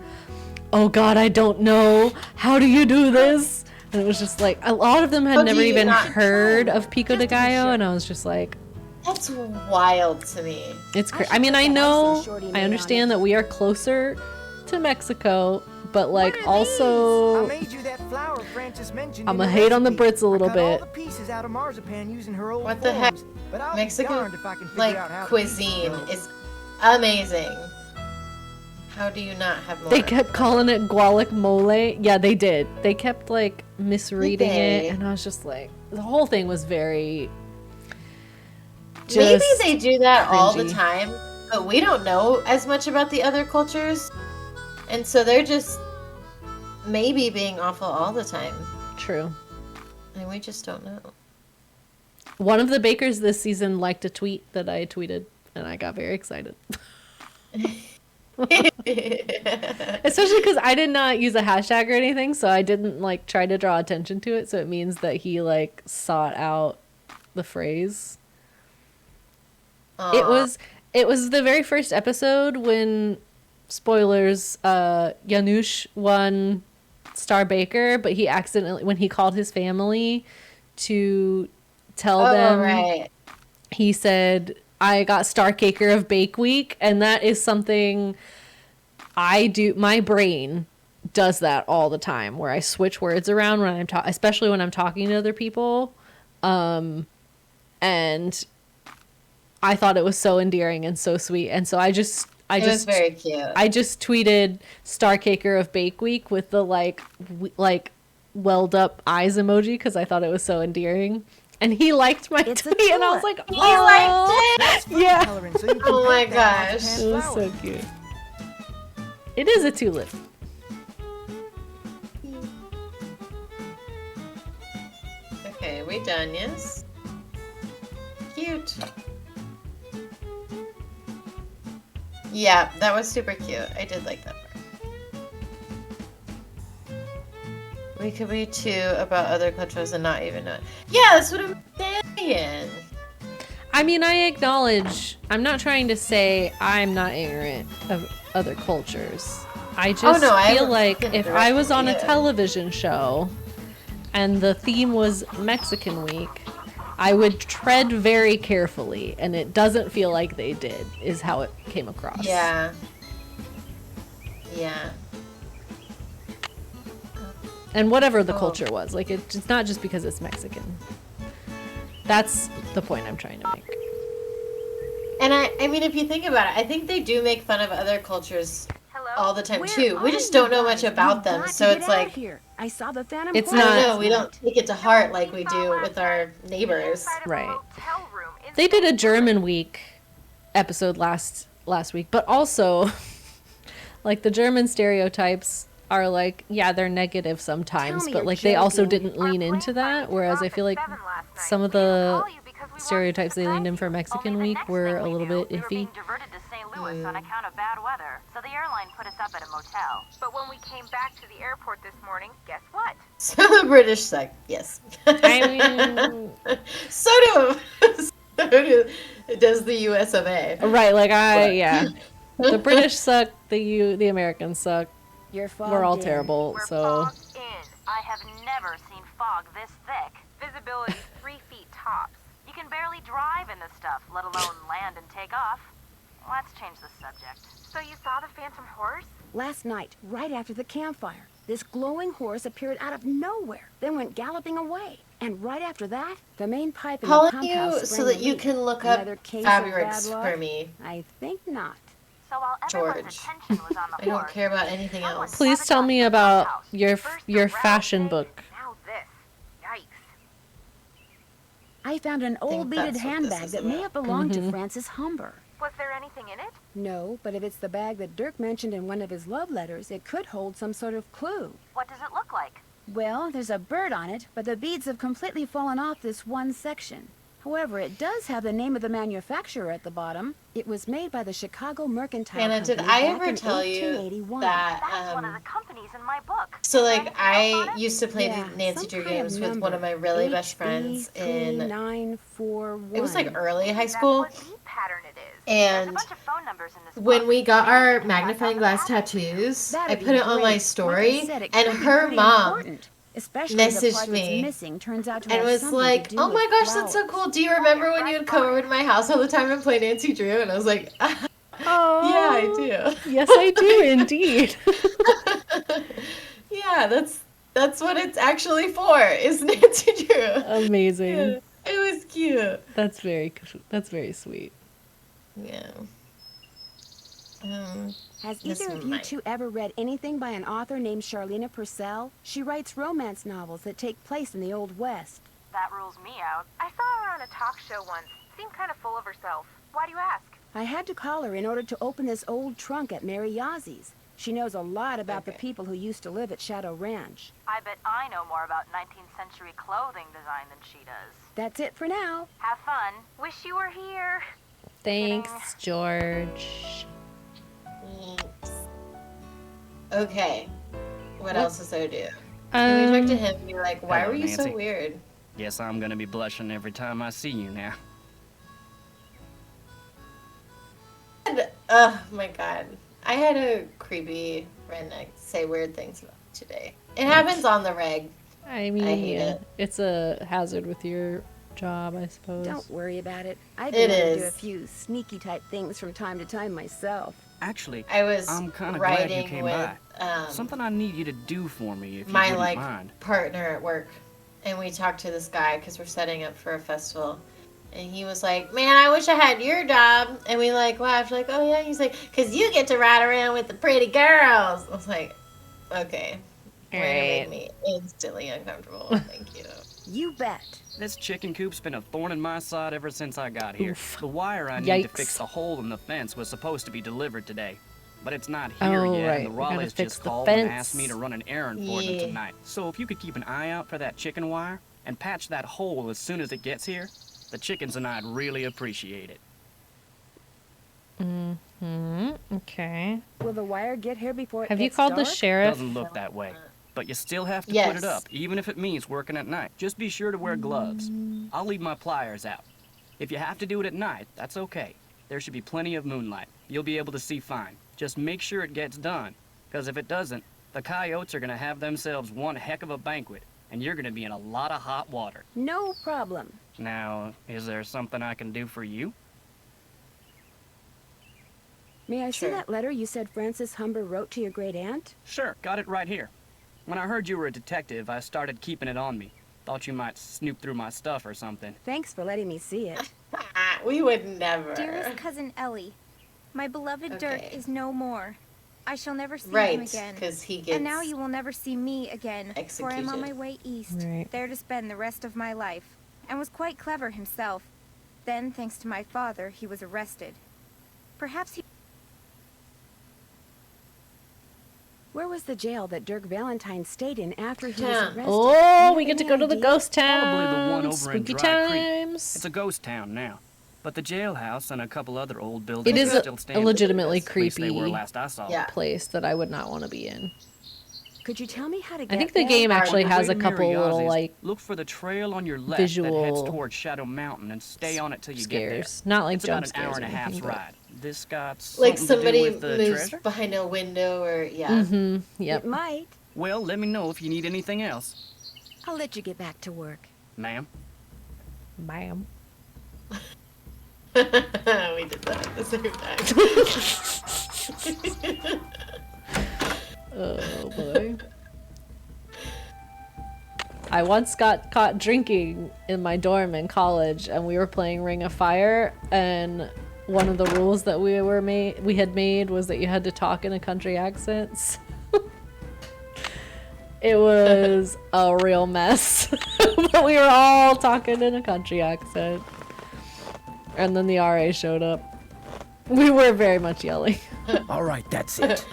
oh God, I don't know. How do you do this? And it was just like, a lot of them had never even heard of pico de gallo. And I was just like, that's wild to me. It's crazy. I mean, I know, I understand that we are closer to Mexico, but like also, I made you that flour Francis mentioned. I'm gonna hate on the Brits a little I cut all bit. the pieces out of marzipan using her old What the heck? forms, but I'll be Mexican darned if I can figure like out how cuisine is amazing. How do you not have more? They kept calling it guacamole. Yeah, they did. They kept like misreading it, and I was just like, the whole thing was very. Maybe they do that all the cringy. time, but we don't know as much about the other cultures, and so they're just maybe being awful all the time. True. And we just don't know. One of the bakers this season liked a tweet that I tweeted, and I got very excited. Especially because I did not use a hashtag or anything, so I didn't like try to draw attention to it. So it means that he like sought out the phrase. It was the very first episode when, spoilers, Janusz won Star Baker, but he accidentally, when he called his family to tell them, right. He said, I got Star Caker of Bake Week, and that is something I do. My brain does that all the time, where I switch words around when I'm especially when I'm talking to other people, and I thought it was so endearing and so sweet, and so it was very cute. I just tweeted Star Caker of Bake Week with the like welled up eyes emoji because I thought it was so endearing. And he liked my tweet, and I was like, he liked it. Yeah. Oh my gosh, it was so cute. It is a tulip. Okay, we done? Yes. Cute. Yeah, that was super cute. I did like that part. We could be too about other cultures and not even know it. Yeah, that's what I'm saying. I mean, I acknowledge, I'm not trying to say I'm not ignorant of other cultures. I just feel like if I was on a television show and the theme was Mexican Week, I would tread very carefully, and it doesn't feel like they did, is how it came across. Yeah. Yeah. And whatever the culture was, like it's not just because it's Mexican. That's the point I'm trying to make. And I mean, if you think about it, I think they do make fun of other cultures all the time too. We just don't know much about them, so it's like I saw the Phantom. It's I not. don't know. We don't take it to heart like we do with our neighbors. Right. They did a German week episode last week, but also like the German stereotypes are like, yeah, they're negative sometimes, but like they also didn't lean into that, whereas I feel like some of the stereotypes they leaned in for Mexican week were a little bit iffy. Louis on account of bad weather, so the airline put us up at a motel. But when we came back to the airport this morning, guess what? So the British suck, yes. I mean, so does the US of A. Right, like yeah. The British suck, the Americans suck. We're all terrible, We're so fogged in. I have never seen fog this thick. Visibility 3 feet tops. You can barely drive in this stuff, let alone land and take off. Let's change the subject. So you saw the phantom horse? Last night, right after the campfire, this glowing horse appeared out of nowhere, then went galloping away. And right after that, the main pipe in the Calling pump you house so that you can look up Another case of fabrics bad luck? for me, I think not. So while everyone's George. attention was on the I don't horse, care about anything else. please tell me about your fashion book. now this. Yikes. I found an old that's beaded what this handbag is that may about. have belonged to Francis Humber. Was there anything in it? No, but if it's the bag that Dirk mentioned in one of his love letters, it could hold some sort of clue. What does it look like? Well, there's a bird on it, but the beads have completely fallen off this one section. However, it does have the name of the manufacturer at the bottom. It was made by the Chicago Mercantile Hannah, Company did I back ever in tell you 1881. that That's one of the companies in my book. so like I used to play Yeah, Nancy some Drew kind of games with one number. of my really best friends in 941. it was like early high school. That's what beat pattern it is. And There's a bunch of phone numbers in this when book. we got our magnifying glass tattoos, I That'd put be it on great. my Like story, I said, it and could be her pretty mom important, especially if the messaged part me that's missing turns out to and have was something like, to do "Oh with my gosh, that's so flowers. cool! Do you remember when you would come over to my house all the time and play Nancy Drew?" And I was like, Oh, "Yeah, I do." Yes, I do indeed. Yeah, that's what it's actually for. Is Nancy Drew? Amazing. Yeah, it was cute. That's very sweet. Yeah. Has this either of you might- two ever read anything by an author named Charlena Purcell? She writes romance novels that take place in the Old West. That rules me out. I saw her on a talk show once. Seemed kind of full of herself. Why do you ask? I had to call her in order to open this old trunk at Mary Yazzie. She knows a lot about the people who used to live at Shadow Ranch. I bet I know more about 19th century clothing design than she does. That's it for now. Have fun. Wish you were here. Thanks, George. Thanks. Okay. What else is there to do? Um, Can we talk to him and be like, "Why Hello, were you so Nancy. weird?" Guess I'm gonna be blushing every time I see you now. Oh my god. I had a creepy redneck say weird things about me today. It happens on the reg. I mean, I hate it. it's a hazard with your job, I suppose. Don't worry about it. I It do is. do a few sneaky type things from time to time myself. Actually, I was I'm kind of glad you riding came with by. Something I need you to do for me if you my wouldn't mind. partner at work, and we talked to this guy because we're setting up for a festival. And he was like, "Man, I wish I had your job." And we laughed, like, "Oh yeah." He's like, "'Cause you get to ride around with the pretty girls." I was like, "Okay, you're gonna make me instantly uncomfortable." Thank you. You bet. This chicken coop's been a thorn in my side ever since I got here. Oof. The wire I need to Yikes. fix the hole in the fence was supposed to be delivered today. But it's not here Oh, yet, right. and the We gotta Raleighs fix just the called and fence. asked me to run an errand for them Yeah. tonight. So if you could keep an eye out for that chicken wire and patch that hole as soon as it gets here, the chickens and I'd really appreciate it. Okay. Will the wire get here before it Have you gets called the dark? sheriff? Doesn't look that way. But you still have to put Yes. it up, even if it means working at night. Just be sure to wear gloves. I'll leave my pliers out. If you have to do it at night, that's okay. There should be plenty of moonlight. You'll be able to see fine. Just make sure it gets done. Because if it doesn't, the coyotes are going to have themselves one heck of a banquet, and you're going to be in a lot of hot water. No problem. Now, is there something I can do for you? May I see Sure. that letter you said Francis Humber wrote to your great aunt? Sure, got it right here. When I heard you were a detective, I started keeping it on me. Thought you might snoop through my stuff or something. Thanks for letting me see it. We would never. Dearest cousin Ellie, my beloved Dirk Okay. is no more. I shall never see him Right, again. because he gets. And now you will never see me again, for I am on my executed. way east, Right. there to spend the rest of my life, and was quite clever himself. Then, thanks to my father, he was arrested. Perhaps he... Where was the jail that Dirk Valentine stayed in after he was Town. arrested? Oh, Do we you get to have go any to the idea? ghost town. Probably the one over Spooky in Dry Creek. times. It's a ghost town now. But the jailhouse and a couple other old buildings It is are a still standing. legitimately At least they were creepy last I saw. Yeah. place that I would not want to be in. Could you tell me how to get I think the there? game On actually your has way a to couple little Mariazzi's, like look for the trail on your left that heads visual towards Shadow Mountain and stay on it till you scares. get there. Not like It's about jump an hour scares and a or half's anything, but- ride. This got Like something somebody to do with the moves treasure? behind a window, or yeah. Mm-hmm. Yep. It might. Well, let me know if you need anything else, I'll let you get back to work. ma'am. Bam. We did that at the same time. Oh boy. I once got caught drinking in my dorm in college, and we were playing Ring of Fire, and one of the rules that we had made was that you had to talk in a country accent. So it was a real mess. But we were all talking in a country accent. And then the RA showed up. We were very much yelling. All right, that's it.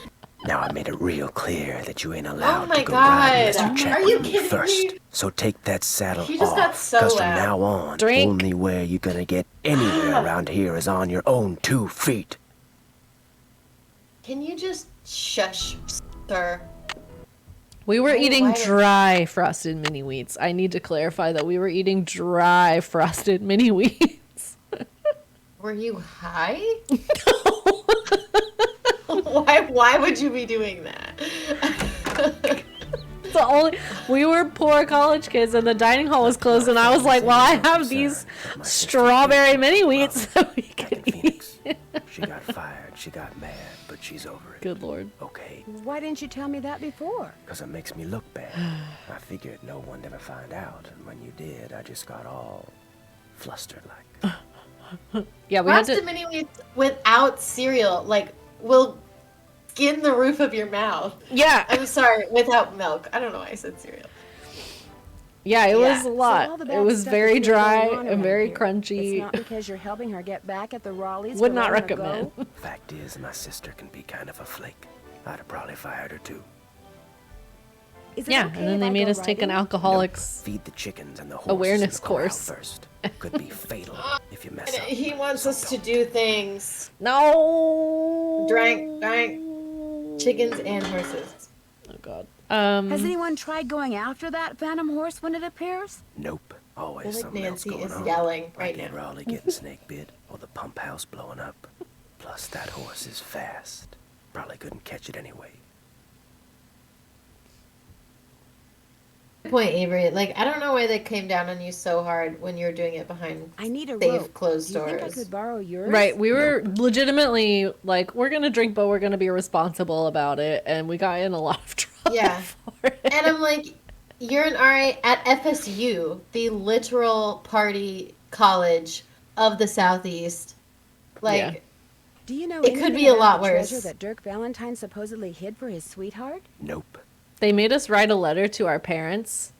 Now I made it real clear that you ain't allowed my to go ride unless God. you check Are you with me kidding first. me? So take that saddle He just got off, so because from loud. now on, Drink. only way you're gonna get anywhere around here is on your own 2 feet. Can you just shush, sir? We were Oh, eating why- dry frosted mini wheats. I need to clarify that we were eating dry frosted mini wheats. Were you high? Why would you be doing that? The only we were poor college kids and the dining hall was closed and I was like, well, I have these strawberry mini wheats that we can eat. She got fired, she got mad, but she's over it. Good Lord. Okay, Why didn't you tell me that before? because it makes me look bad. I figured no one'd ever find out, and when you did, I just got all flustered like. Yeah, we had Frosted to. mini wheats without cereal, like, will skin the roof of your mouth. Yeah. I'm sorry, without milk. I don't know why I said cereal. Yeah, it was a So all lot. the It bad was stuff very that's been dry going on and around very here. crunchy. It's not because you're helping her get back at the Raleighs. Would for not letting her recommend. go. Fact is, my sister can be kind of a flake. I'd have probably fired her too. Is it Yeah, okay and then if they I made go us take an riding? alcoholics Feed the chickens and the horses awareness in the corral course. first. Could be fatal if you mess up. He wants us to do things. No. Drank chickens and horses. Oh God. Has anyone tried going after that phantom horse when it appears? Nope. I Always feel like something Nancy else going is on. yelling right like now. Raleigh getting snake bit or the pump house blowing up. Plus, that horse is fast. Probably couldn't catch it anyway. Good point, Avery. Like, I don't know why they came down on you so hard when you were doing it behind I need a safe, rope. closed Do you think I doors. could borrow yours? Right, we were legitimately like, we're gonna drink, but we're gonna be responsible about it, and we got in a lot of trouble. Yeah. And I'm like, you're an RA at FSU, the literal party college of the Southeast. Like, Yeah. Do you know It could anything be a about lot the worse. treasure that Dirk Valentine supposedly hid for his sweetheart? Nope. They made us write a letter to our parents.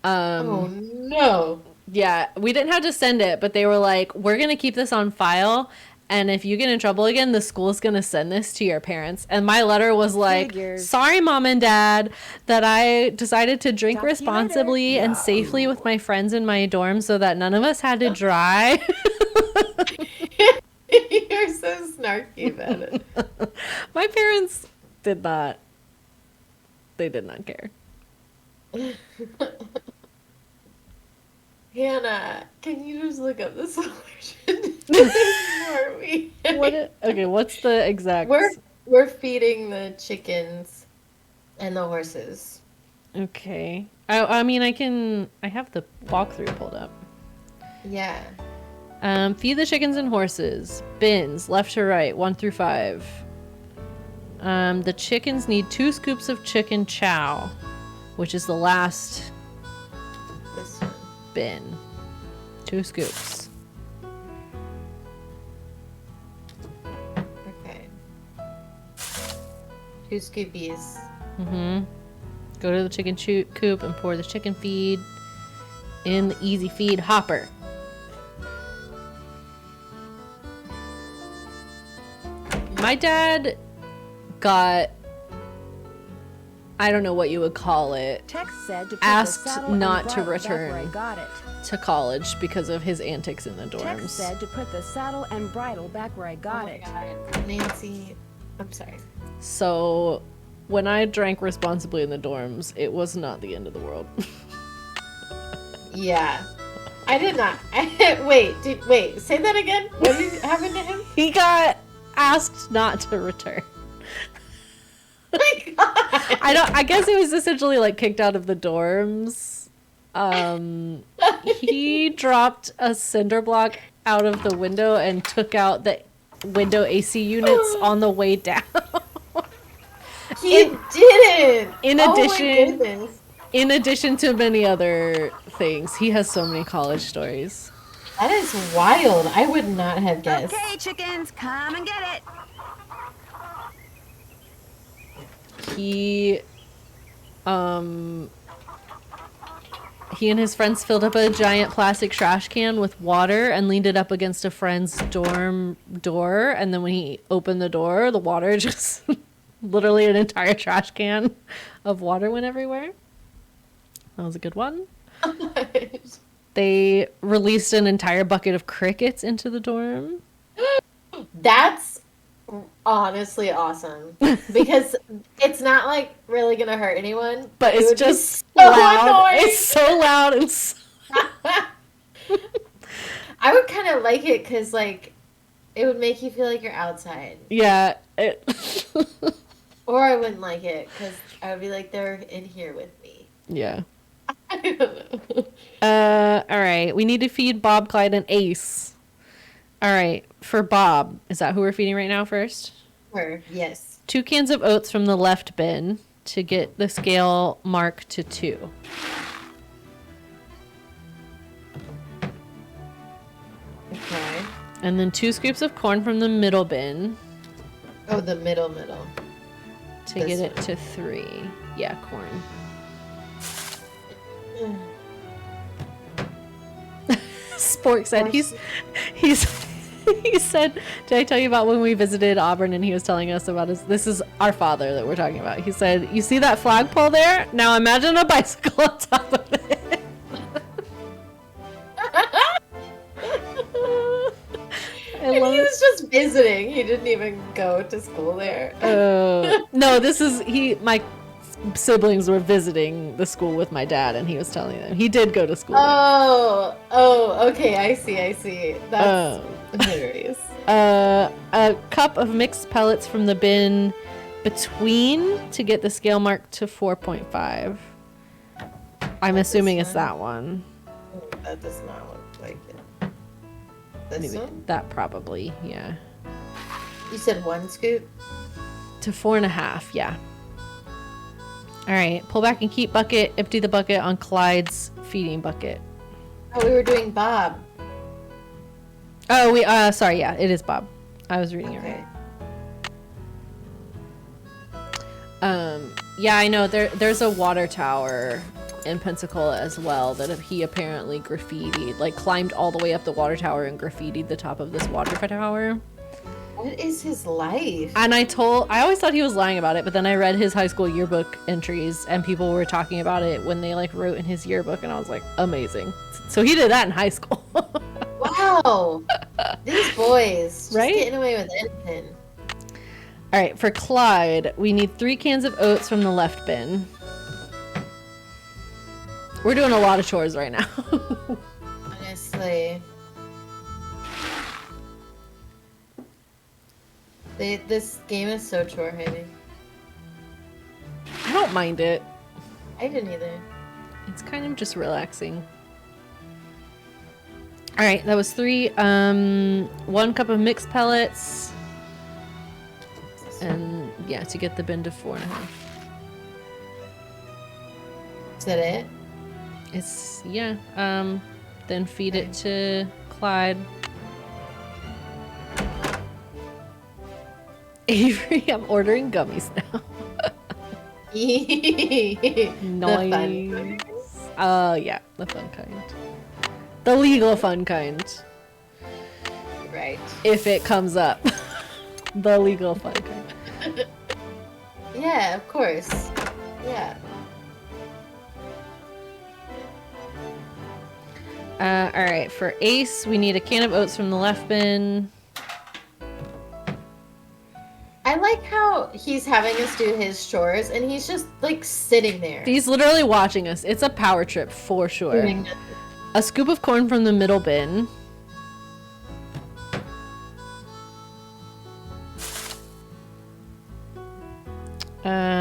oh no. Yeah, we didn't have to send it, but they were like, we're going to keep this on file. And if you get in trouble again, the school's going to send this to your parents. And my letter was like, Figures. sorry, Mom and Dad, that I decided to drink Talk to you responsibly and safely with my friends in my dorm so that none of us had to drive. You're so snarky about it. My parents did not. They did not care. Hannah, can you just look up the solution for me? Okay, what's the exact... We're feeding the chickens and the horses. Okay. I mean, I have the walkthrough pulled up. Yeah. Feed the chickens and horses. Bins, left to right, 1 through 5. The chickens need 2 scoops of chicken chow, which is the last This one. bin. 2 scoops. Okay. 2 scoopies. Mm-hmm. Go to the chicken coop and pour the chicken feed in the easy feed hopper. My dad got, I don't know what you would call it, Tex said to put asked the saddle and not to bridle back where I return got it. to college because of his antics in the Tex dorms. said to put the saddle and bridle back where I got it. Nancy, I'm sorry. So when I drank responsibly in the dorms, it was not the end of the world. Yeah. I did not. Wait, say that again? What did happen to him? He got asked not to return. I guess it was essentially like kicked out of the dorms. He dropped a cinder block out of the window and took out the window AC units on the way down. He didn't. In Oh my addition, goodness. in addition to many other things, he has so many college stories. That is wild. I would not have guessed. Okay, chickens, come and get it. he and his friends filled up a giant plastic trash can with water and leaned it up against a friend's dorm door. And then when he opened the door, the water just literally an entire trash can of water went everywhere. That was a good one. They released an entire bucket of crickets into the dorm. That's honestly awesome because it's not like really gonna hurt anyone, but it it's just so loud. Annoying. It's so loud and so... I would kind of like it because like it would make you feel like you're outside. Yeah. Or I wouldn't like it because I would be like, they're in here with me. Yeah. I don't know. All right. We need to feed Bob, Clyde, and Ace. All right. For Bob, is that who we're feeding right now first? Sure. Yes. 2 cans of oats from the left bin to get the scale mark to 2. Okay. And then 2 scoops of corn from the middle bin. Oh, the middle. To get it to 3. Yeah, corn. Spork said he said, did I tell you about when we visited Auburn and he was telling us about this is our father that we're talking about. He said, you see that flagpole there? Now imagine a bicycle on top of it. And he was just visiting. He didn't even go to school there. No, my siblings were visiting the school with my dad and he was telling them. He did go to school. Oh, okay. I see. That's hilarious. A cup of mixed pellets from the bin between to get the scale mark to 4.5. I'm assuming it's that one. That does not look like it. This one? That probably, yeah. You said 1 scoop? To 4.5, yeah. All right, pull back and keep bucket. Empty the bucket on Clyde's feeding bucket. Oh, we were doing Bob. Oh, sorry, yeah, it is Bob. I was reading it right. Yeah, I know. There's a water tower in Pensacola as well that he apparently graffitied, like climbed all the way up the water tower and graffitied the top of this water tower. What is his life? And I always thought he was lying about it, but then I read his high school yearbook entries and people were talking about it when they like wrote in his yearbook and I was like, amazing. So he did that in high school. Wow. These boys. Right? Just getting away with anything. All right, for Clyde, we need 3 cans of oats from the left bin. We're doing a lot of chores right now. Honestly. This game is so chore heavy. I don't mind it. I didn't either. It's kind of just relaxing. All right, that was 3. 1 cup of mixed pellets. And yeah, to get the bin to 4.5. Is that it? It's, yeah. Then feed it to Clyde. Avery, I'm ordering gummies now. Nice. Yeah, the fun kind. The legal fun kind. Right. If it comes up. The legal fun kind. Yeah, of course. Yeah. Alright, for Ace, we need a can of oats from the left bin. I like how he's having us do his chores and he's just like sitting there. He's literally watching us. It's a power trip for sure. A scoop of corn from the middle bin.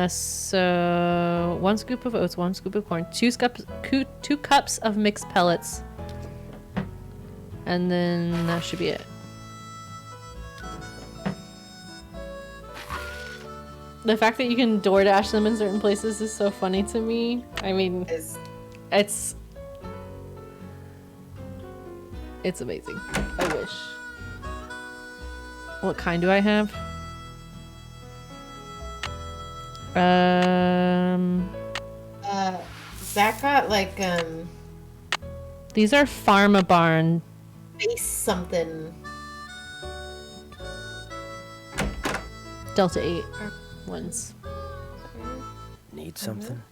So 1 scoop of oats, 1 scoop of corn, 2 cups of mixed pellets. And then that should be it. The fact that you can DoorDash them in certain places is so funny to me. I mean, it's amazing. I wish. What kind do I have? Zach got like These are Pharma Barn. Base something. Delta 8 ones. Need something?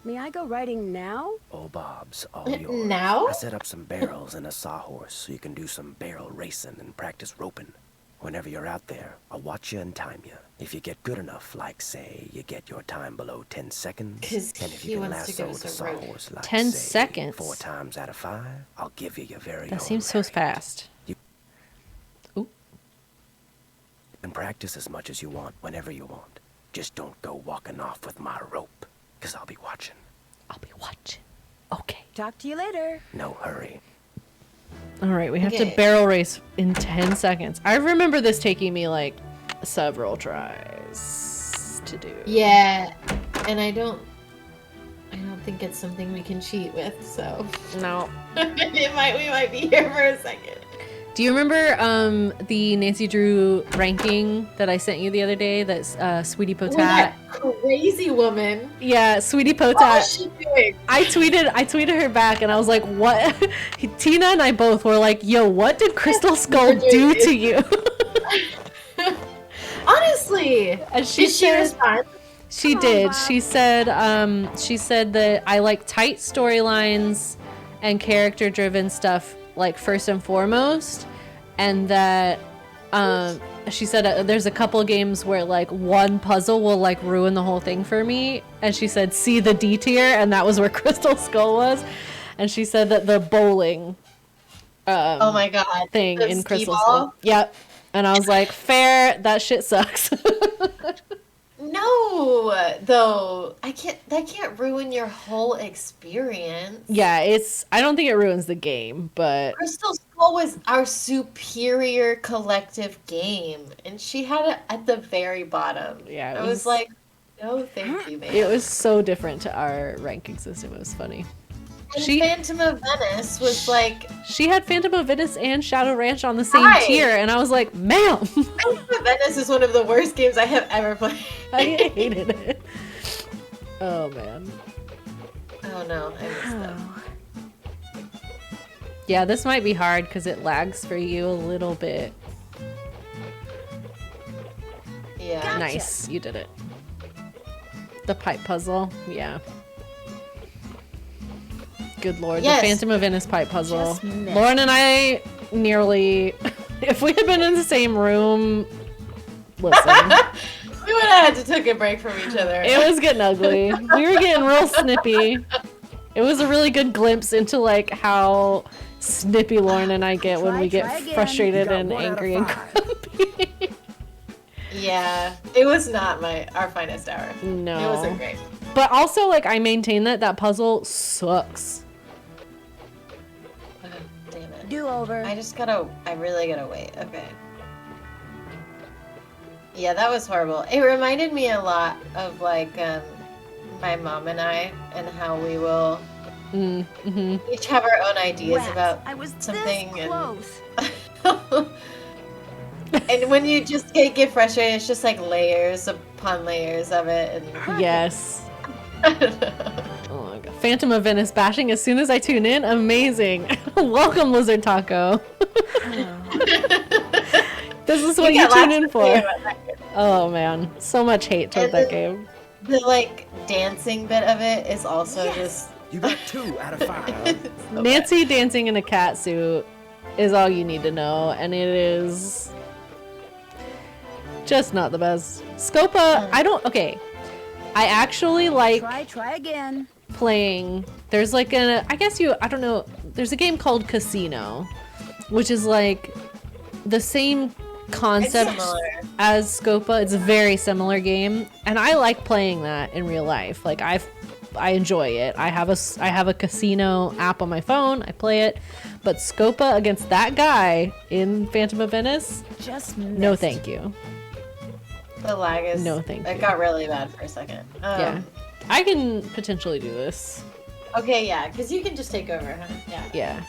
May I go riding now? Oh, Bob's all yours. Now? I set up some barrels and a sawhorse so you can do some barrel racing and practice roping. Whenever you're out there, I'll watch you and time you. If you get good enough, like, say, you get your time below 10 seconds, and if you can lasso the sawhorse, like, 10 say, seconds? 4 times out of 5, I'll give you your very own. That seems so fast. You can practice as much as you want, whenever you want. Just don't go walking off with my rope, because I'll be watching. I'll be watching. Okay. Talk to you later. No hurry. All right, we have to barrel race in 10 seconds. I remember this taking me like several tries to do. Yeah, and I don't think it's something we can cheat with, so. No. We might be here for a second. Do you remember the Nancy Drew ranking that I sent you the other day? That's Sweetie Potat. That crazy woman. Yeah, Sweetie Potat. What is she doing? I tweeted her back and I was like, what? Tina and I both were like, yo, what did Crystal Skull do to you? Honestly. And she respond? She did. She said that I like tight storylines and character driven stuff, like, first and foremost, and that she said there's a couple games where like one puzzle will like ruin the whole thing for me, and she said see the D tier, and that was where Crystal Skull was. And she said that the bowling oh my god thing in Crystal Skull, yep. And I was like, fair, that shit sucks. No, though, that can't ruin your whole experience. Yeah, I don't think it ruins the game, but Crystal Skull was our superior collective game, and she had it at the very bottom. Yeah, I was like, no, thank you, man. It was so different to our ranking system. It was funny. And Phantom of Venice was like... She had Phantom of Venice and Shadow Ranch on the same tier, and I was like, ma'am! Phantom of Venice is one of the worst games I have ever played. I hated it. Oh, man. Oh, no. I missed that. Yeah, this might be hard because it lags for you a little bit. Yeah. Gotcha. Nice. You did it. The pipe puzzle. Yeah. Good lord, yes. The Phantom of Venice pipe puzzle. Lauren and I nearly, if we had been in the same room, listen. We would have had to take a break from each other. It was getting ugly. We were getting real snippy. It was a really good glimpse into like how snippy Lauren and I get when we get frustrated and angry and grumpy. Yeah, it was not our finest hour. No. It wasn't great. But also, like, I maintain that puzzle sucks. Damn it. Do over. I really gotta wait. Okay. Yeah, that was horrible. It reminded me a lot of, like, my mom and I, and how we will each have our own ideas about something. And when you just get frustrated, it's just like layers upon layers of it. And yes. Oh my god. Phantom of Venice bashing as soon as I tune in. Amazing. Welcome, Lizard Taco. This is what you tune in for. Oh man, so much hate toward that game. The like dancing bit of it is also just. You got 2 out of 5. Nancy dancing in a cat suit is all you need to know, and it is just not the best. Scopa, I actually like try again. Playing. There's like I don't know, there's a game called Casino, which is like the same concept as Scopa. It's a very similar game, and I like playing that in real life. Like I enjoy it. I have a casino app on my phone. I play it. But Scopa against that guy in Phantom of Venice? No thank you. The lag is... No thank you. It got really bad for a second. Yeah. I can potentially do this. Okay, yeah, because you can just take over, huh? Yeah.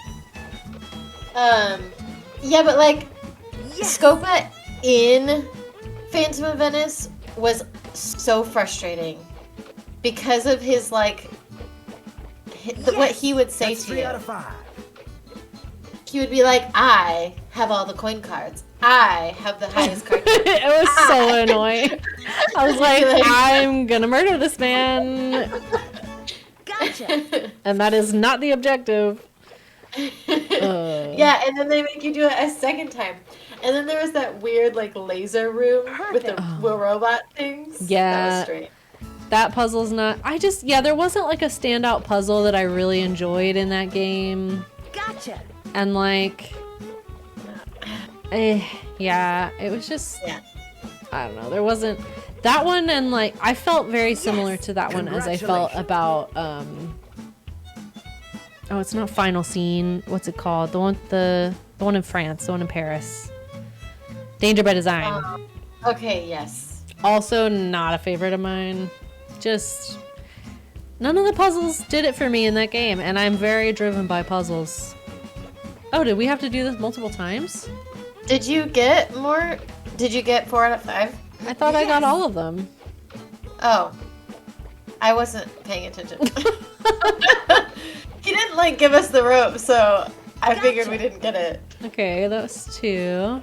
Yeah. Yeah, but like, Scopa in Phantom of Venice was so frustrating because of his like what he would say That's to 3 you. out of 5. He would be like, I have all the coin cards. I have the highest card. It was so annoying. I was like, I'm gonna murder this man. Gotcha. And that is not the objective. Yeah, and then they make you do it a second time. And then there was that weird like laser room with the robot things. Yeah. That was straight. That puzzle's not. There wasn't like a standout puzzle that I really enjoyed in that game. Gotcha. And like, yeah, it was just, I don't know. There wasn't that one, and like I felt very similar to that one as I felt about oh, it's not Final Scene. What's it called? The one in France, the one in Paris. Danger by Design. Okay, yes. Also not a favorite of mine. Just none of the puzzles did it for me in that game, and I'm very driven by puzzles. Oh, did we have to do this multiple times? Did you get more? Did you get 4 out of 5? I thought I got all of them. Oh. I wasn't paying attention. He didn't like give us the rope, so I figured we didn't get it. Okay, that was 2.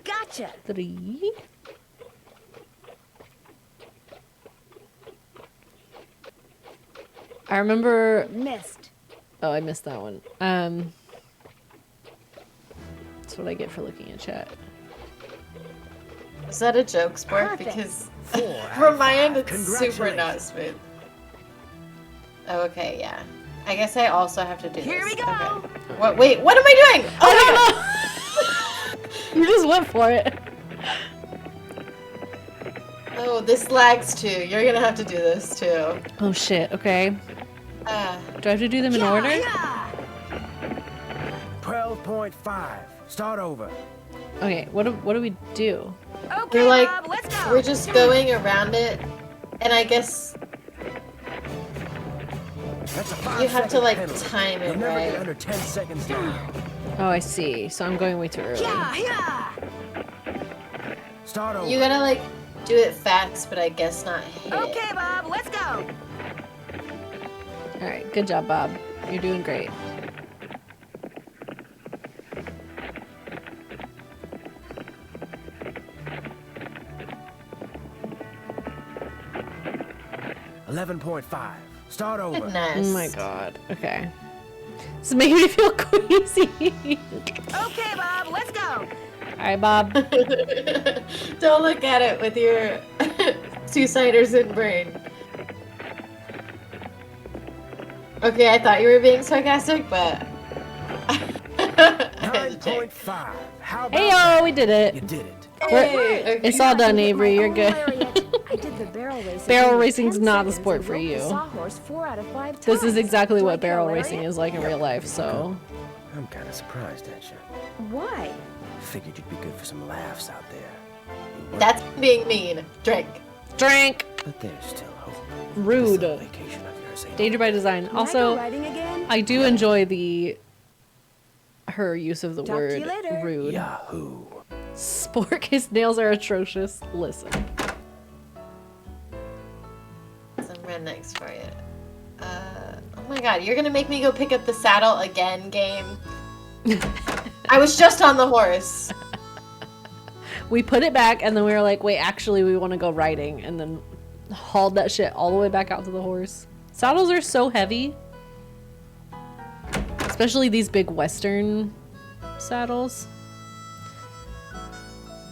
Gotcha. 3. I remember... Missed. Oh, I missed that one. That's what I get for looking at chat. Is that a joke, Sport? Because from my end, it's super not smooth. Oh, okay, yeah. I guess I also have to do Here this. we go. Okay. What? Wait, what am I doing? Oh, no! You just went for it. Oh, this lags too. You're gonna have to do this too. Oh shit, okay. Do I have to do them in order? 12.5. Start over. Okay, what do we do? Okay, We're like, Bob, let's go. we're just going around it, and I guess That's a you have to 5-second like penalty. time You'll it never get right. under 10 seconds down. Oh, I see. So I'm going way too early. Start over. You gotta like do it fast, but I guess not hit it. Okay, Bob, let's go. All right, good job, Bob. You're doing great. $11.5. Start over. Goodness. Oh my god. Okay. This is making me feel queasy. Okay, Bob, let's go. All right, Bob. Don't look at it with your two-siders in brain. Okay, I thought you were being sarcastic, but 9.5. How about Hey, that? yo, we did it. You did it. Hey, It's all done, Avery. You're good. I did the barrel racing. Barrel in racing's 10 not the seconds sport and for broke the you. sawhorse 4 out of 5 This is times. exactly Do I what get a barrel lariat? racing is like in real life, so... I'm kind of surprised at you. Why? Figured you'd be good for some laughs out there. You weren't. that's being mean. Drink. Drink! But there's still hope. Rude. This little vacation of yours ain't Danger by Design. Can I go Also, riding again? I do enjoy her use of the Talk to word you later. rude. Yahoo. Spork, his nails are atrocious. Listen. Some rednecks for you. Oh my god, you're gonna make me go pick up the saddle again, game. I was just on the horse. We put it back, and then we were like, wait, actually, we want to go riding, and then hauled that shit all the way back out to the horse. Saddles are so heavy. Especially these big Western saddles.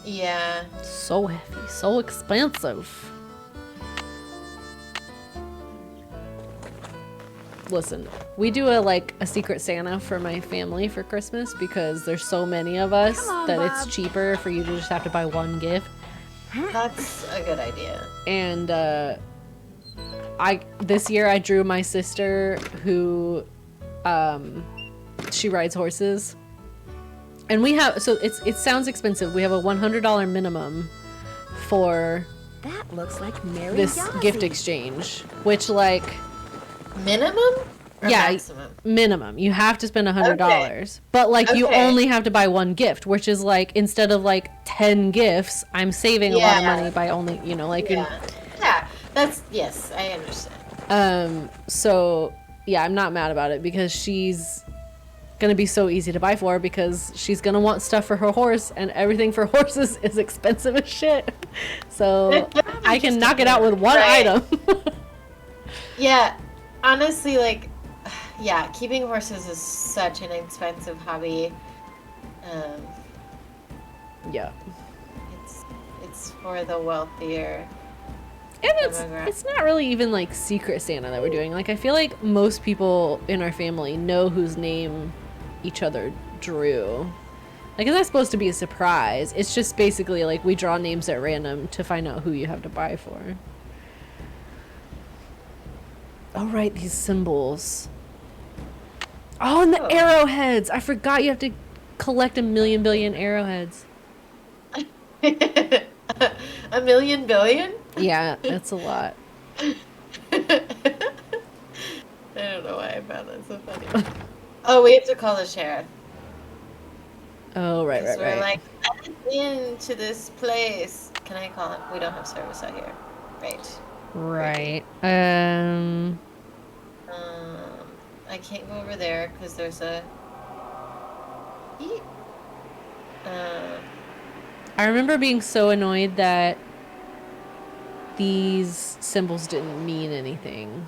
Yeah. So heavy, so expensive. Listen, we do a Secret Santa for my family for Christmas because there's so many of us that it's cheaper for you to just have to buy one gift. That's a good idea. And this year I drew my sister who she rides horses. And we have, so it sounds expensive. We have a $100 minimum for That looks like Mary this Yossi. gift exchange, which Minimum? minimum. You have to spend $100. Okay. But like you only have to buy one gift, which is like instead of like 10 gifts, I'm saving a lot of money by only, you know, like that's yes, I understand. So yeah, I'm not mad about it because she's gonna be so easy to buy for because she's gonna want stuff for her horse, and everything for horses is expensive as shit. So I can knock it out with one item. Yeah, honestly, like, yeah, keeping horses is such an expensive hobby. Yeah, it's for the wealthier. And it's not really even like Secret Santa that we're doing. Like I feel like most people in our family know whose name each other drew. Like it's not supposed to be a surprise. It's just basically like we draw names at random to find out who you have to buy for. Oh right, these symbols. Oh, and the arrowheads. I forgot you have to collect 1,000,000 billion arrowheads. 1,000,000 billion? Yeah, that's a lot. I don't know why I found that so funny. Oh, we have to call the sheriff. Oh, right. We're like, into this place. Can I call him? We don't have service out here. Right. I can't go over there because there's a... I remember being so annoyed that these symbols didn't mean anything.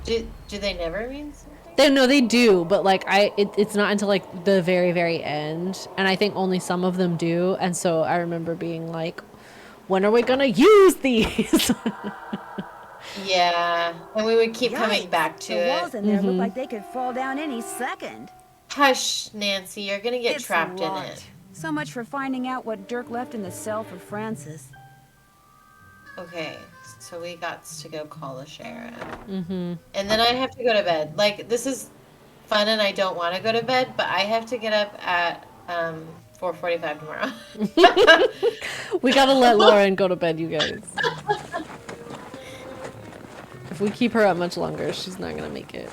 Do they never mean something? They do, but like it's not until like the very, very end, and I think only some of them do. And so I remember being like, when are we gonna use these? Yeah, and we would keep coming back to it. The walls in there look like they could fall down any second. Hush, Nancy, you're gonna get trapped in it. So much for finding out what Dirk left in the cell for Francis. Okay, so we got to go call the sheriff. And then I have to go to bed. Like, this is fun and I don't want to go to bed, but I have to get up at 4:45 tomorrow. We gotta let Lauren go to bed, you guys. If we keep her up much longer, she's not gonna make it.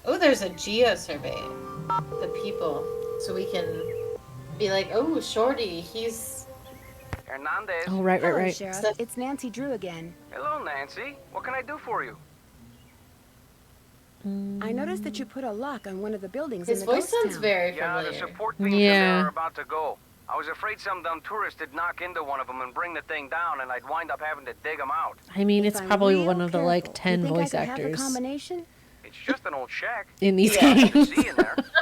Oh, there's a geo survey. The people. So we can be like, oh, Shorty, he's... Hernandez. Oh, right. Sheriff. It's Nancy Drew again. Hello, Nancy. What can I do for you? I noticed that you put a lock on one of the buildings His in the voice sounds very familiar. Yeah, the support teams in there are about to go. I was afraid some dumb tourist would knock into one of them and bring the thing down, and I'd wind up having to dig them out. I mean, it's probably one of the like 10 voice actors. Combination? It's just an old shack. In these games.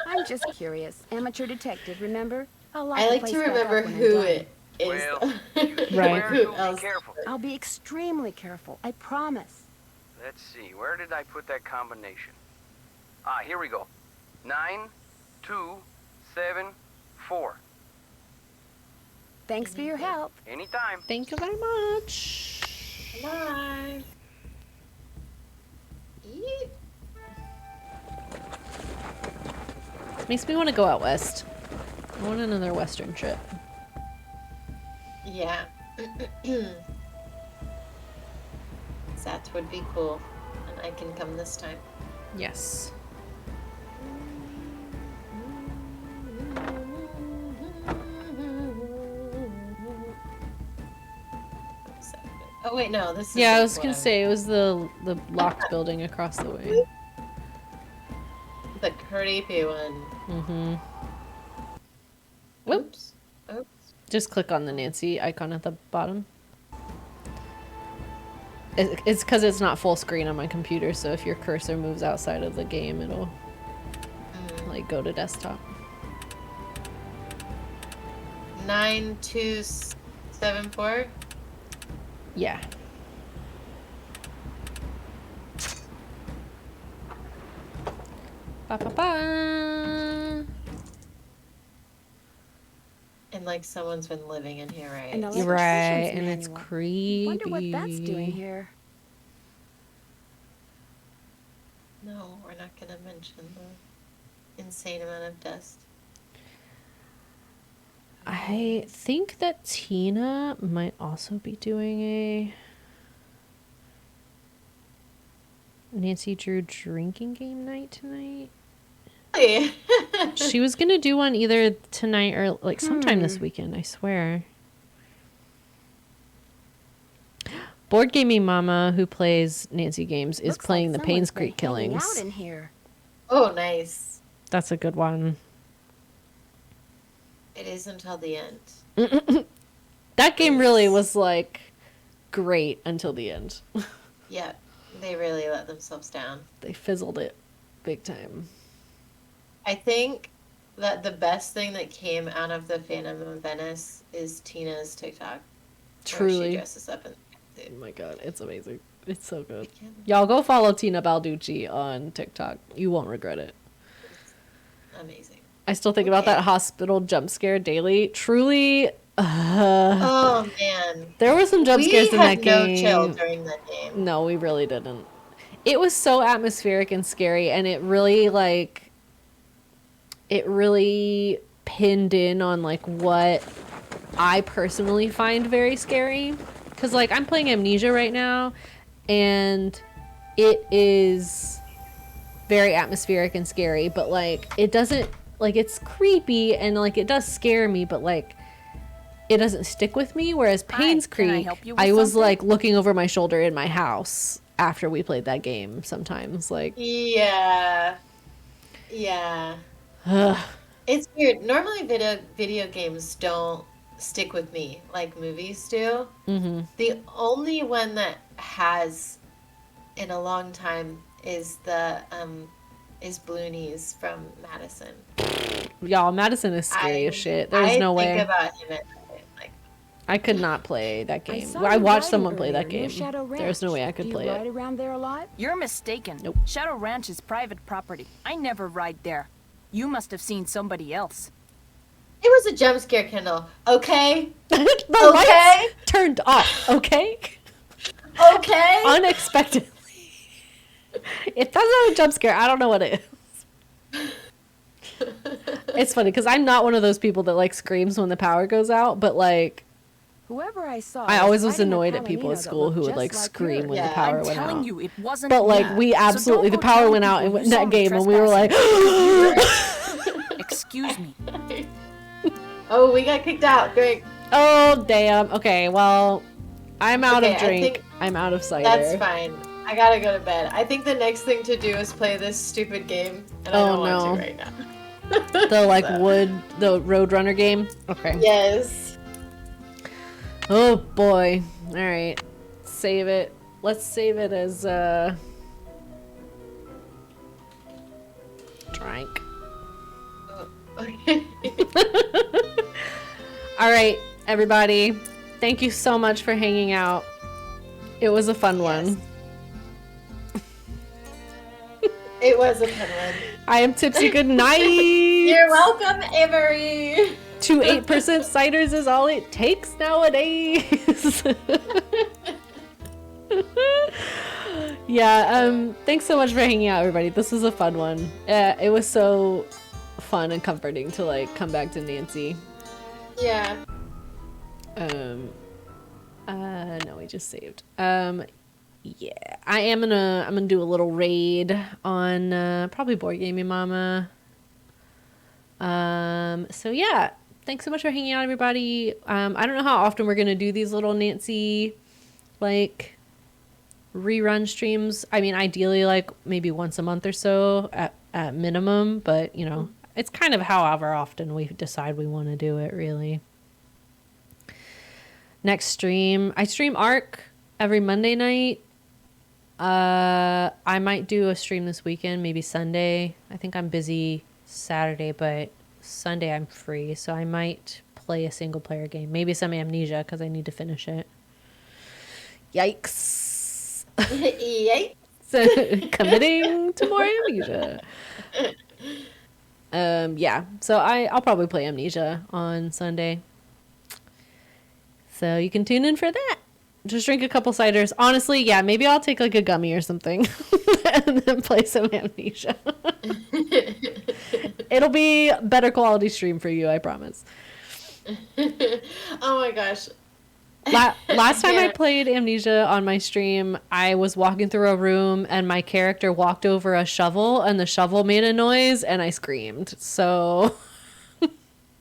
I'm just curious. Amateur detective, remember? I like to remember who it is. Well, right. Who else? Be careful. I'll be extremely careful. I promise. Let's see. Where did I put that combination? Ah, here we go. 9, 2, 7, 4. Thanks for your help. Anytime. Thank you very much. Bye. Makes me want to go out west. I want another western trip. Yeah. That would be cool. And I can come this time. Yes. Oh wait, no, this is... Yeah, I was gonna say, it was the locked building across the way. The creepy one. Mm-hmm. Whoops. Oops. Just click on the Nancy icon at the bottom. It's because it's not full screen on my computer, so if your cursor moves outside of the game, it'll like go to desktop. 9274. Yeah. Ba ba ba. And like someone's been living in here, right? Right, and it's creepy. Wonder what that's doing here. No, we're not gonna mention insane amount of dust. I think that Tina might also be doing a Nancy Drew drinking game night tonight. Really? She was gonna do one either tonight or like sometime this weekend, I swear. Board Gaming Mama, who plays Nancy games, is playing the Paynes Creek Killings. Out in here. Oh, nice. That's a good one. It is until the end. That game really was like great until the end. Yeah, they really let themselves down. They fizzled it big time. I think that the best thing that came out of the Phantom of Venice is Tina's TikTok. Truly. Where she dresses up in Oh my god, it's amazing. It's so good. Y'all go follow Tina Balducci on TikTok. You won't regret it. Amazing. I still think about that hospital jump scare daily. Truly. Oh man. There were some jump scares in that game. We had no chill during that game. No, we really didn't. It was so atmospheric and scary, and it really pinned in on like what I personally find very scary. Because like I'm playing Amnesia right now, and it is very atmospheric and scary, but like it doesn't, like it's creepy and like it does scare me, but like it doesn't stick with me. Whereas Paynes Creek, I was like looking over my shoulder in my house after we played that game sometimes. Like yeah. It's weird. Normally video games don't stick with me like movies do. Mm-hmm. The only one that has in a long time is Bloonies from Madison. Y'all, Madison is scary as shit. There's no way. I think about him at night, like I could not play that game. I watched someone play that game. There's no way I could Do you play ride it. around there a lot? You're mistaken. Nope. Shadow Ranch is private property. I never ride there. You must have seen somebody else. It was a jump scare, Kendall. Okay? The lights turned off, okay? Okay? Unexpectedly. If that's not a jump scare, I don't know what it is. It's funny, because I'm not one of those people that, like, screams when the power goes out, but, like... Whoever I saw, I always was annoyed at people at school who would, like, scream when the power went out. You, it wasn't but, like, we absolutely... the power went out in that game, and we were like... Excuse me. Oh, we got kicked out. Drink. Oh, damn. Okay, well, I'm out of drink. I'm out of cider. That's fine. I gotta go to bed. I think the next thing to do is play this stupid game, and I don't want to right now. The, like, the Roadrunner game? Okay. Yes. Oh, boy. Alright. Save it. Let's save it as, drink. Okay. All right, everybody. Thank you so much for hanging out. It was a fun one. It was a fun one. I am Tipsy. Good night. You're welcome, Avery. 2 8% ciders is all it takes nowadays. Yeah. Thanks so much for hanging out, everybody. This was a fun one. It was so fun and comforting to like come back to Nancy. Yeah. No, we just saved. Yeah, I'm gonna do a little raid on probably Board Gaming Mama. So yeah, thanks so much for hanging out, everybody. I don't know how often we're gonna do these little Nancy like rerun streams. I mean, ideally like maybe once a month or so at minimum, but you know, it's kind of however often we decide we want to do it, really. Next stream, I stream Ark every Monday night. I might do a stream this weekend, maybe Sunday. I think I'm busy Saturday, but Sunday I'm free, so I might play a single player game. Maybe some Amnesia, because I need to finish it. Yikes. Yikes. Committing to more Amnesia. Yeah, so I'll probably play Amnesia on Sunday. So you can tune in for that. Just drink a couple ciders. Honestly, yeah, maybe I'll take like a gummy or something and then play some Amnesia. It'll be better quality stream for you, I promise. Oh my gosh. Last time I played Amnesia on my stream, I was walking through a room and my character walked over a shovel and the shovel made a noise and I screamed. So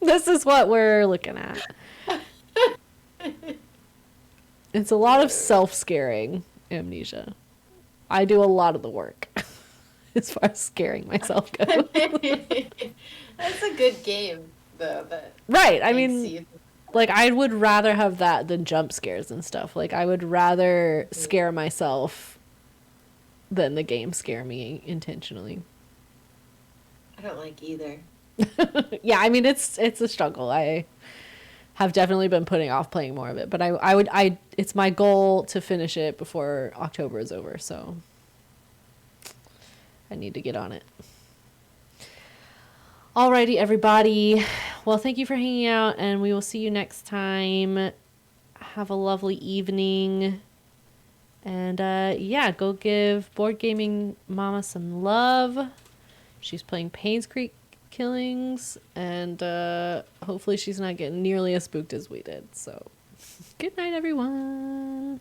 this is what we're looking at. It's a lot of self-scaring Amnesia. I do a lot of the work as far as scaring myself goes. That's a good game, though. Right. I mean, like, I would rather have that than jump scares and stuff. Like, I would rather scare myself than the game scare me intentionally. I don't like either. Yeah, I mean, it's a struggle. I have definitely been putting off playing more of it, but it's my goal to finish it before October is over, so I need to get on it. Alrighty, everybody. Well, thank you for hanging out, and we will see you next time. Have a lovely evening. And, yeah, go give Board Gaming Mama some love. She's playing Payne's Creek Killings, and hopefully she's not getting nearly as spooked as we did. So, good night, everyone.